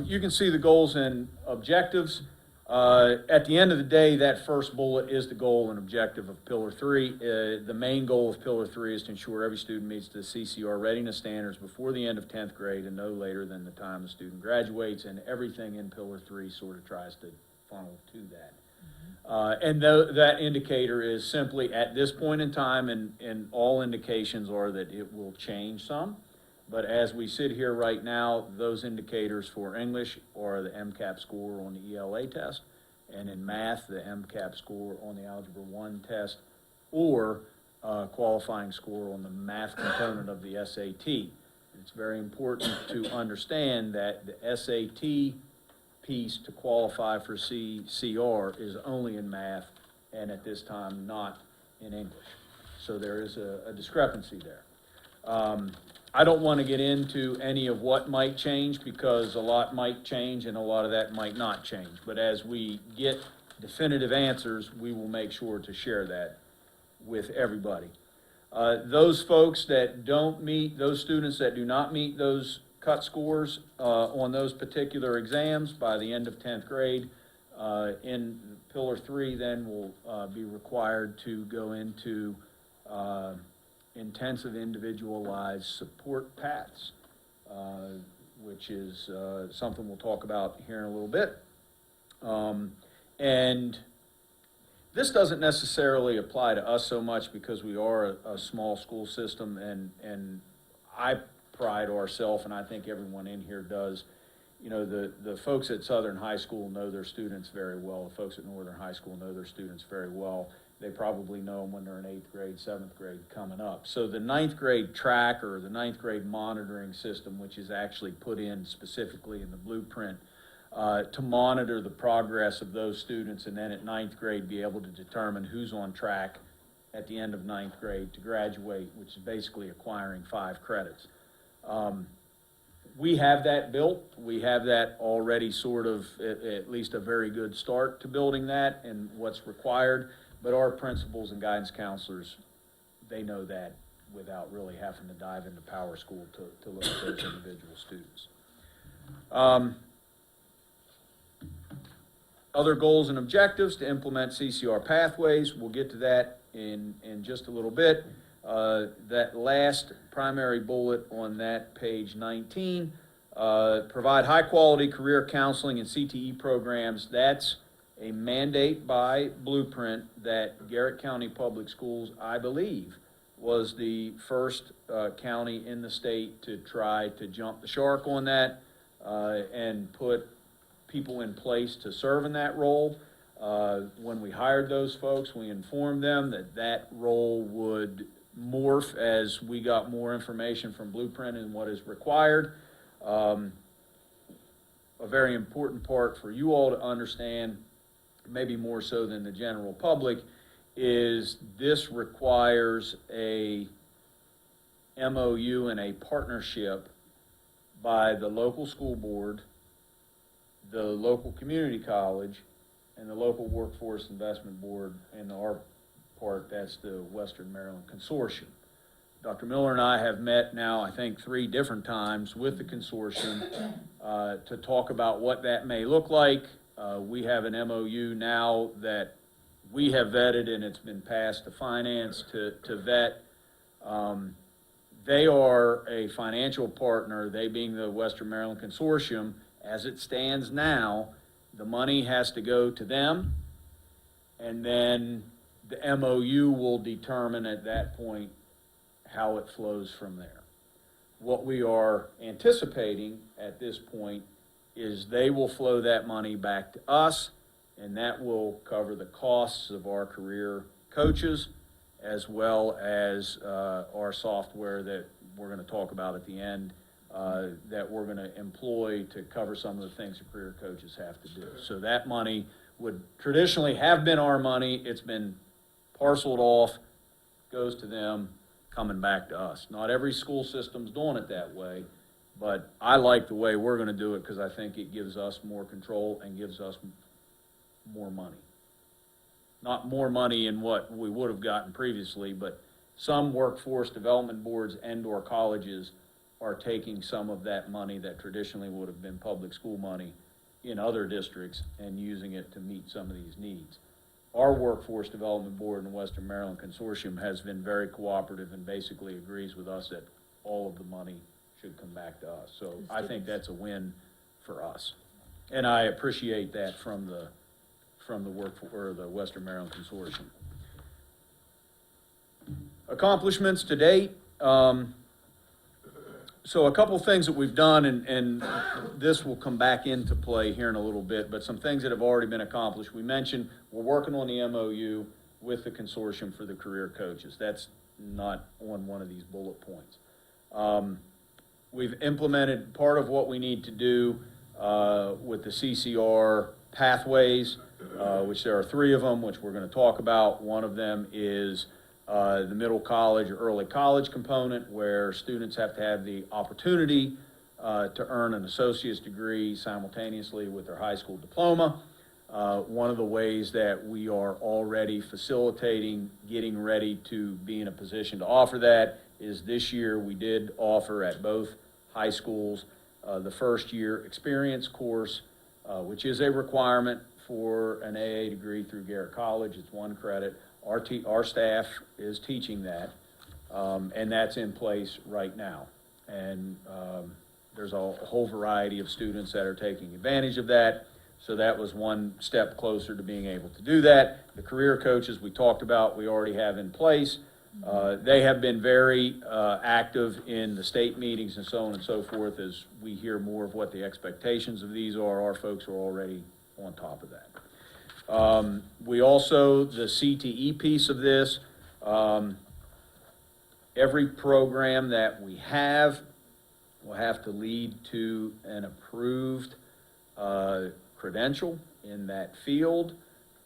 You can see the goals and objectives. At the end of the day, that first bullet is the goal and objective of Pillar 3. The main goal of Pillar 3 is to ensure every student meets the CCR readiness standards before the end of 10th grade and no later than the time the student graduates, and everything in Pillar 3 sort of tries to funnel to that. And that indicator is simply at this point in time, and all indications are that it will change some. But as we sit here right now, those indicators for English are the MCAP score on the ELA test, and in math, the MCAP score on the Algebra 1 test, or qualifying score on the math component of the SAT. It's very important to understand that the SAT piece to qualify for CCR is only in math, and at this time, not in English. So there is a discrepancy there. I don't want to get into any of what might change, because a lot might change and a lot of that might not change. But as we get definitive answers, we will make sure to share that with everybody. Those folks that don't meet, those students that do not meet those cut scores on those particular exams by the end of 10th grade, in Pillar 3 then will be required to go into intensive individualized support paths, which is something we'll talk about here in a little bit. And this doesn't necessarily apply to us so much because we are a small school system, and I pride ourselves, and I think everyone in here does. You know, the folks at Southern High School know their students very well. The folks at Northern High School know their students very well. They probably know them when they're in 8th grade, 7th grade coming up. So the 9th grade tracker, the 9th grade monitoring system, which is actually put in specifically in the blueprint, to monitor the progress of those students, and then at ninth grade, be able to determine who's on track at the end of ninth grade to graduate, which is basically acquiring 5 credits. We have that built. We have that already sort of at least a very good start to building that and what's required. But our principals and guidance counselors, they know that without really having to dive into Power School to look at those individual students. Other goals and objectives to implement CCR pathways. We'll get to that in just a little bit. That last primary bullet on that page 19, provide high-quality career counseling and CTE programs. That's a mandate by Blueprint that Garrett County Public Schools, I believe, was the first county in the state to try to jump the shark on that and put people in place to serve in that role. When we hired those folks, we informed them that that role would morph as we got more information from Blueprint and what is required. A very important part for you all to understand, maybe more so than the general public, is this requires a MOU and a partnership by the local school board, the local community college, and the local workforce investment board. In our part, that's the Western Maryland Consortium. Dr. Miller and I have met now, I think, 3 different times with the consortium to talk about what that may look like. We have an MOU now that we have vetted, and it's been passed to finance to vet. They are a financial partner, they being the Western Maryland Consortium. As it stands now, the money has to go to them, and then the MOU will determine at that point how it flows from there. What we are anticipating at this point is they will flow that money back to us, and that will cover the costs of our career coaches, as well as our software that we're going to talk about at the end, that we're going to employ to cover some of the things that career coaches have to do. So that money would traditionally have been our money. It's been parceled off, goes to them, coming back to us. Not every school system's doing it that way, but I like the way we're going to do it because I think it gives us more control and gives us more money. Not more money in what we would have gotten previously, but some workforce development boards and/or colleges are taking some of that money that traditionally would have been public school money in other districts and using it to meet some of these needs. Our Workforce Development Board and Western Maryland Consortium has been very cooperative and basically agrees with us that all of the money should come back to us. So I think that's a win for us. And I appreciate that from the Western Maryland Consortium. Accomplishments to date. So a couple things that we've done, and this will come back into play here in a little bit, but some things that have already been accomplished. We mentioned we're working on the MOU with the consortium for the career coaches. That's not on one of these bullet points. We've implemented part of what we need to do with the CCR pathways, which there are 3 of them, which we're going to talk about. One of them is the middle college or early college component, where students have to have the opportunity to earn an associate's degree simultaneously with their high school diploma. One of the ways that we are already facilitating getting ready to be in a position to offer that is this year we did offer at both high schools the first year experience course, which is a requirement for an AA degree through Garrett College. It's 1 credit. Our staff is teaching that, and that's in place right now. And there's a whole variety of students that are taking advantage of that. So that was one step closer to being able to do that. The career coaches we talked about, we already have in place. They have been very active in the state meetings and so on and so forth. As we hear more of what the expectations of these are, our folks are already on top of that. We also, the CTE piece of this, every program that we have will have to lead to an approved credential in that field.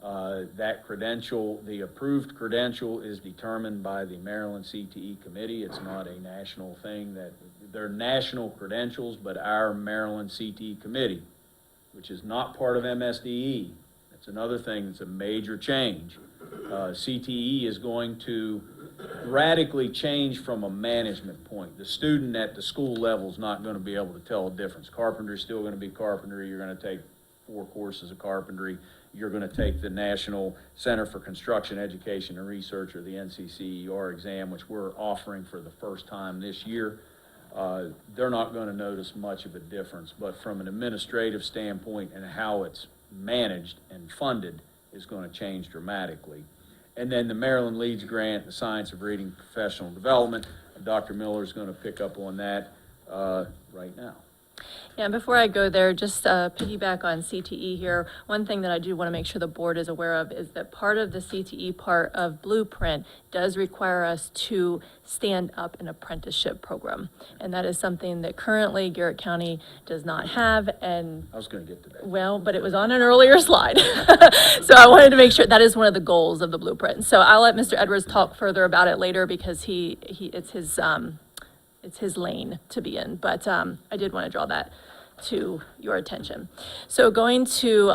That credential, the approved credential, is determined by the Maryland CTE committee. It's not a national thing. That they're national credentials, but our Maryland CTE committee, which is not part of MSDE, that's another thing that's a major change. CTE is going to radically change from a management point. The student at the school level is not going to be able to tell a difference. Carpentry is still going to be carpentry. You're going to take 4 courses of carpentry. You're going to take the National Center for Construction Education and Research, or the NCCER exam, which we're offering for the first time this year. They're not going to notice much of a difference, but from an administrative standpoint and how it's managed and funded is going to change dramatically. And then the Maryland Leads Grant, the Science of Reading Professional Development, Dr. Miller is going to pick up on that right now. Yeah, and before I go there, just piggyback on CTE here, one thing that I do want to make sure the board is aware of is that part of the CTE part of Blueprint does require us to stand up an apprenticeship program. And that is something that currently Garrett County does not have, and I was going to get to that. well, but it was on an earlier slide. So I wanted to make sure that is one of the goals of the Blueprint. So I'll let Mr. Edwards talk further about it later, because it's his lane to be in, but I did want to draw that to your attention. So going to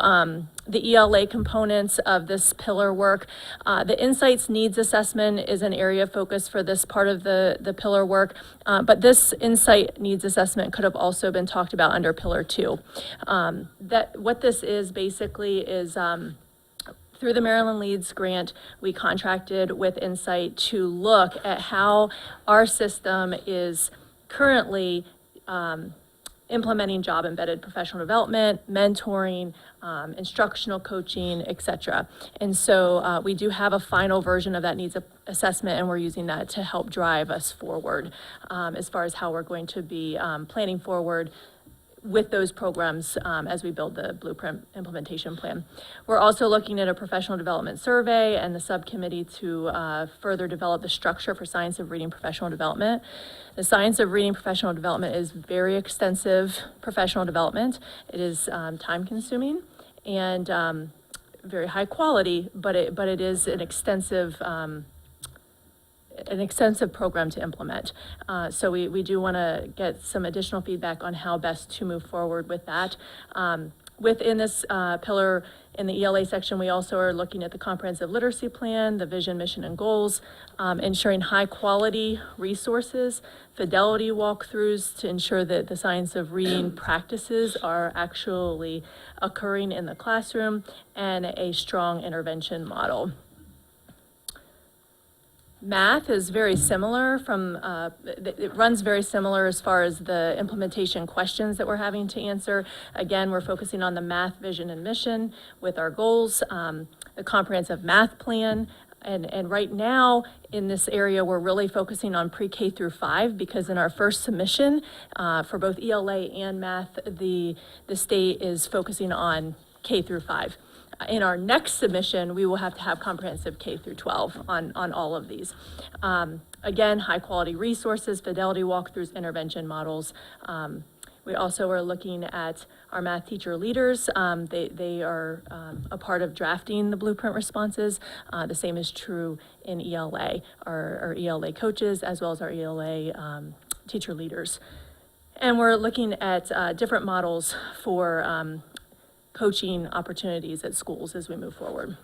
the ELA components of this pillar work, the Insights Needs Assessment is an area of focus for this part of the pillar work, but this Insight Needs Assessment could have also been talked about under Pillar 2. What this is basically is through the Maryland Leads Grant, we contracted with Insight to look at how our system is currently implementing job-embedded professional development, mentoring, instructional coaching, etc. And so we do have a final version of that needs assessment, and we're using that to help drive us forward as far as how we're going to be planning forward with those programs as we build the Blueprint implementation plan. We're also looking at a professional development survey and the subcommittee to further develop the structure for Science of Reading professional development. The Science of Reading professional development is very extensive professional development. It is time consuming and very high quality, but it is an extensive program to implement. So we do want to get some additional feedback on how best to move forward with that. Within this pillar in the ELA section, we also are looking at the comprehensive literacy plan, the vision, mission, and goals, ensuring high quality resources, fidelity walkthroughs to ensure that the Science of Reading practices are actually occurring in the classroom, and a strong intervention model. Math is very similar it runs very similar as far as the implementation questions that we're having to answer. Again, we're focusing on the math, vision, and mission with our goals, the comprehensive math plan. And right now in this area, we're really focusing on pre-K through 5, because in our first submission for both ELA and math, the state is focusing on K through 5. In our next submission, we will have to have comprehensive K through 12 on all of these. Again, high quality resources, fidelity walkthroughs, intervention models. We also are looking at our math teacher leaders. They are a part of drafting the Blueprint responses. The same is true in ELA, our ELA coaches, as well as our ELA teacher leaders. And we're looking at different models for coaching opportunities at schools as we move forward.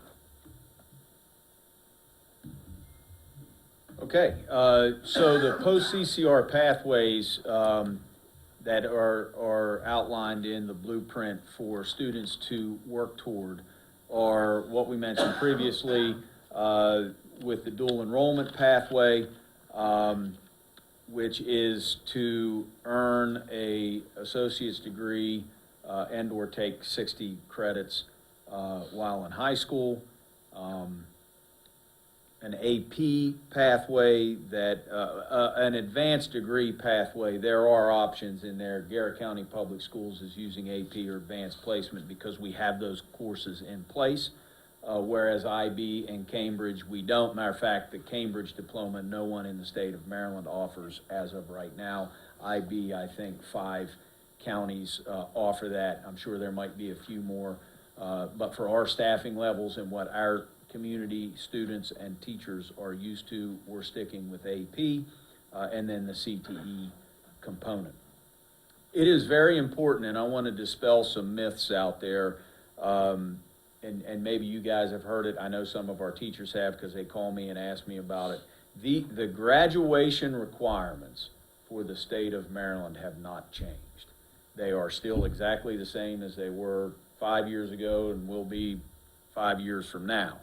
Okay, so the post-CCR pathways that are outlined in the Blueprint for students to work toward are what we mentioned previously with the dual enrollment pathway, which is to earn an associate's degree and or take 60 credits while in high school. An AP pathway, an advanced degree pathway. There are options in there. Garrett County Public Schools is using AP or advanced placement because we have those courses in place, whereas IB and Cambridge, we don't. Matter of fact, the Cambridge diploma, no one in the state of Maryland offers as of right now. IB, I think 5 counties offer that. I'm sure there might be a few more, but for our staffing levels and what our community students and teachers are used to, we're sticking with AP and then the CTE component. It is very important, and I want to dispel some myths out there, and maybe you guys have heard it. I know some of our teachers have because they call me and ask me about it. The graduation requirements for the state of Maryland have not changed. They are still exactly the same as they were 5 years ago and will be 5 years from now.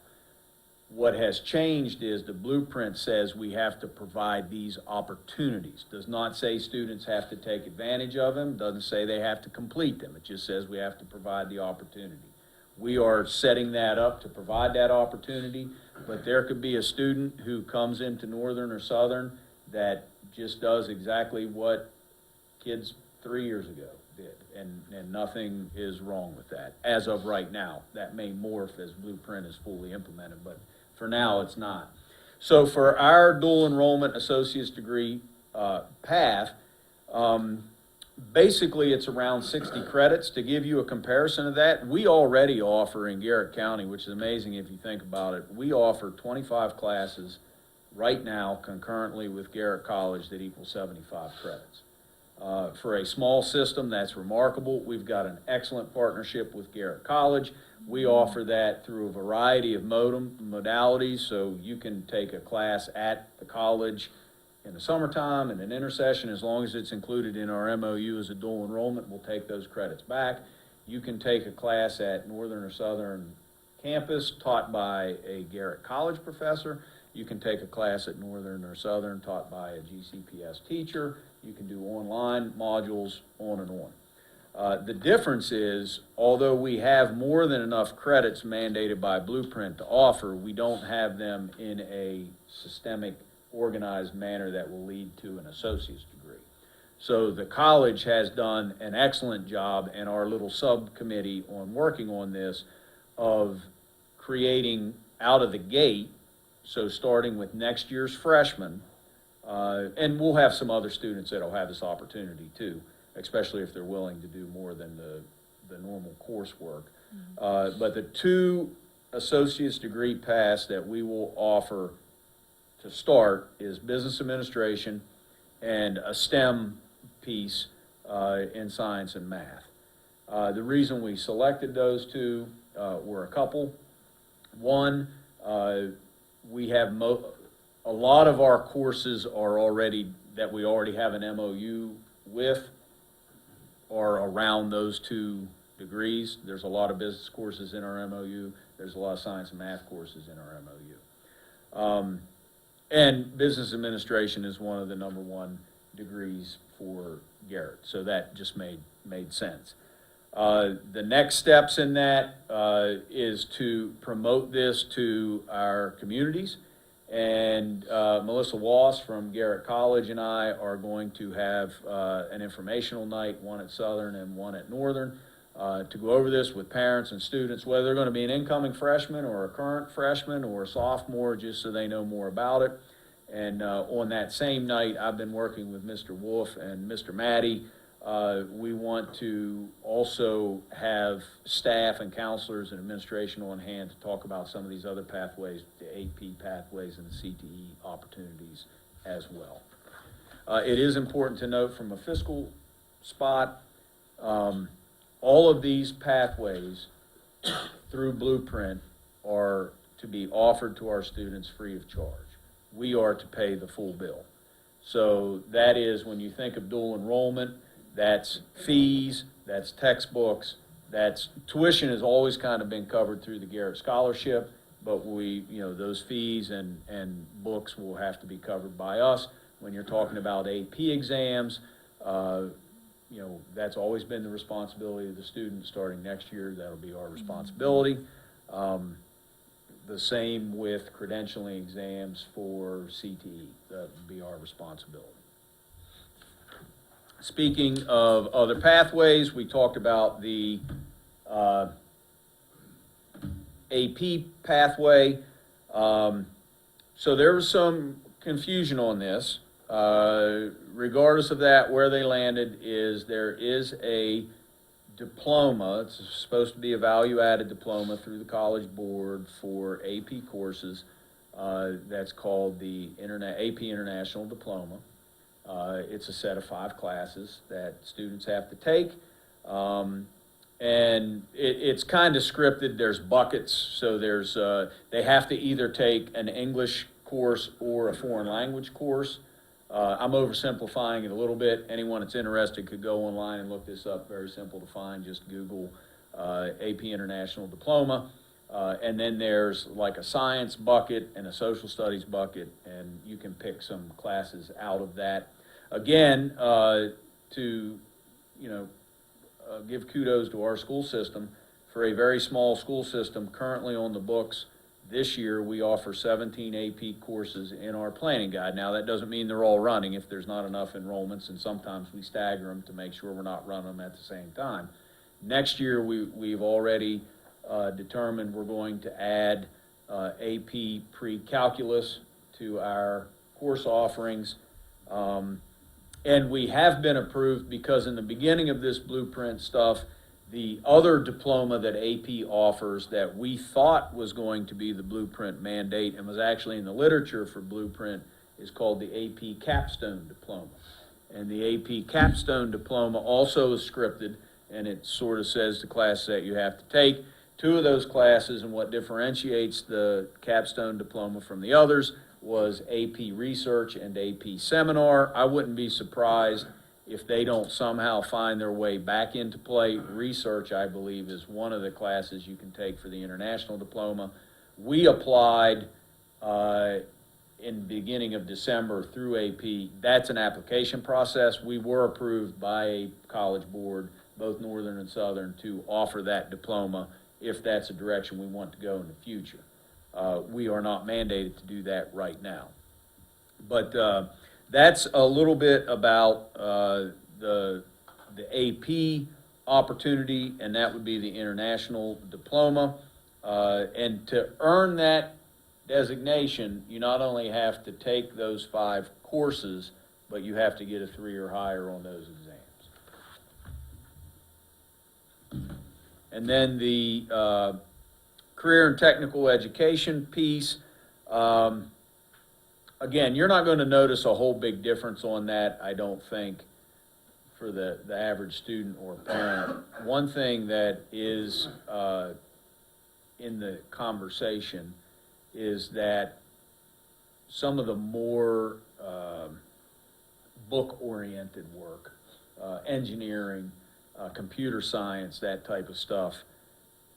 What has changed is the blueprint says we have to provide these opportunities. Does not say students have to take advantage of them, doesn't say they have to complete them. It just says we have to provide the opportunity. We are setting that up to provide that opportunity, but there could be a student who comes into Northern or Southern that just does exactly what kids 3 years ago did, and nothing is wrong with that. As of right now, that may morph as blueprint is fully implemented, but for now, it's not. So for our dual enrollment associate's degree path, basically it's around 60 credits. To give you a comparison of that, we already offer in Garrett County, which is amazing if you think about it, we offer 25 classes right now concurrently with Garrett College that equal 75 credits. For a small system, that's remarkable. We've got an excellent partnership with Garrett College. We offer that through a variety of modalities, so you can take a class at the college in the summertime and an intersession, as long as it's included in our MOU as a dual enrollment, we'll take those credits back. You can take a class at Northern or Southern campus taught by a Garrett College professor. You can take a class at Northern or Southern taught by a GCPS teacher. You can do online modules, on and on. The difference is, although we have more than enough credits mandated by Blueprint to offer, we don't have them in a systemic, organized manner that will lead to an associate's degree. So the college has done an excellent job, and our little subcommittee on working on this, of creating out of the gate, so starting with next year's freshmen, and we'll have some other students that'll have this opportunity too, especially if they're willing to do more than the normal coursework. But the two associate's degree paths that we will offer to start is business administration and a STEM piece in science and math. The reason we selected those two were a couple. One, we have a lot of our courses are already, that we already have an MOU with, are around those two degrees. There's a lot of business courses in our MOU. There's a lot of science and math courses in our MOU. And business administration is one of the #1 degrees for Garrett, so that just made sense. The next steps in that is to promote this to our communities, and Melissa Wass from Garrett College and I are going to have an informational night, one at Southern and one at Northern, to go over this with parents and students, whether they're going to be an incoming freshman or a current freshman or a sophomore, just so they know more about it. And on that same night, I've been working with Mr. Wolf and Mr. Maddie. We want to also have staff and counselors and administration on hand to talk about some of these other pathways, the AP pathways and the CTE opportunities as well. It is important to note from a fiscal spot, all of these pathways through Blueprint are to be offered to our students free of charge. We are to pay the full bill. So that is, when you think of dual enrollment, that's fees, that's textbooks, that's tuition has always kind of been covered through the Garrett Scholarship, but those fees and books will have to be covered by us. When you're talking about AP exams, that's always been the responsibility of the student. Starting next year, that'll be our responsibility. The same with credentialing exams for CTE, that would be our responsibility. Speaking of other pathways, we talked about the AP pathway. So there was some confusion on this. regardless of that, where they landed is there is a diploma. It's supposed to be a value-added diploma through the College Board for AP courses. That's called the AP International Diploma. It's a set of 5 classes that students have to take. And it's kind of scripted. There's buckets. So they have to either take an English course or a foreign language course. I'm oversimplifying it a little bit. Anyone that's interested could go online and look this up. Very simple to find. Just Google AP International Diploma. And then there's like a science bucket and a social studies bucket, and you can pick some classes out of that. Again, to give kudos to our school system. For a very small school system currently on the books, this year we offer 17 AP courses in our planning guide. Now, that doesn't mean they're all running if there's not enough enrollments, and sometimes we stagger them to make sure we're not running them at the same time. Next year, we've already determined we're going to add AP pre-calculus to our course offerings. And we have been approved because in the beginning of this blueprint stuff, the other diploma that AP offers that we thought was going to be the blueprint mandate and was actually in the literature for blueprint is called the AP Capstone Diploma. And the AP Capstone Diploma also is scripted, and it sort of says the classes that you have to take. 2 of those classes, and what differentiates the Capstone Diploma from the others, was AP Research and AP Seminar. I wouldn't be surprised if they don't somehow find their way back into play. Research, I believe, is one of the classes you can take for the International Diploma. We applied in the beginning of December through AP. That's an application process. We were approved by a college board, both Northern and Southern, to offer that diploma if that's a direction we want to go in the future. We are not mandated to do that right now. But that's a little bit about the AP opportunity, and that would be the International Diploma. And to earn that designation, you not only have to take those 5 courses, but you have to get a 3 or higher on those exams. And then the career and technical education piece, again, you're not going to notice a whole big difference on that, I don't think, for the average student or parent. One thing that is in the conversation is that some of the more book-oriented work, engineering, computer science, that type of stuff,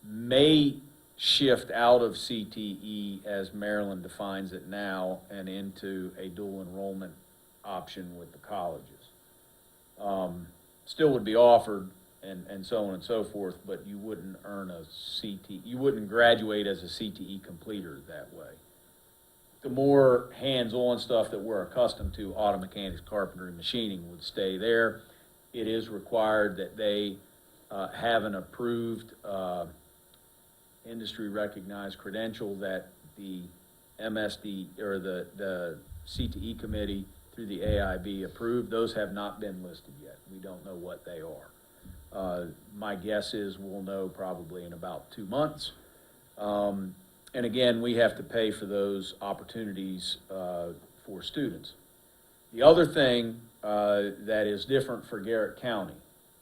may shift out of CTE as Maryland defines it now and into a dual enrollment option with the colleges. Still would be offered and so on and so forth, but you wouldn't earn a CTE, you wouldn't graduate as a CTE completer that way. The more hands-on stuff that we're accustomed to, auto mechanics, carpentry, machining, would stay there. It is required that they have an approved industry recognized credential that the MSD or the CTE committee through the AIB approved. Those have not been listed yet. We don't know what they are. My guess is we'll know probably in about 2 months. And again, we have to pay for those opportunities for students. The other thing that is different for Garrett County,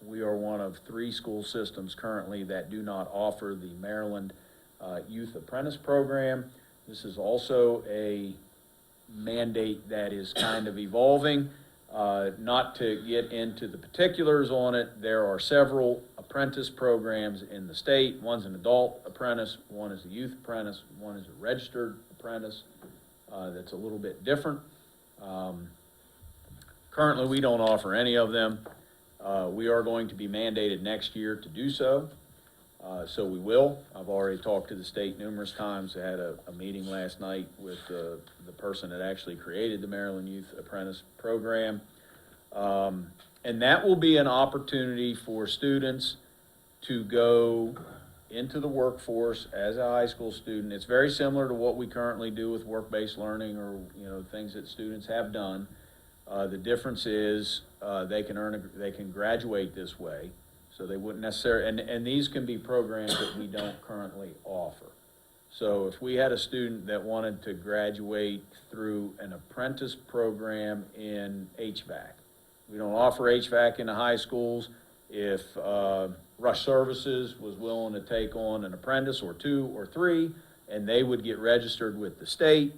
we are one of 3 school systems currently that do not offer the Maryland Youth Apprentice Program. This is also a mandate that is kind of evolving. Not to get into the particulars on it, there are several apprentice programs in the state. One's an adult apprentice, one is a youth apprentice, one is a registered apprentice. That's a little bit different. Currently, we don't offer any of them. We are going to be mandated next year to do so. So we will. I've already talked to the state numerous times. I had a meeting last night with the person that actually created the Maryland Youth Apprentice Program. And that will be an opportunity for students to go into the workforce as a high school student. It's very similar to what we currently do with work-based learning or things that students have done. The difference is, they can graduate this way, so they wouldn't necessarily, and these can be programs that we don't currently offer. So if we had a student that wanted to graduate through an apprentice program in HVAC, we don't offer HVAC in the high schools. If Rush Services was willing to take on an apprentice or 2 or 3, and they would get registered with the state,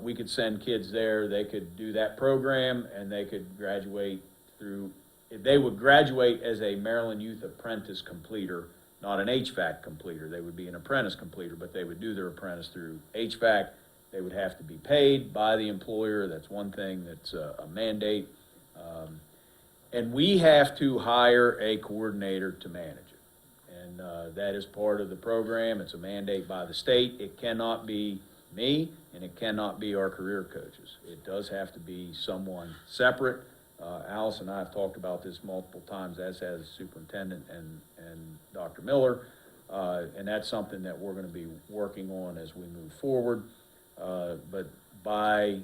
we could send kids there. They could do that program, and they could graduate through, they would graduate as a Maryland Youth Apprentice completer, not an HVAC completer. They would be an apprentice completer, but they would do their apprentice through HVAC. They would have to be paid by the employer. That's one thing that's a mandate. And we have to hire a coordinator to manage it. And that is part of the program. It's a mandate by the state. It cannot be me, and it cannot be our career coaches. It does have to be someone separate. Alice and I have talked about this multiple times, as has the superintendent and Dr. Miller, and that's something that we're going to be working on as we move forward. But by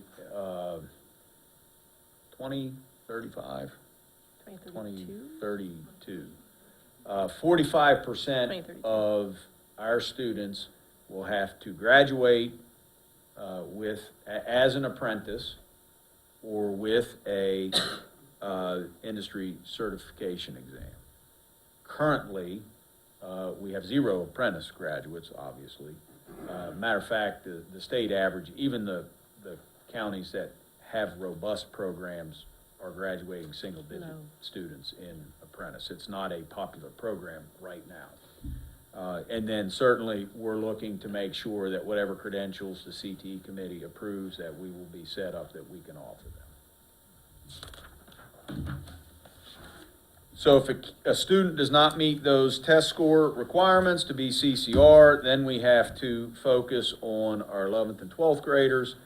2032, 45% of our students will have to graduate as an apprentice or with a industry certification exam. Currently, we have 0 apprentice graduates, obviously. Matter of fact, the state average, even the counties that have robust programs, are graduating single-digit students in apprentice. It's not a popular program right now. And then certainly, we're looking to make sure that whatever credentials the CTE committee approves, that we will be set up that we can offer them. So if a student does not meet those test score requirements to be CCR, then we have to focus on our 11th and 12th graders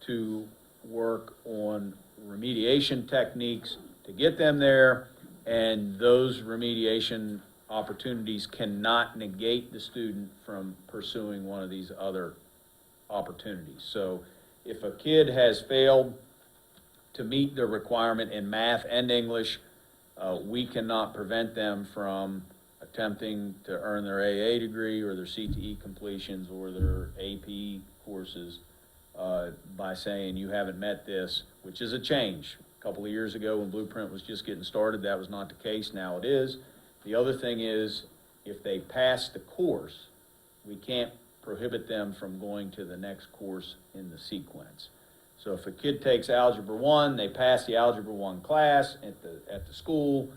to work on remediation techniques to get them there, and those remediation opportunities cannot negate the student from pursuing one of these other opportunities. So if a kid has failed to meet the requirement in math and English, we cannot prevent them from attempting to earn their AA degree or their CTE completions or their AP courses by saying you haven't met this, which is a change. A couple of years ago when Blueprint was just getting started, that was not the case. Now it is. The other thing is, if they pass the course, we can't prohibit them from going to the next course in the sequence. So if a kid takes Algebra 1, they pass the Algebra 1 class at the school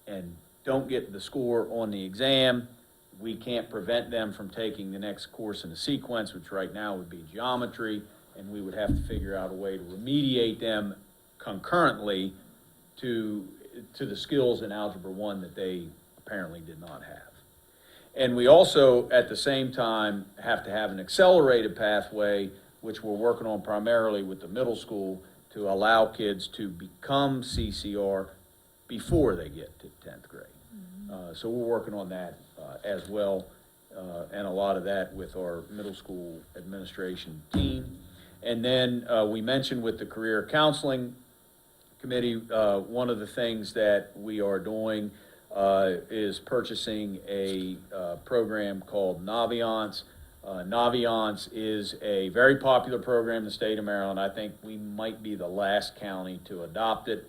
and don't get the score on the exam, we can't prevent them from taking the next course in the sequence, which right now would be geometry, and we would have to figure out a way to remediate them concurrently to the skills in Algebra 1 that they apparently did not have. And we also, at the same time, have to have an accelerated pathway, which we're working on primarily with the middle school, to allow kids to become CCR before they get to 10th grade. So we're working on that as well, and a lot of that with our middle school administration team. And then we mentioned with the Career Counseling Committee, one of the things that we are doing is purchasing a program called Naviance. Naviance is a very popular program in the state of Maryland. I think we might be the last county to adopt it.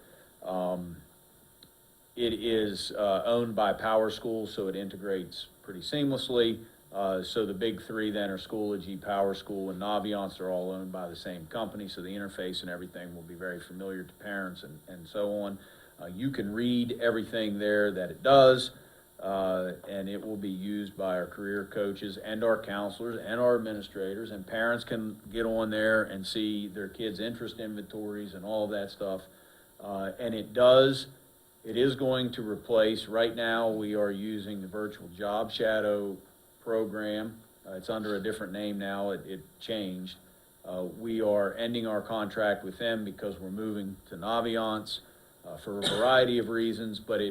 It is owned by Power School, so it integrates pretty seamlessly. So the big three then are Schoology, Power School, and Naviance. They're all owned by the same company, so the interface and everything will be very familiar to parents and so on. You can read everything there that it does, and it will be used by our career coaches and our counselors and our administrators, and parents can get on there and see their kids' interest inventories and all of that stuff. And it is going to replace, right now we are using the virtual job shadow program. It's under a different name now. It changed. We are ending our contract with them because we're moving to Naviance for a variety of reasons, but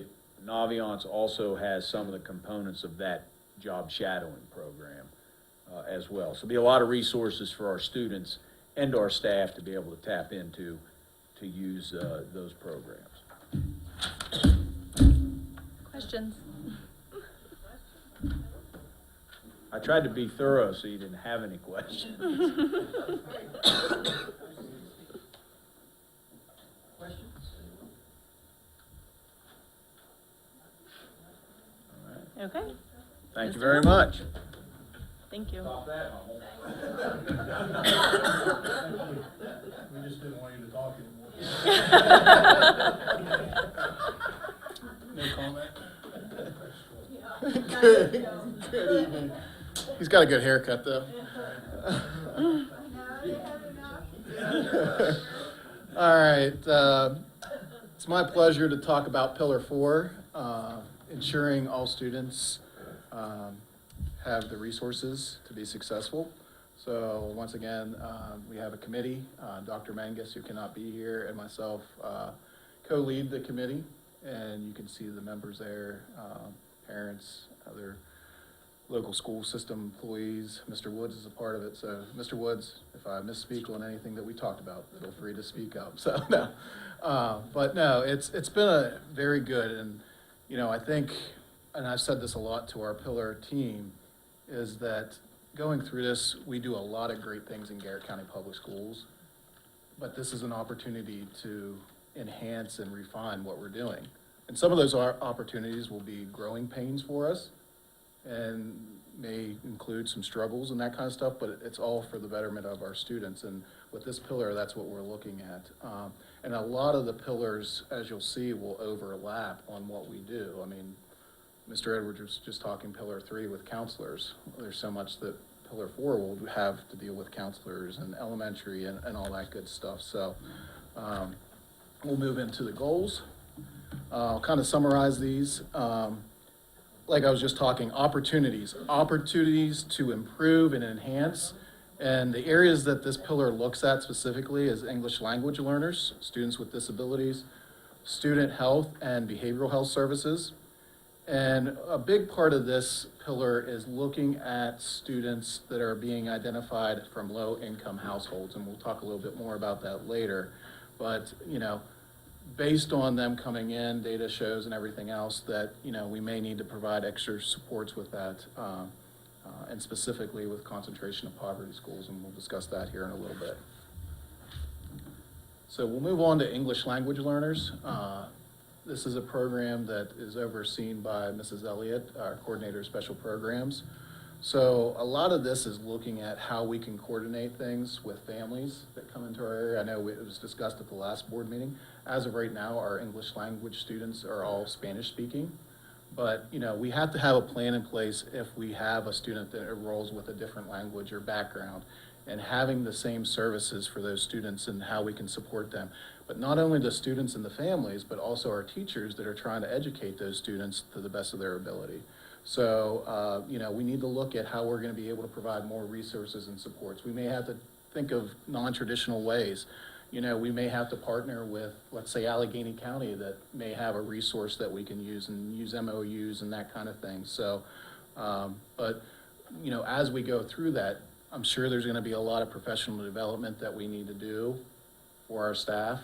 Naviance also has some of the components of that job shadowing program as well. So there'll be a lot of resources for our students and our staff to be able to tap into to use those programs. Questions? I tried to be thorough so you didn't have any questions. Okay, Thank you very much. thank you. We just didn't want you to talk anymore. No comment? Good evening. He's got a good haircut, though. All right, it's my pleasure to talk about Pillar 4, ensuring all students have the resources to be successful. So once again, we have a committee, Dr. Mangus, who cannot be here, and myself co-lead the committee, and you can see the members there, parents, other local school system employees. Mr. Woods is a part of it, so Mr. Woods, if I misspeak on anything that we talked about, feel free to speak up. So no, but no, it's been a very good, and you know, I think, and I've said this a lot to our Pillar team, is that going through this, we do a lot of great things in Garrett County Public Schools, but this is an opportunity to enhance and refine what we're doing. And some of those opportunities will be growing pains for us and may include some struggles and that kind of stuff, but it's all for the betterment of our students. And with this pillar, that's what we're looking at. And a lot of the pillars, as you'll see, will overlap on what we do. I mean, Mr. Edwards was just talking Pillar 3 with counselors. There's so much that Pillar 4 will have to deal with counselors and elementary and all that good stuff. So we'll move into the goals. I'll kind of summarize these. Like I was just talking, opportunities to improve and enhance. And the areas that this pillar looks at specifically is English language learners, students with disabilities, student health and behavioral health services. And a big part of this pillar is looking at students that are being identified from low-income households, and we'll talk a little bit more about that later. But, you know, based on them coming in, data shows and everything else that, you know, we may need to provide extra supports with that, and specifically with concentration of poverty schools, and we'll discuss that here in a little bit. So we'll move on to English language learners. This is a program that is overseen by Mrs. Elliott, our coordinator of special programs. So a lot of this is looking at how we can coordinate things with families that come into our area. I know it was discussed at the last board meeting. As of right now, our English language students are all Spanish speaking. But, you know, we have to have a plan in place if we have a student that enrolls with a different language or background, and having the same services for those students and how we can support them. But not only the students and the families, but also our teachers that are trying to educate those students to the best of their ability. So, you know, we need to look at how we're going to be able to provide more resources and supports. We may have to think of non-traditional ways. You know, we may have to partner with, let's say, Allegheny County that may have a resource that we can use and use MOUs and that kind of thing. So, but, you know, as we go through that, I'm sure there's going to be a lot of professional development that we need to do for our staff,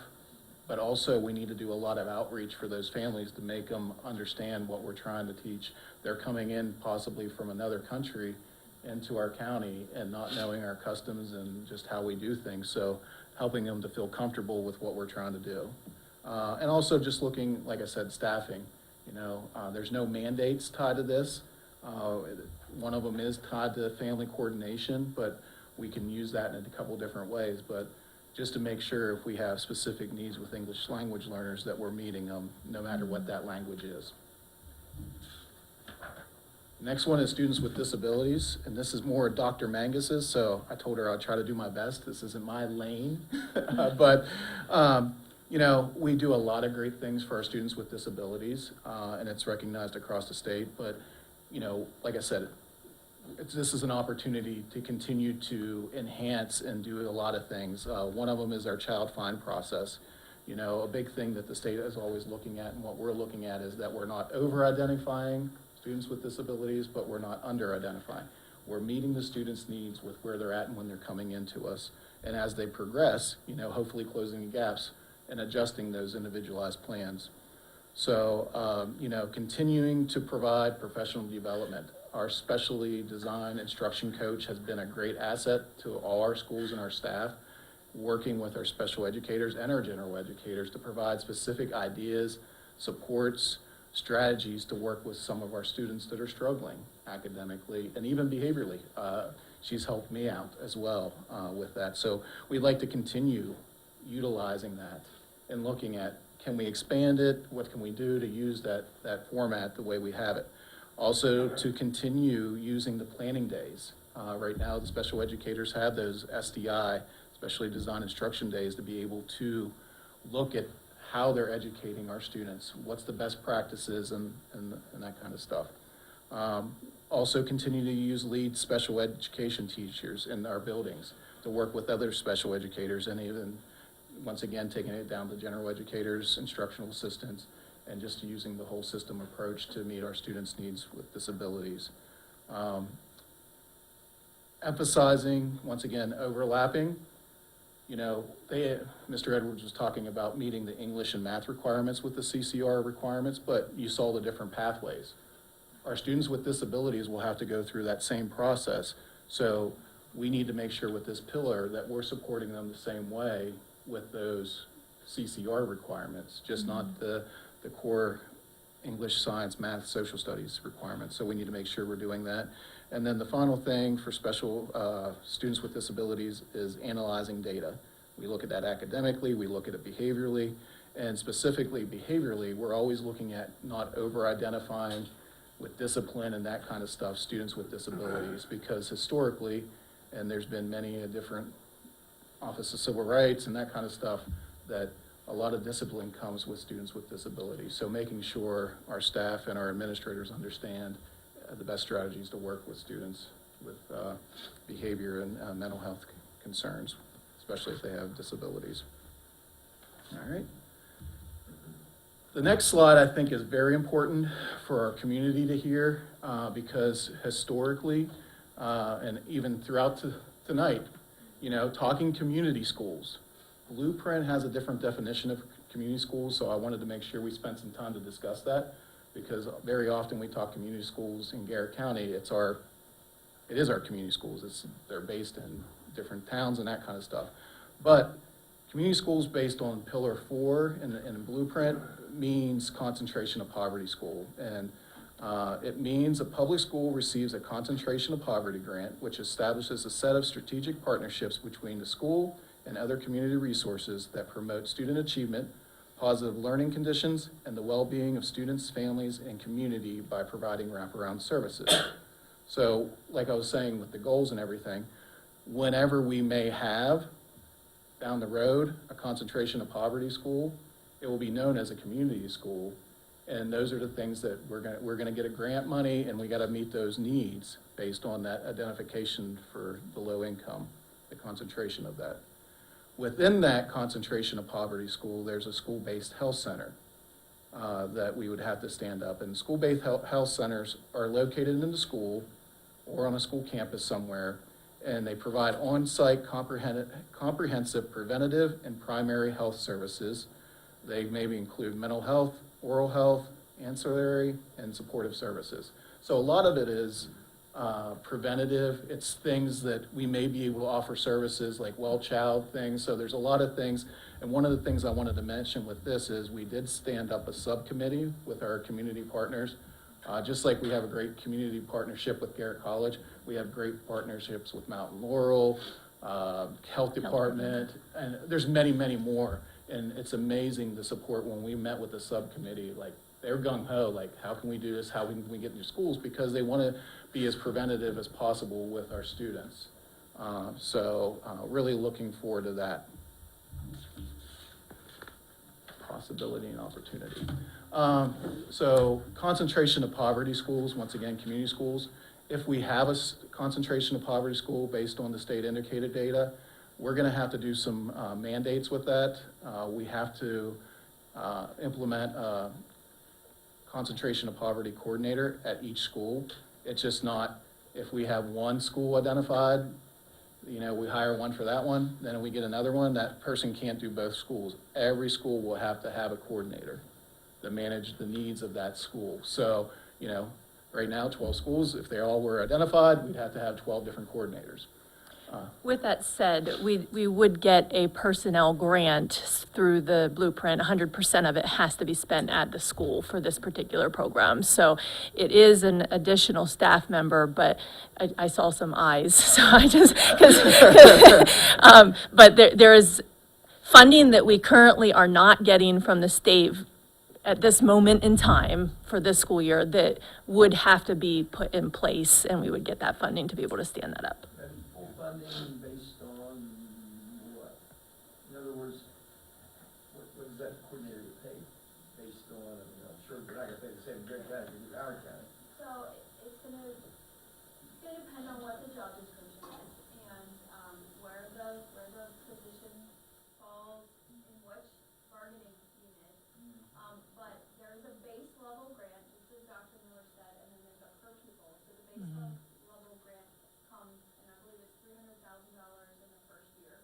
but also we need to do a lot of outreach for those families to make them understand what we're trying to teach. They're coming in possibly from another country into our county and not knowing our customs and just how we do things. So helping them to feel comfortable with what we're trying to do. And also just looking, like I said, staffing. You know, there's no mandates tied to this. One of them is tied to family coordination, but we can use that in a couple different ways. But just to make sure if we have specific needs with English language learners that we're meeting them, no matter what that language is. Next one is students with disabilities, and this is more Dr. Mangus's, so I told her I'd try to do my best. This isn't my lane, but you know, we do a lot of great things for our students with disabilities, and it's recognized across the state. But you know, like I said, this is an opportunity to continue to enhance and do a lot of things. One of them is our child find process. You know, a big thing that the state is always looking at, and what we're looking at, is that we're not over-identifying students with disabilities, but we're not under-identifying. We're meeting the students' needs with where they're at and when they're coming into us. And as they progress, you know, hopefully closing the gaps, and adjusting those individualized plans. So, continuing to provide professional development. Our specially designed instruction coach has been a great asset to all our schools and our staff, working with our special educators and our general educators to provide specific ideas, supports, strategies to work with some of our students that are struggling academically and even behaviorally. She's helped me out as well with that. So we'd like to continue utilizing that and looking at, can we expand it? What can we do to use that format the way we have it? Also, to continue using the planning days. Right now, the special educators have those SDI, specially designed instruction days, to be able to look at how they're educating our students, what's the best practices and that kind of stuff. Also continue to use lead special education teachers in our buildings to work with other special educators, and even, once again, taking it down to general educators, instructional assistants, and just using the whole system approach to meet our students' needs with disabilities. Emphasizing, once again, overlapping. Mr. Edwards was talking about meeting the English and math requirements with the CCR requirements, but you saw the different pathways. Our students with disabilities will have to go through that same process. So we need to make sure with this pillar that we're supporting them the same way with those CCR requirements, just not the core English, science, math, social studies requirements. So we need to make sure we're doing that. And then the final thing for special students with disabilities is analyzing data. We look at that academically, we look at it behaviorally, and specifically behaviorally, we're always looking at not over-identifying with discipline and that kind of stuff, students with disabilities, because historically, and there's been many different Office of Civil Rights and that kind of stuff, that a lot of discipline comes with students with disabilities. So making sure our staff and our administrators understand the best strategies to work with students with behavior and mental health concerns, especially if they have disabilities. All right. The next slide, I think, is very important for our community to hear because historically, and even throughout tonight, talking community schools. Blueprint has a different definition of community schools, so I wanted to make sure we spent some time to discuss that, because very often we talk community schools in Garrett County, it is our community schools. They're based in different towns and that kind of stuff. But community schools based on Pillar 4 in Blueprint means concentration of poverty school. And it means a public school receives a concentration of poverty grant, which establishes a set of strategic partnerships between the school and other community resources that promote student achievement, positive learning conditions, and the well-being of students, families, and community by providing wraparound services. So, like I was saying with the goals and everything, whenever we may have down the road a concentration of poverty school, it will be known as a community school, and those are the things that we're gonna get a grant money, and we gotta meet those needs based on that identification for the low income, the concentration of that. Within that concentration of poverty school, there's a school-based health center that we would have to stand up. And school-based health centers are located in the school or on a school campus somewhere, and they provide on-site comprehensive preventative and primary health services. They maybe include mental health, oral health, ancillary, and supportive services. So a lot of it is preventative. It's things that we may be able to offer services like well child things. So there's a lot of things. And one of the things I wanted to mention with this is we did stand up a subcommittee with our community partners. Just like we have a great community partnership with Garrett College, we have great partnerships with Mountain Laurel, Health Department, and there's many, many more. And it's amazing the support when we met with the subcommittee, like they're gung-ho, like how can we do this, how can we get into schools, because they want to be as preventative as possible with our students. So really looking forward to that possibility and opportunity. So concentration of poverty schools, once again, community schools. If we have a concentration of poverty school based on the state indicated data, we're going to have to do some mandates with that. We have to implement a concentration of poverty coordinator at each school. It's just not, if we have one school identified, You know, we hire one for that one, then we get another one, that person can't do both schools. Every school will have to have a coordinator to manage the needs of that school. So, you know, right now, 12 schools, if they all were identified, we'd have to have 12 different coordinators. With that said, we would get a personnel grant through the blueprint. 100% of it has to be spent at the school for this particular program. So it is an additional staff member, but I saw some eyes, so I just, but there is funding that we currently are not getting from the state at this moment in time for this school year that would have to be put in place, and we would get that funding to be able to stand that up. And full funding based on what? In other words, what does that coordinator get paid based on, I mean, I'm sure they're not gonna pay the same Grant County as our county. So it's gonna depend on what the job description is and, where the position falls in which bargaining unit. But there's a base level grant, just as Dr. Miller said, and then there's a per pupil. So the base level grant comes, and I believe it's $300,000 in the first year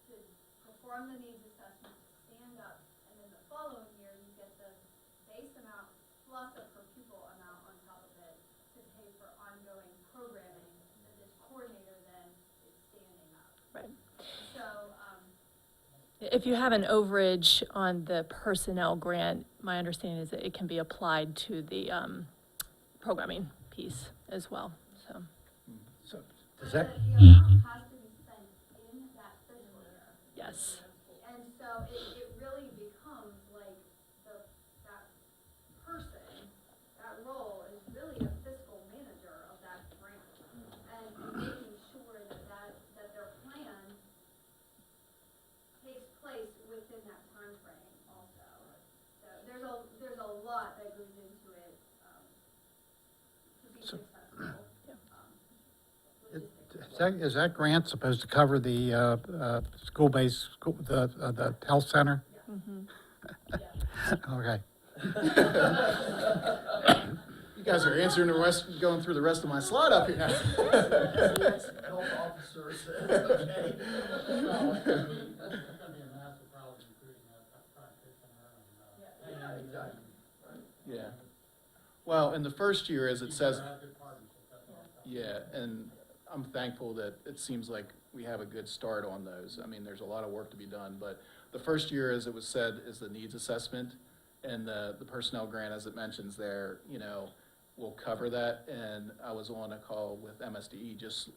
to perform the needs assessment, stand up, and then the following year you get the base amount plus a per pupil amount on top of it to pay for ongoing programming that this coordinator then is standing up. Right. So, If you have an overage on the personnel grant, my understanding is that it can be applied to the programming piece as well, so. So, does that, the amount has to be spent in that fiscal year. Yes. And so it really becomes like that person, that role is really a fiscal manager of that grant. And making sure that their plan takes place within that time frame also. So there's a lot that goes into it, to be So- successful. is that grant supposed to cover the school-based, the health center? Okay. You guys are answering the rest, going through the rest of my slide up here now. Health officers, okay. Yeah, exactly. Yeah. Well, in the first year, as it says, yeah, and I'm thankful that it seems like we have a good start on those. I mean, there's a lot of work to be done, but the first year, as it was said, is the needs assessment, and the personnel grant, as it mentions there, you know, will cover that. And I was on a call with MSDE, just,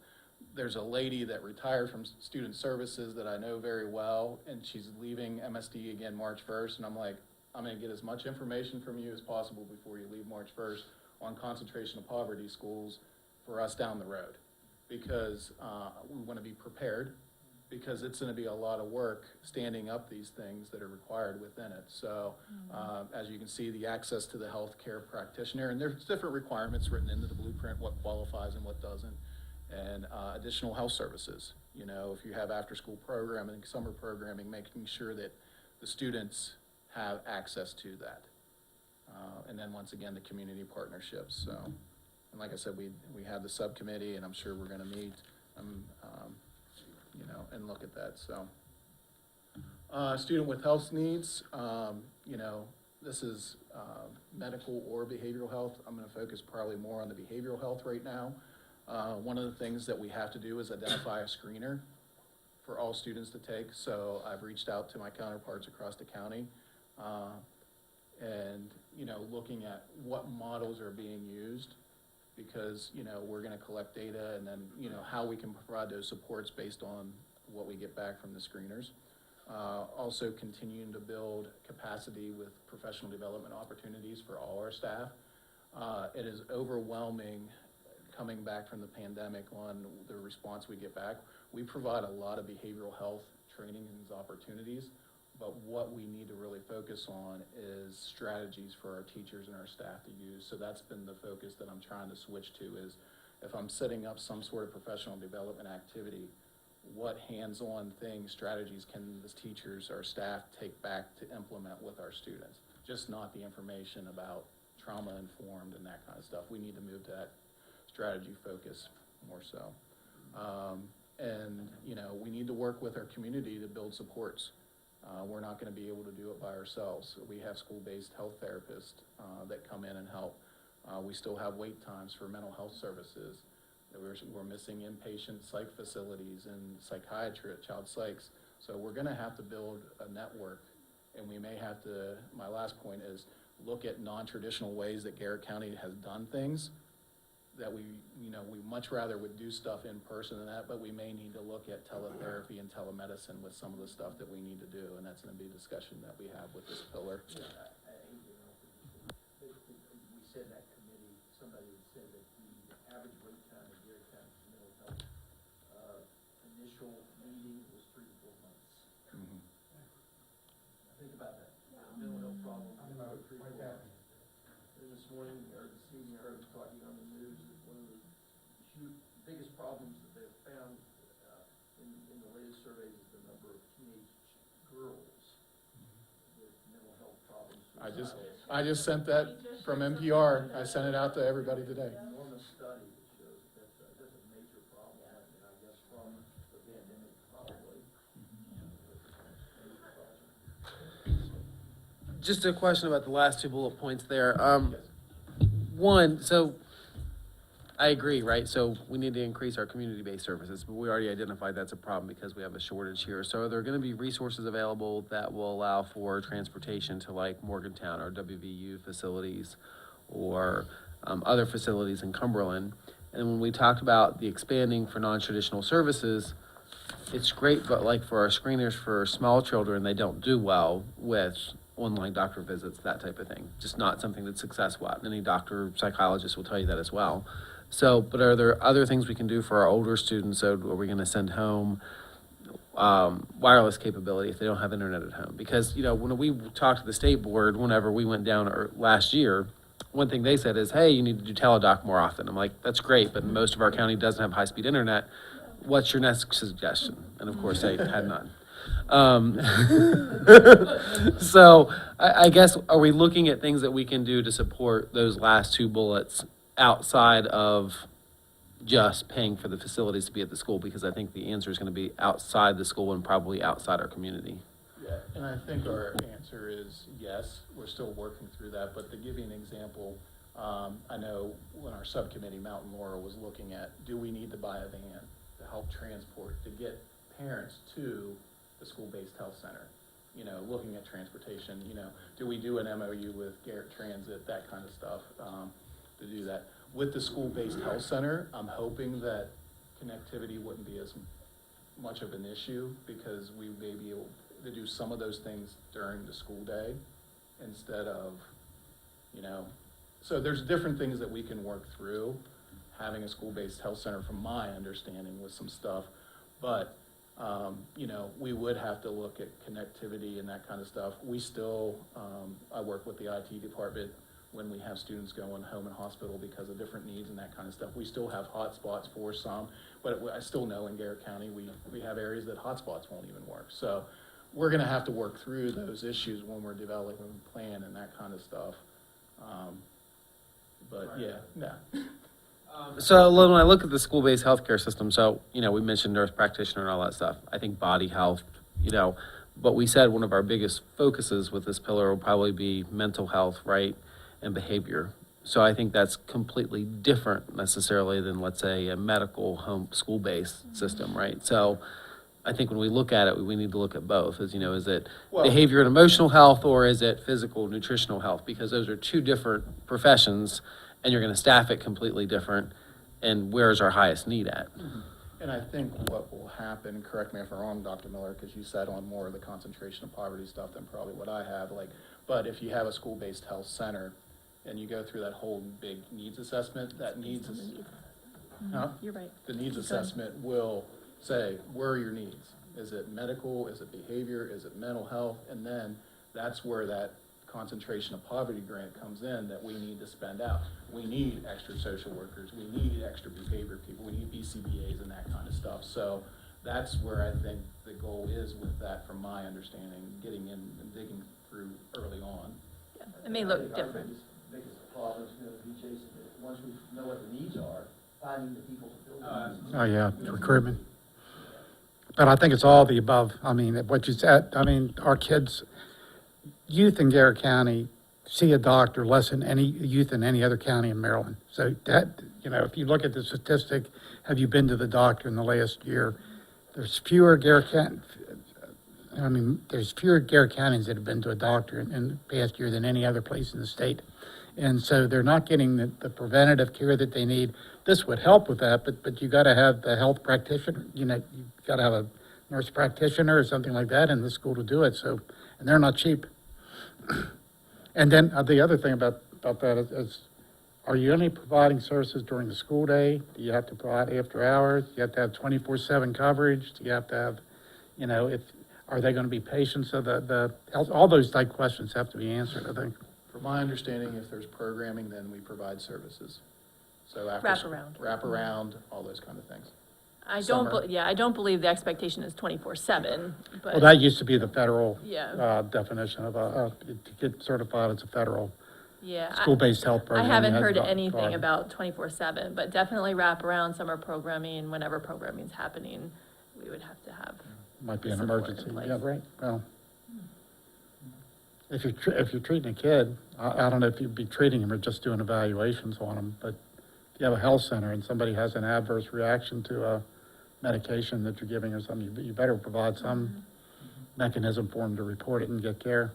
there's a lady that retired from student services that I know very well, and she's leaving MSDE again March 1st, and I'm like, I'm gonna get as much information from you as possible before you leave March 1st on concentration of poverty schools for us down the road. Because we wanna be prepared, because it's gonna be a lot of work standing up these things that are required within it. So, as you can see, the access to the healthcare practitioner, and there's different requirements written into the blueprint, what qualifies and what doesn't. And additional health services, you know, if you have after-school programming, summer programming, making sure that the students have access to that. And then once again, the community partnerships, so. And like I said, we have the subcommittee, and I'm sure we're gonna meet, you know, and look at that, so. Student with health needs, you know, this is medical or behavioral health. I'm gonna focus probably more on the behavioral health right now. One of the things that we have to do is identify a screener for all students to take, so I've reached out to my counterparts across the county, and, you know, looking at what models are being used, because, you know, we're gonna collect data, and then, you know, how we can provide those supports based on what we get back from the screeners. Also continuing to build capacity with professional development opportunities for all our staff. It is overwhelming coming back from the pandemic on the response we get back. We provide a lot of behavioral health training and opportunities, but what we need to really focus on is strategies for our teachers and our staff to use. So that's been the focus that I'm trying to switch to, is if I'm setting up some sort of professional development activity, what hands-on things, strategies can the teachers or staff take back to implement with our students? Just not the information about trauma-informed and that kind of stuff. We need to move to that strategy focus more so. And, you know, we need to work with our community to build supports. We're not gonna be able to do it by ourselves. We have school-based health therapists, that come in and help. We still have wait times for mental health services. We're missing inpatient psych facilities and psychiatry at child psychs. So we're gonna have to build a network, and we may have to, my last point is, look at non-traditional ways that Garrett County has done things, that we much rather would do stuff in person than that, but we may need to look at teletherapy and telemedicine with some of the stuff that we need to do, and that's gonna be a discussion that we have with this pillar. We said that committee, somebody had said that the average wait time in Garrett County for mental health, initial meeting was 3 to 4 months. Think about that. Mental health problem. And this morning, or this evening, I heard them talking on the news that one of the biggest problems that they've found in the latest surveys is the number of teenage girls with mental health problems. I just sent that from NPR. I sent it out to everybody today. Enormous study that shows that that's a major problem, and I guess from the pandemic probably. Just a question about the last 2 bullet points there. One, so I agree, right? So we need to increase our community-based services, but we already identified that's a problem because we have a shortage here. So are there going to be resources available that will allow for transportation to like Morgantown or WVU facilities or other facilities in Cumberland? And when we talked about the expanding for non-traditional services, it's great, but like for our screeners for small children, they don't do well with online doctor visits, that type of thing. Just not something that's successful at. Any doctor, psychologist will tell you that as well. So, but are there other things we can do for our older students? So are we going to send home wireless capability if they don't have internet at home? Because, you know, when we talked to the state board, whenever we went down last year, one thing they said is, hey, you need to do teledoc more often. I'm like, that's great, but most of our county doesn't have high-speed internet. What's your next suggestion? And of course, they had none. So I guess, are we looking at things that we can do to support those last 2 bullets outside of just paying for the facilities to be at the school? Because I think the answer is going to be outside the school and probably outside our community. Yeah, and I think our answer is yes, we're still working through that, but to give you an example, I know when our subcommittee, Mountain Laurel, was looking at, do we need to buy a van to help transport, to get parents to the school-based health center? You know, looking at transportation, you know, do we do an MOU with Garrett Transit, that kind of stuff, to do that. With the school-based health center, I'm hoping that connectivity wouldn't be as much of an issue because we may be able to do some of those things during the school day instead of, you know, so there's different things that we can work through having a school-based health center from my understanding with some stuff, but you know, we would have to look at connectivity and that kind of stuff. We still, I work with the IT department when we have students going home and hospital because of different needs and that kind of stuff. We still have hotspots for some, but I still know in Garrett County, we have areas that hotspots won't even work. So we're gonna have to work through those issues when we're developing a plan and that kind of stuff. But yeah, no. So when I look at the school-based healthcare system, so, you know, we mentioned nurse practitioner and all that stuff. I think body health, you know, but we said one of our biggest focuses with this pillar will probably be mental health, right, and behavior. So I think that's completely different necessarily than, let's say, a medical home school-based system, right? So I think when we look at it, we need to look at both. As you know, is it behavior and emotional health, or is it physical, nutritional health? Because those are 2 different professions, and you're going to staff it completely different, and where's our highest need at? And I think what will happen, correct me if I'm wrong, Dr. Miller, because you sat on more of the concentration of poverty stuff than probably what I have, like, but if you have a school-based health center and you go through that whole big needs assessment, that needs, You're right. the needs assessment will say, where are your needs? Is it medical? Is it behavior? Is it mental health? And then that's where that concentration of poverty grant comes in that we need to spend out. We need extra social workers. We need extra behavior people. We need BCBAs and that kind of stuff. So that's where I think the goal is with that, from my understanding, getting in and digging through early on. Yeah, it may look different. The biggest problem is going to be, Jason, that once we know what the needs are, finding the people to build the needs. Oh, yeah, recruitment. But I think it's all the above. I mean, what you said, I mean, our kids, youth in Garrett County see a doctor less than any youth in any other county in Maryland. So that, you know, if you look at the statistic, have you been to the doctor in the last year? There's fewer Garrett Counties that have been to a doctor in the past year than any other place in the state. And so they're not getting the preventative care that they need. This would help with that, but you gotta have the health practitioner, you know, you gotta have a nurse practitioner or something like that in the school to do it, so, and they're not cheap. And then the other thing about that is, are you only providing services during the school day? Do you have to provide after hours? Do you have to have 24/7 coverage? Do you have to have, you know, are they gonna be patients of the health? All those type questions have to be answered, I think. From my understanding, if there's programming, then we provide services. So after. Wraparound. Wraparound, all those kind of things. I Summer. don't believe the expectation is 24/7, but. Well, that used to be the federal Yeah. definition of to get certified as a federal Yeah. school-based health I program. you haven't had heard to anything provide. about 24/7, but definitely wrap around summer programming, whenever programming's happening, we would have to have. Might be an support in emergency, place. yeah, right, well. If you're treating a kid, I don't know if you'd be treating them or just doing evaluations on them, but if you have a health center and somebody has an adverse reaction to a medication that you're giving or something, you better provide some mechanism for them to report it and get care.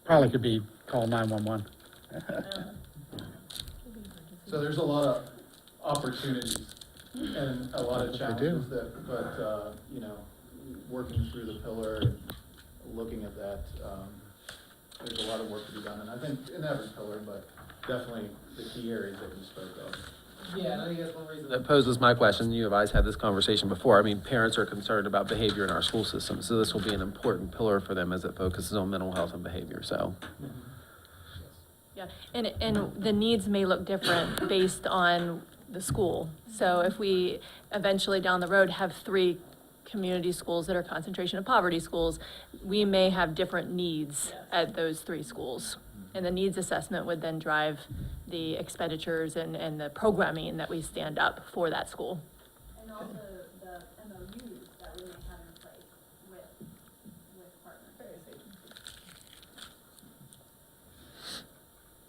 Probably could be call 911. So there's a lot of opportunities and a lot of They do. challenges but, you know, working through the pillar and looking at that, there's a lot of work to be done. And I think in every pillar, but definitely the key areas that you spoke of. Yeah, and I think that's one reason. That poses my question. You guys had this conversation before. I mean, parents are concerned about behavior in our school system, so this will be an important pillar for them as it focuses on mental health and behavior, so. Yeah, and the needs may look different based on the school. So if we eventually down the road have 3 community schools that are concentration of poverty schools, we may have different needs at those 3 schools. And the needs assessment would then drive the expenditures and the programming that we stand up for that school. And also the MOUs that we may have in place with partners.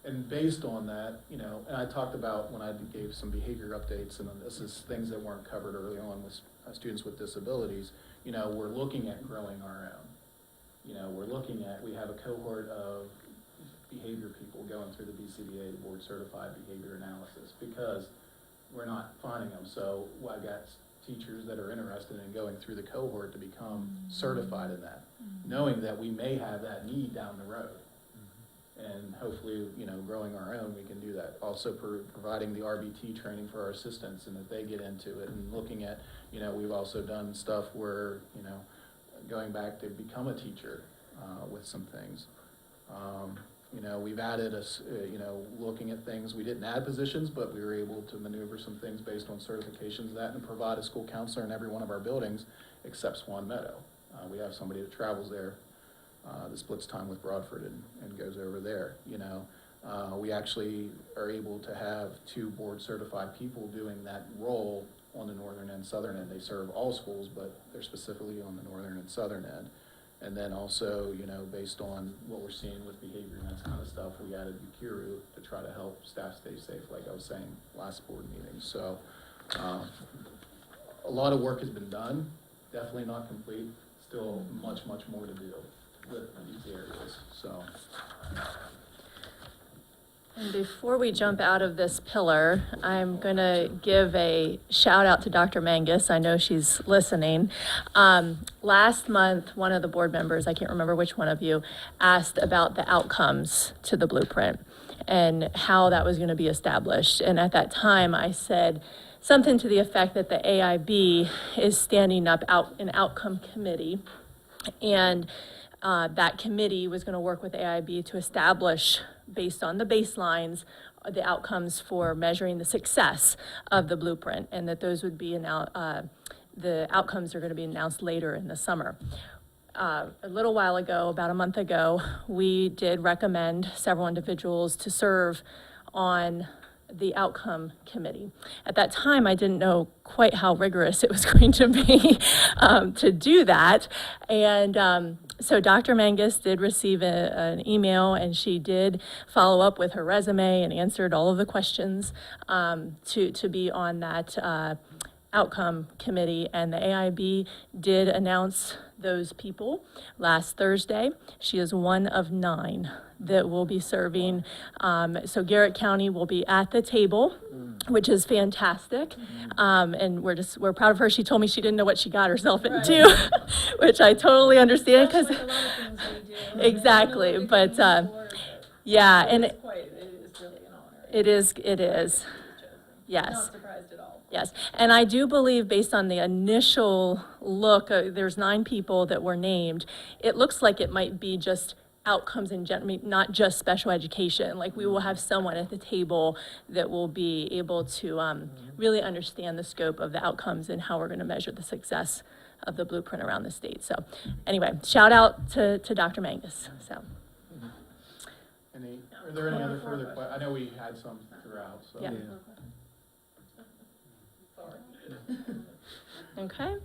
And based on that, you know, and I talked about when I gave some behavior updates, and this is things that weren't covered early on with students with disabilities, you know, we're looking at growing our own. You know, we have a cohort of behavior people going through the BCBA, the Board Certified Behavior Analysis, because we're not finding them. So I got teachers that are interested in going through the cohort to become certified in that, knowing that we may have that need down the road. And hopefully, you know, growing our own, we can do that. Also providing the RBT training for our assistants and that they get into it, and looking at, you know, we've also done stuff where, you know, going back to become a teacher with some things. You know, we've added you know, looking at things, we didn't add positions, but we were able to maneuver some things based on certifications of that and provide a school counselor in every one of our buildings except Swan Meadow. We have somebody that travels there that splits time with Broadford and goes over there, you know. We actually are able to have 2 board certified people doing that role on the northern and southern end. They serve all schools, but they're specifically on the northern and southern end. And then also, you know, based on what we're seeing with behavior and that kind of stuff, we added Bukiru to try to help staff stay safe, like I was saying last board meeting. So a lot of work has been done, definitely not complete, still much, much more to do with these areas, so. And before we jump out of this pillar, I'm going to give a shout out to Dr. Mangus. I know she's listening. Last month, one of the board members, I can't remember which one of you, asked about the outcomes to the blueprint and how that was going to be established. And at that time, I said something to the effect that the AIB is standing up an outcome committee, and that committee was going to work with AIB to establish, based on the baselines, the outcomes for measuring the success of the blueprint, and that those would be the outcomes are going to be announced later in the summer. A little while ago, about a month ago, we did recommend several individuals to serve on the outcome committee. At that time, I didn't know quite how rigorous it was going to be to do that. And so Dr. Mangus did receive an email, and she did follow up with her resume and answered all of the questions to be on that outcome committee. And the AIB did announce those people last Thursday. She is one of 9 that will be serving. So Garrett County will be at the table, which is fantastic. And we're proud of her. She told me she didn't know what she got herself into, which I totally understand, because exactly. But yeah, and it is really an honor. It is. Yes. Not surprised at all. Yes, and I do believe, based on the initial look, there's 9 people that were named. It looks like it might be just outcomes in general, not just special education. Like, we will have someone at the table that will be able to really understand the scope of the outcomes and how we're going to measure the success of the blueprint around the state. So anyway, shout out to Dr. Mangus. So. Are there any other further questions? I know we had some throughout, so. Yeah. Okay.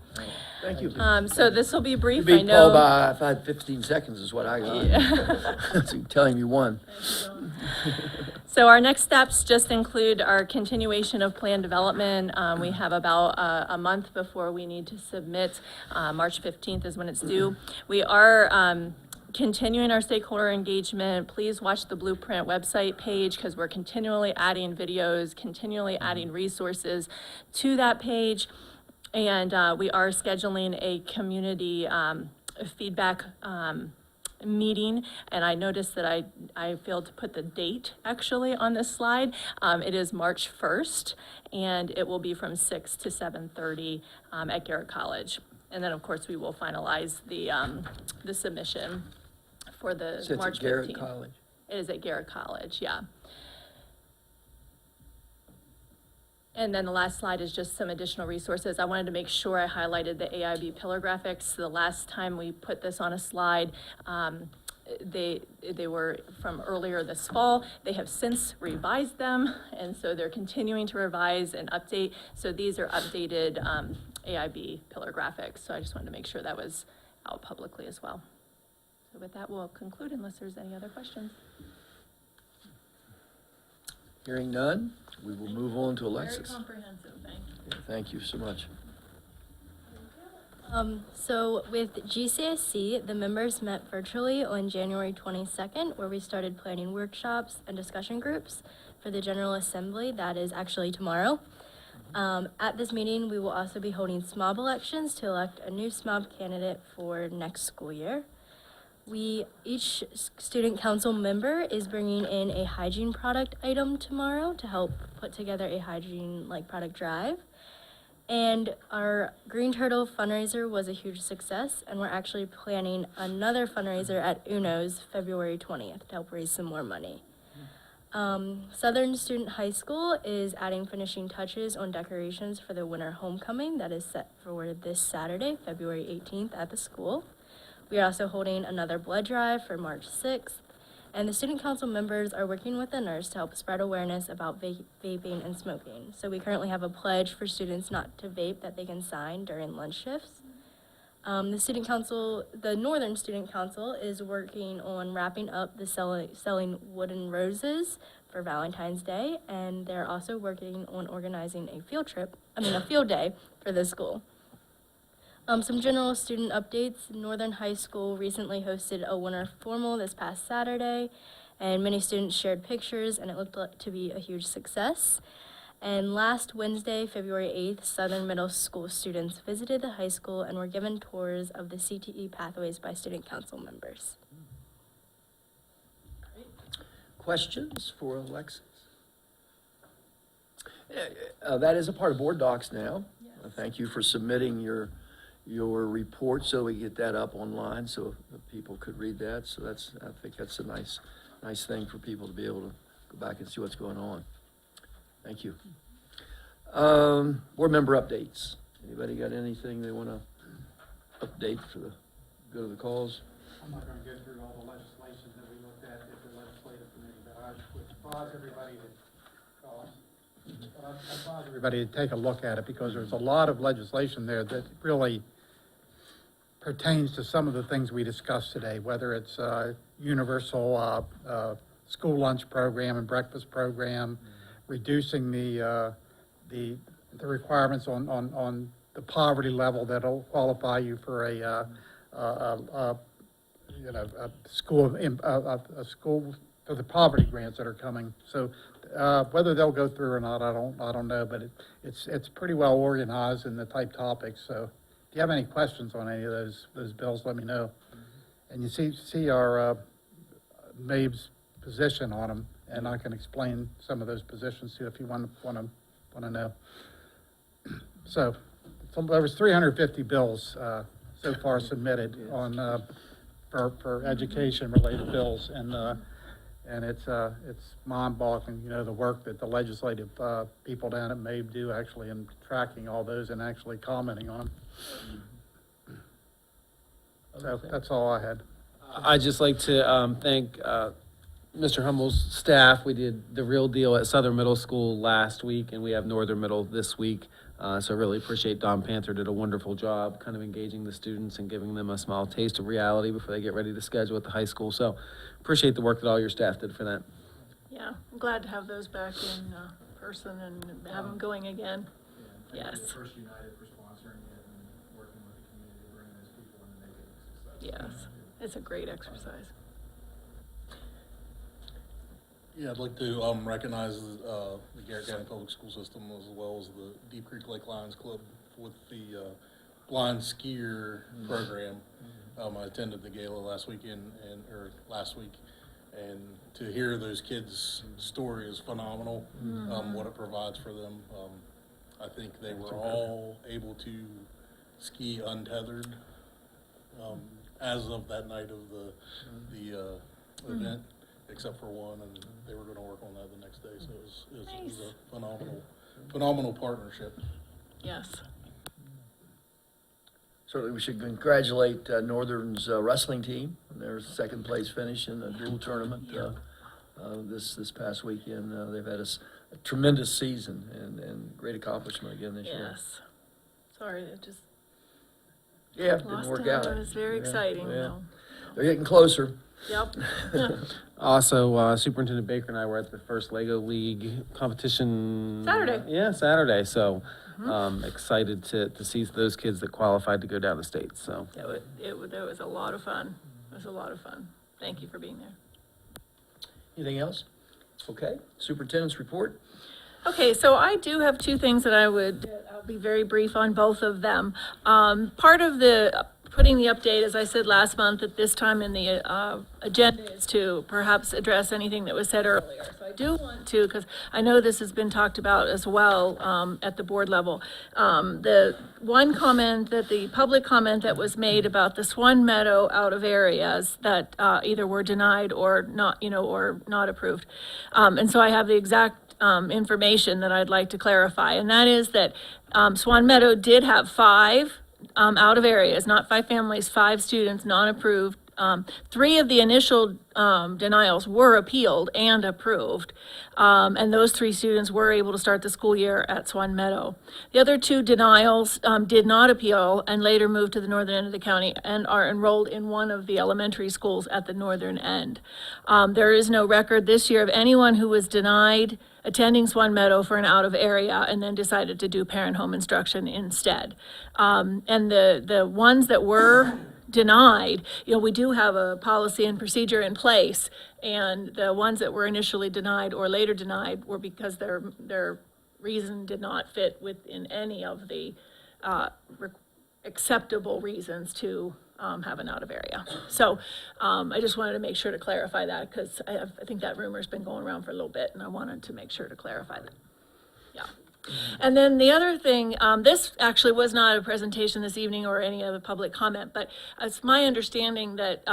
Thank you. So this will be You brief. I beat Paul know. by 15 seconds is what I got. Yeah. So telling you one. So our next steps just include our continuation of plan development. We have about a month before we need to submit. March 15th is when it's due. We are continuing our stakeholder engagement. Please watch the Blueprint website page, because we're continually adding videos, continually adding resources to that page. And we are scheduling a community feedback meeting, and I noticed that I failed to put the date actually on this slide. It is March 1st, and it will be from 6 to 7:30 at Garrett College. And then, of course, we will finalize the submission for the So it's March at 15th. Garrett College. It is at Garrett College, yeah. And then the last slide is just some additional resources. I wanted to make sure I highlighted the AIB pillar graphics. The last time we put this on a slide, they were from earlier this fall. They have since revised them, and so they're continuing to revise and update. So these are updated AIB pillar graphics. So I just wanted to make sure that was out publicly as well. So with that, we'll conclude unless there's any other questions. Hearing none, we will move on to Alexis. Very comprehensive, thank you. Yeah, thank you so much. So with GCSC, the members met virtually on January 22nd, where we started planning workshops and discussion groups for the General Assembly. That is actually tomorrow. At this meeting, we will also be holding SMOB elections to elect a new SMOB candidate for next school year. Each student council member is bringing in a hygiene product item tomorrow to help put together a hygiene product drive. And our Green Turtle fundraiser was a huge success, and we're actually planning another fundraiser at Uno's February 20th to help raise some more money. Southern Student High School is adding finishing touches on decorations for the winter homecoming that is set for this Saturday, February 18th at the school. We are also holding another blood drive for March 6th, and the student council members are working with the nurse to help spread awareness about vaping and smoking. So we currently have a pledge for students not to vape that they can sign during lunch shifts. The Northern Student Council is working on wrapping up the selling wooden roses for Valentine's Day, and they're also working on organizing a field day for the school. Some general student updates. Northern High School recently hosted a winter formal this past Saturday, and many students shared pictures, and it looked to be a huge success. And last Wednesday, February 8th, Southern Middle School students visited the high school and were given tours of the CTE pathways by student council members. Questions for Alexis? That is a part of board docs now. Yes. Thank you for submitting your report so we get that up online so that people could read that. So I think that's a nice thing for people to be able to go back and see what's going on. Thank you. Board member updates. Anybody got anything they want to update for the good of the cause? I'm not going to go through all the legislation that we looked at the legislative committee, but I would advise everybody that But I'd advise everybody to take a look at it because there's a lot of legislation there that really pertains to some of the things we discussed today, whether it's universal school lunch program and breakfast program, reducing the requirements on the poverty level that'll qualify you for a school for the poverty grants that are coming. So whether they'll go through or not, I don't know, but it's pretty well organized in the type topics. So if you have any questions on any of those bills, let me know. And you see our Mabe's position on them, and I can explain some of those positions too if you want to know. So there was 350 bills so far submitted on for education-related bills, and it's mind-boggling, the work that the legislative people down at Mabe do actually in tracking all those and actually commenting on them. So that's all I had. I'd just like to thank Mr. Hummel's staff. We did the real deal at Southern Middle School last week, and we have Northern Middle this week. So I really appreciate Don Panther did a wonderful job kind of engaging the students and giving them a small taste of reality before they get ready to schedule at the high school. So appreciate the work that all your staff did for that. Yeah, I'm glad to have those back in person and have them going again. Yes. First United for sponsoring it and working with the community to bring those people in and make it a success. Yes, it's a great exercise. Yeah, I'd like to recognize the Garrett County Public School System as well as the Deep Creek Lake Lions Club with the blind skier program. I attended the gala last week, and to hear those kids' story is phenomenal. What it provides for them. I think they were all able to ski untethered as of that night of the event, except for one, and they were going to work on that the next day. So it was a phenomenal partnership. Yes. Certainly, we should congratulate Northern's wrestling team on their second place finish in the dual tournament this past weekend. They've had a tremendous season and great accomplishment again this year. Yes. Sorry, it just Didn't lost work out. out. It was very exciting, though. They're getting closer. Yep. Also, Superintendent Baker and I were at the first Lego League competition. Saturday. Yeah, Saturday. So excited to see those kids that qualified to go down the state. So It was a lot of fun. It was a lot of fun. Thank you for being there. Anything else? Okay, superintendent's report. Okay, so I do have two things that I'll be very brief on both of them. Part of the putting the update, as I said last month, at this time in the agenda is to perhaps address anything that was said earlier. So I do want to, because I know this has been talked about as well at the board level. The one comment the public comment that was made about the Swan Meadow out of areas that either were denied or not, or not approved. And so I have the exact information that I'd like to clarify, and that is that Swan Meadow did have 5 out of areas, not 5 families, 5 students non-approved. 3 of the initial denials were appealed and approved, and those 3 students were able to start the school year at Swan Meadow. The other 2 denials did not appeal and later moved to the northern end of the county and are enrolled in one of the elementary schools at the northern end. There is no record this year of anyone who was denied attending Swan Meadow for an out of area and then decided to do parent home instruction instead. And the ones that were denied, we do have a policy and procedure in place, and the ones that were initially denied or later denied were because their reason did not fit within any of the acceptable reasons to have an out of area. So I just wanted to make sure to clarify that because I think that rumor's been going around for a little bit, and I wanted to make sure to clarify that. Yeah. And then the other thing, this actually was not a presentation this evening or any other public comment, but it's my understanding that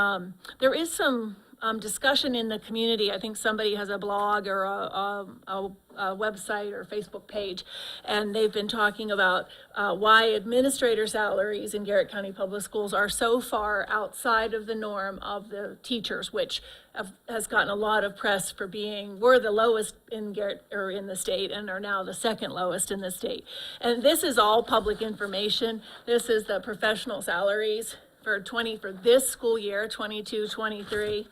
there is some discussion in the community. I think somebody has a blog or a website or Facebook page, and they've been talking about why administrator salaries in Garrett County Public Schools are so far outside of the norm of the teachers, which has gotten a lot of press for we're the lowest in Garrett, or in the state, and are now the second lowest in the state. And this is all public information. This is the professional salaries for this school year, 22-23.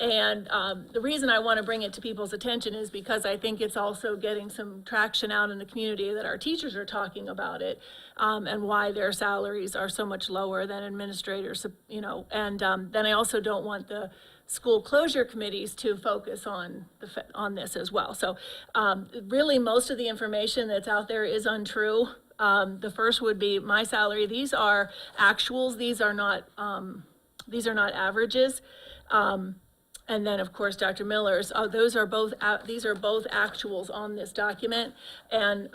And the reason I want to bring it to people's attention is because I think it's also getting some traction out in the community that our teachers are talking about it, and why their salaries are so much lower than administrators, and then I also don't want the school closure committees to focus on this as well. So really, most of the information that's out there is untrue. The first would be my salary. These are actuals. These are not averages. And then, of course, Dr. Miller's. These are both actuals on this document. And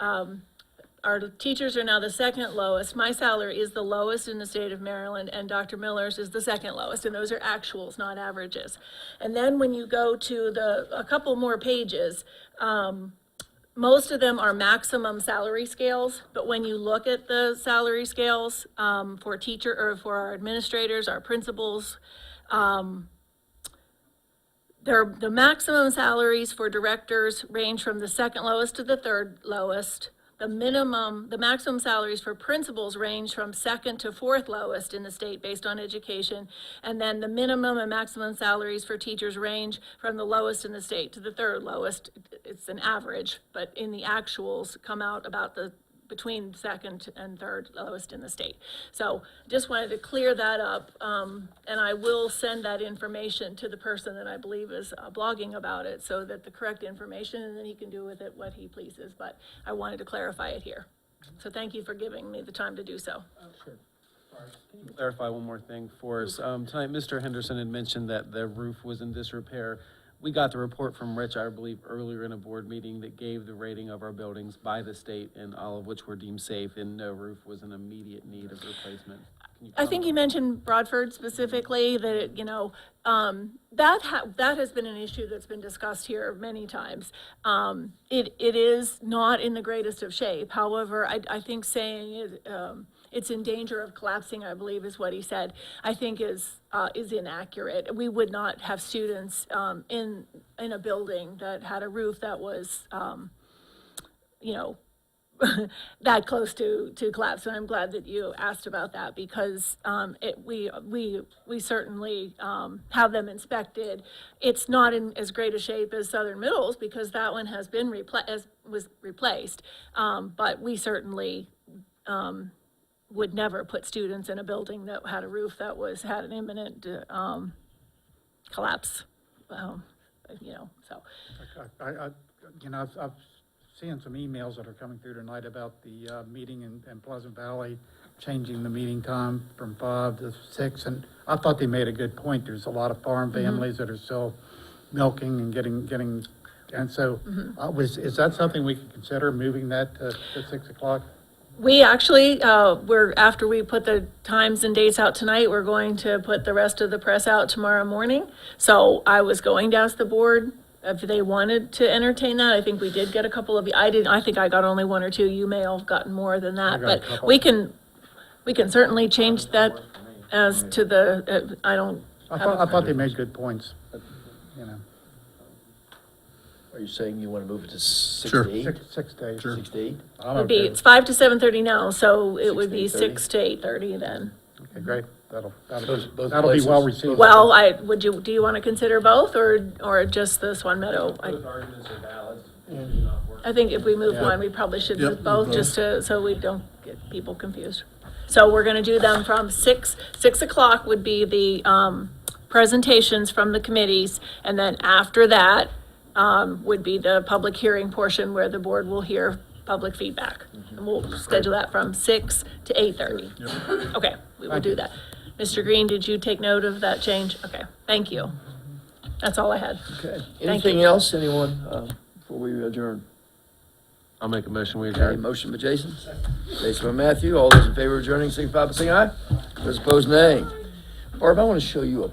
our teachers are now the second lowest. My salary is the lowest in the state of Maryland, and Dr. Miller's is the second lowest. And those are actuals, not averages. And then when you go to a couple more pages, most of them are maximum salary scales, but when you look at the salary scales for our administrators, our principals, the maximum salaries for directors range from the second lowest to the third lowest. The maximum salaries for principals range from second to fourth lowest in the state based on education. And then the minimum and maximum salaries for teachers range from the lowest in the state to the third lowest. It's an average, but in the actuals come out about between second and third lowest in the state. So just wanted to clear that up. And I will send that information to the person that I believe is blogging about it, so that the correct information, and then he can do with it what he pleases. But I wanted to clarify it here. So thank you for giving me the time to do so. Can you clarify one more thing for us? Tonight, Mr. Henderson had mentioned that the roof was in disrepair. We got the report from Rich, I believe, earlier in a board meeting that gave the rating of our buildings by the state, and all of which were deemed safe, and no roof was in immediate need of replacement. I think you mentioned Broadford specifically, that, that has been an issue that's been discussed here many times. It is not in the greatest of shape. However, I think saying it's in danger of collapsing, I believe is what he said, I think is inaccurate. We would not have students in a building that had a roof that was, that close to collapse. And I'm glad that you asked about that, because we certainly have them inspected. It's not in as great a shape as Southern Middle's, because that one has been replaced. But we certainly would never put students in a building that had a roof that had an imminent collapse. So. I've seen some emails that are coming through tonight about the meeting in Pleasant Valley, changing the meeting time from 5 to 6, and I thought they made a good point. There's a lot of farm families that are still milking and getting, and so is that something we could consider, moving that to 6 o'clock? We actually, after we put the times and dates out tonight, we're going to put the rest of the press out tomorrow morning. So I was going to ask the board if they wanted to entertain that. I think we did get a couple of, I think I got only 1 or 2. You may have gotten more than that, but we can certainly change that as to the, I thought they made good points, but, Are you saying you want to move it to 6 Sure. to 8? 6 days. 6 to 8? It's 5 to 7:30 now, so it would be 6 6 to 8:30 then. Okay, great. That'll Both be places. well received. Well, do you want to consider both, or just the Swan Meadow? Both arguments are valid. I think if we move one, we probably should move both, just so we don't get people confused. So we're gonna do them from 6 o'clock would be the presentations from the committees, and then after that would be the public hearing portion where the board will hear public feedback. And we'll schedule that from 6 to 8:30. Okay, we will do that. Mr. Green, did you take note of that change? Okay, thank you. That's all I had. Okay. Anything else, anyone, before we adjourn? I'll make a motion, we Okay, adjourn. motion by Jason, Jason by Matthew. All those in favor of adjourning, signify by saying aye. Those opposed, nay. Barb, I want to show you a